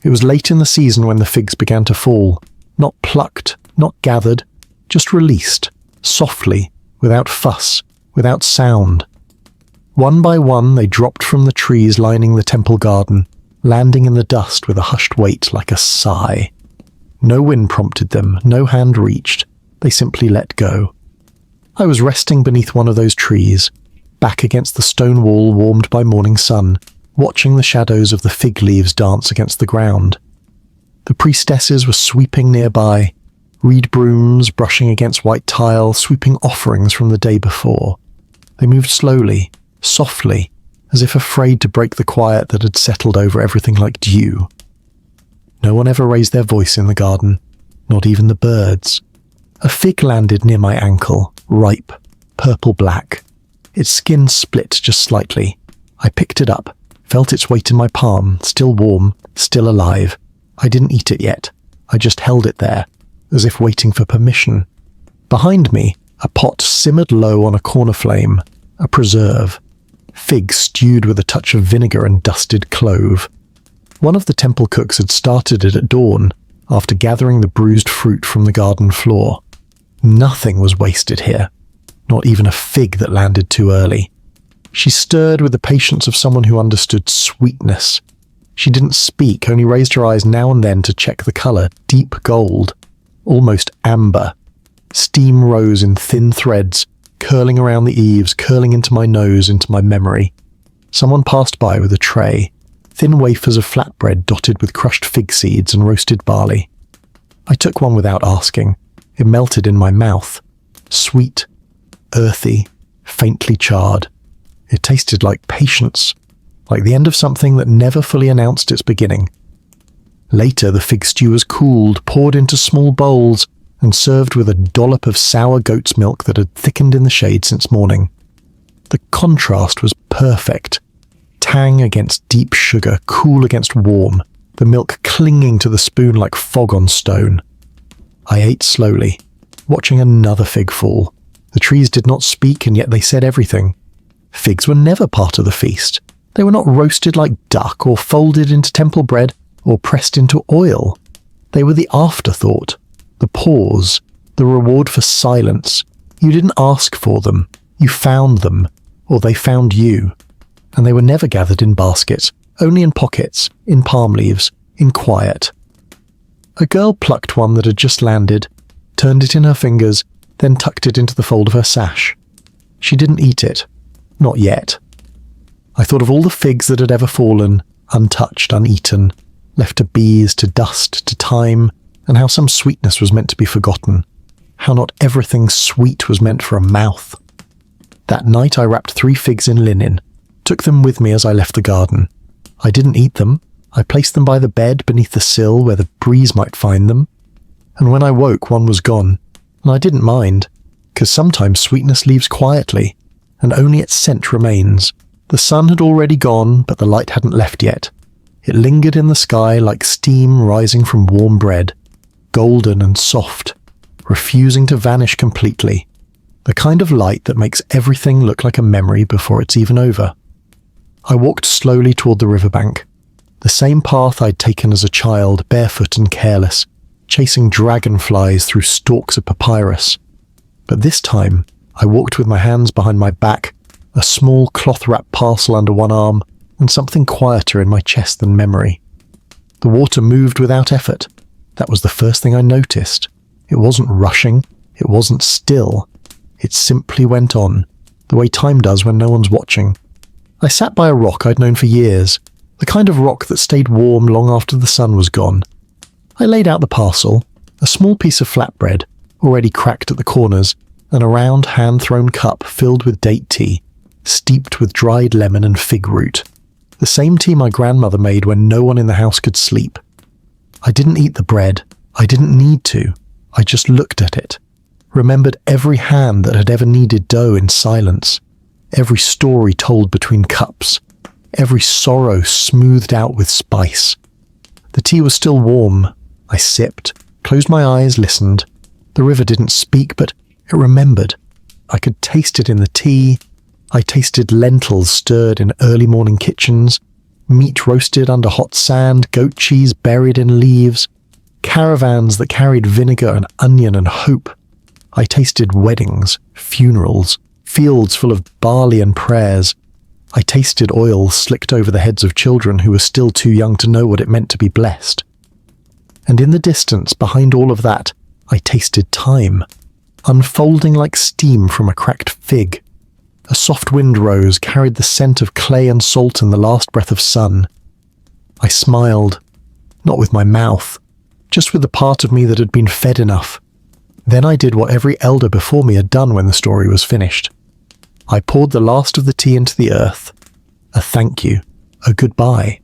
It was late in the season when the figs began to fall, not plucked, not gathered, just released, softly, without fuss, without sound. One by one they dropped from the trees lining the temple garden, landing in the dust with a hushed weight like a sigh. No wind prompted them, no hand reached, they simply let go. I was resting beneath one of those trees, back against the stone wall warmed by morning sun, watching the shadows of the fig leaves dance against the ground. The priestesses were sweeping nearby, reed brooms brushing against white tile, sweeping offerings from the day before. They moved slowly, softly, as if afraid to break the quiet that had settled over everything like dew. No one ever raised their voice in the garden, not even the birds. A fig landed near my ankle, ripe, purple-black. Its skin split just slightly. I picked it up, felt its weight in my palm, still warm, still alive. I didn't eat it yet. I just held it there, as if waiting for permission. Behind me, a pot simmered low on a corner flame, a preserve. Figs stewed with a touch of vinegar and dusted clove. One of the temple cooks had started it at dawn, after gathering the bruised fruit from the garden floor. Nothing was wasted here, not even a fig that landed too early. She stirred with the patience of someone who understood sweetness. She didn't speak, only raised her eyes now and then to check the colour, deep gold, almost amber. Steam rose in thin threads, curling around the eaves, curling into my nose, into my memory. Someone passed by with a tray, thin wafers of flatbread dotted with crushed fig seeds and roasted barley. I took one without asking. It melted in my mouth. Sweet, earthy, faintly charred. It tasted like patience, like the end of something that never fully announced its beginning. Later, the fig stew was cooled, poured into small bowls, and served with a dollop of sour goat's milk that had thickened in the shade since morning. The contrast was perfect. Tang against deep sugar, cool against warm, the milk clinging to the spoon like fog on stone. I ate slowly, watching another fig fall. The trees did not speak, and yet they said everything. Figs were never part of the feast. They were not roasted like duck, or folded into temple bread, or pressed into oil. They were the afterthought, the pause, the reward for silence. You didn't ask for them. You found them, or they found you. And they were never gathered in baskets, only in pockets, in palm leaves, in quiet. A girl plucked one that had just landed, turned it in her fingers, then tucked it into the fold of her sash. She didn't eat it. Not yet. I thought of all the figs that had ever fallen, untouched, uneaten, left to bees, to dust, to time, and how some sweetness was meant to be forgotten. How not everything sweet was meant for a mouth. That night I wrapped 3 figs in linen, took them with me as I left the garden. I didn't eat them. I placed them by the bed beneath the sill where the breeze might find them. And when I woke, one was gone, and I didn't mind. because sometimes sweetness leaves quietly, and only its scent remains. The sun had already gone, but the light hadn't left yet. It lingered in the sky like steam rising from warm bread, golden and soft, refusing to vanish completely. The kind of light that makes everything look like a memory before it's even over. I walked slowly toward the riverbank, the same path I'd taken as a child, barefoot and careless, chasing dragonflies through stalks of papyrus. But this time, I walked with my hands behind my back, a small cloth-wrapped parcel under one arm, and something quieter in my chest than memory. The water moved without effort. That was the first thing I noticed. It wasn't rushing, it wasn't still. It simply went on, the way time does when no one's watching. I sat by a rock I'd known for years, the kind of rock that stayed warm long after the sun was gone. I laid out the parcel, a small piece of flatbread, already cracked at the corners, and a round hand-thrown cup filled with date tea, steeped with dried lemon and fig root. The same tea my grandmother made when no one in the house could sleep. I didn't eat the bread. I didn't need to. I just looked at it, remembered every hand that had ever kneaded dough in silence, every story told between cups, every sorrow smoothed out with spice. The tea was still warm. I sipped, closed my eyes, listened. The river didn't speak, but it remembered. I could taste it in the tea. I tasted lentils stirred in early morning kitchens, meat roasted under hot sand, goat cheese buried in leaves, caravans that carried vinegar and onion and hope. I tasted weddings, funerals, fields full of barley and prayers. I tasted oil slicked over the heads of children who were still too young to know what it meant to be blessed. And in the distance, behind all of that, I tasted time, unfolding like steam from a cracked fig. A soft wind rose, carried the scent of clay and salt and the last breath of sun. I smiled, not with my mouth, just with the part of me that had been fed enough. Then I did what every elder before me had done when the story was finished. I poured the last of the tea into the earth. A thank you, a goodbye,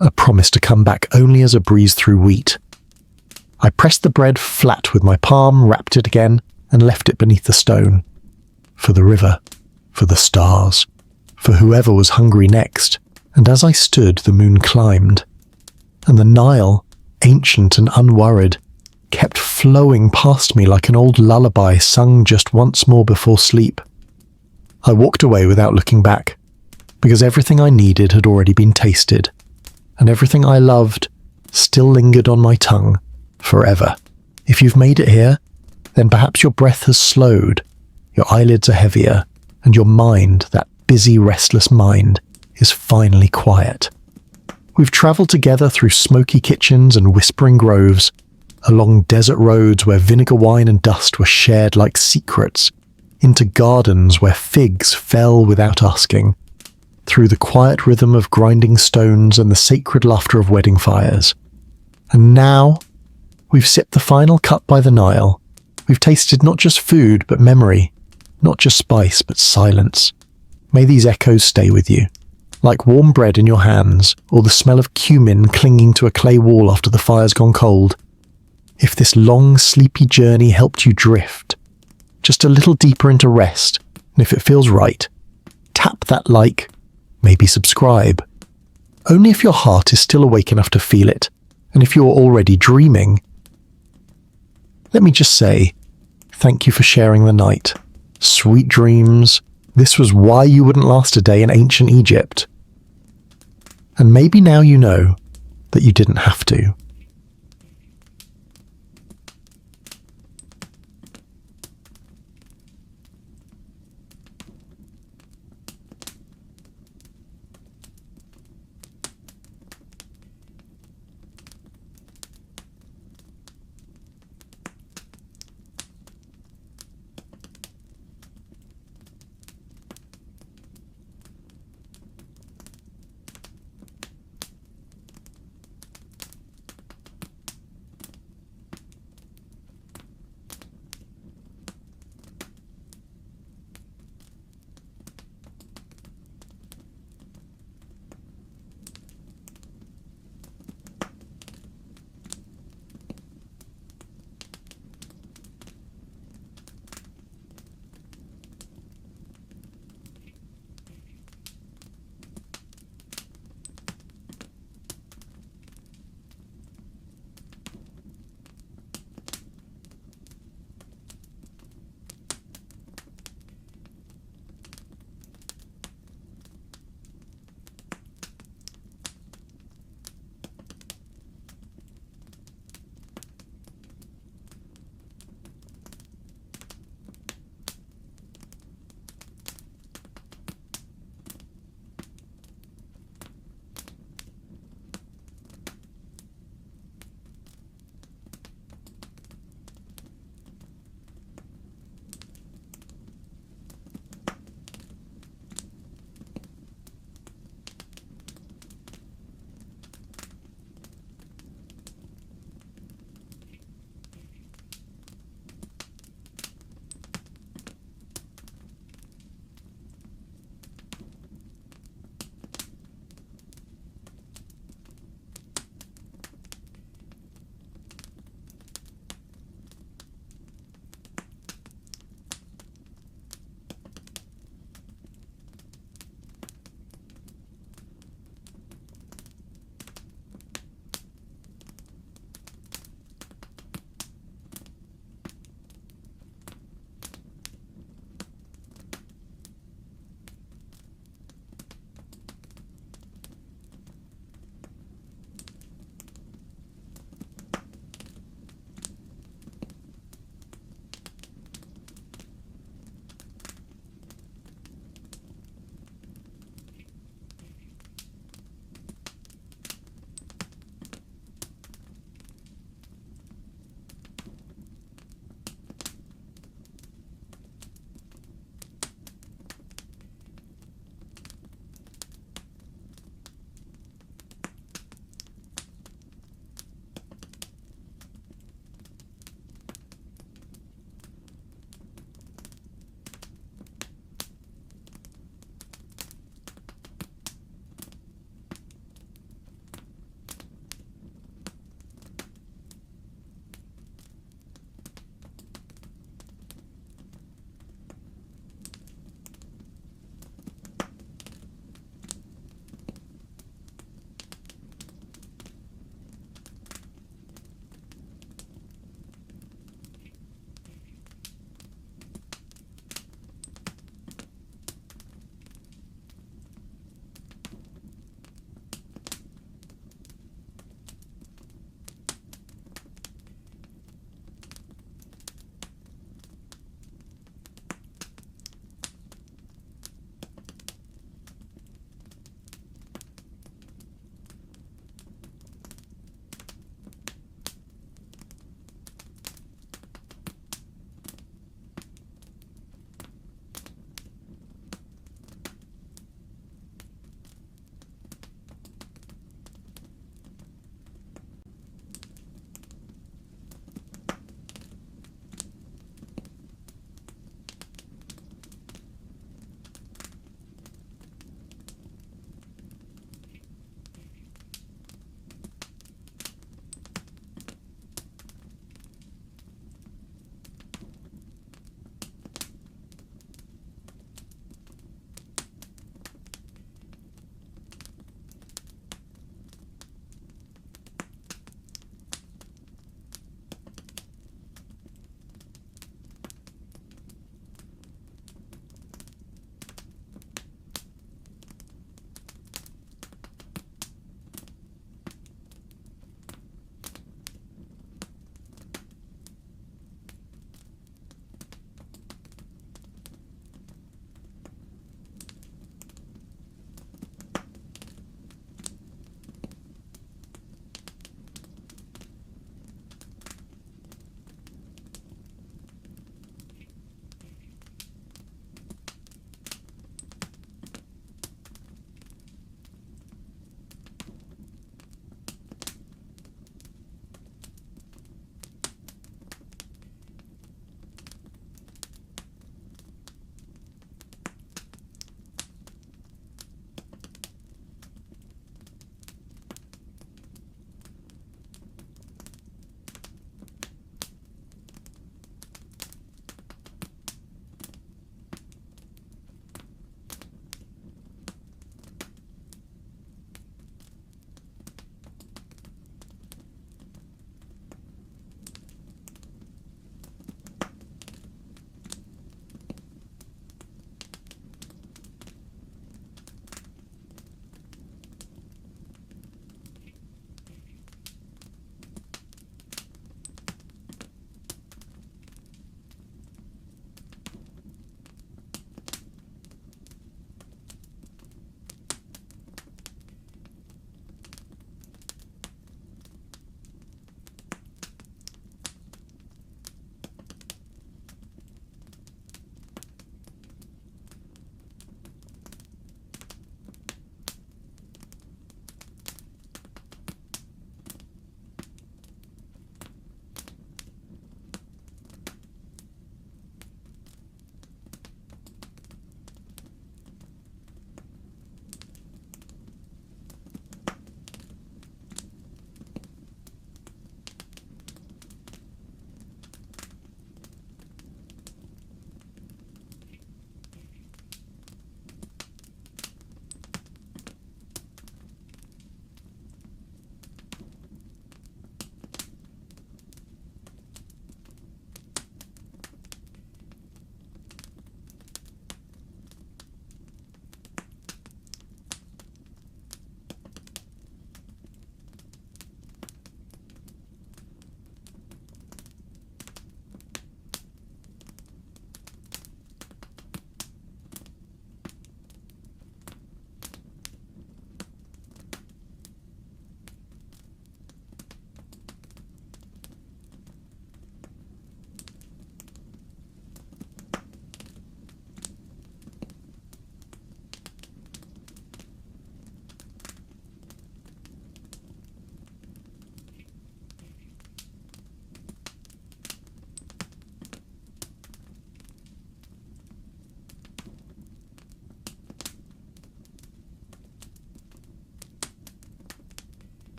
a promise to come back only as a breeze through wheat. I pressed the bread flat with my palm, wrapped it again, and left it beneath the stone. For the river, for the stars, for whoever was hungry next. And as I stood, the moon climbed. And the Nile, ancient and unworried, kept flowing past me like an old lullaby sung just once more before sleep. I walked away without looking back, because everything I needed had already been tasted, and everything I loved still lingered on my tongue forever. If you've made it here, then perhaps your breath has slowed, your eyelids are heavier, and your mind, that busy, restless mind, is finally quiet. We've travelled together through smoky kitchens and whispering groves, along desert roads where vinegar wine and dust were shared like secrets, into gardens where figs fell without asking, through the quiet rhythm of grinding stones and the sacred laughter of wedding fires. And now, we've sipped the final cup by the Nile. We've tasted not just food, but memory, not just spice, but silence. May these echoes stay with you, like warm bread in your hands, or the smell of cumin clinging to a clay wall after the fire's gone cold. If this long, sleepy journey helped you drift, just a little deeper into rest, and if it feels right, tap that like, maybe subscribe. Only if your heart is still awake enough to feel it, and if you're already dreaming. Let me just say, thank you for sharing the night. Sweet dreams. This was why you wouldn't last a day in ancient Egypt. And maybe now you know that you didn't have to.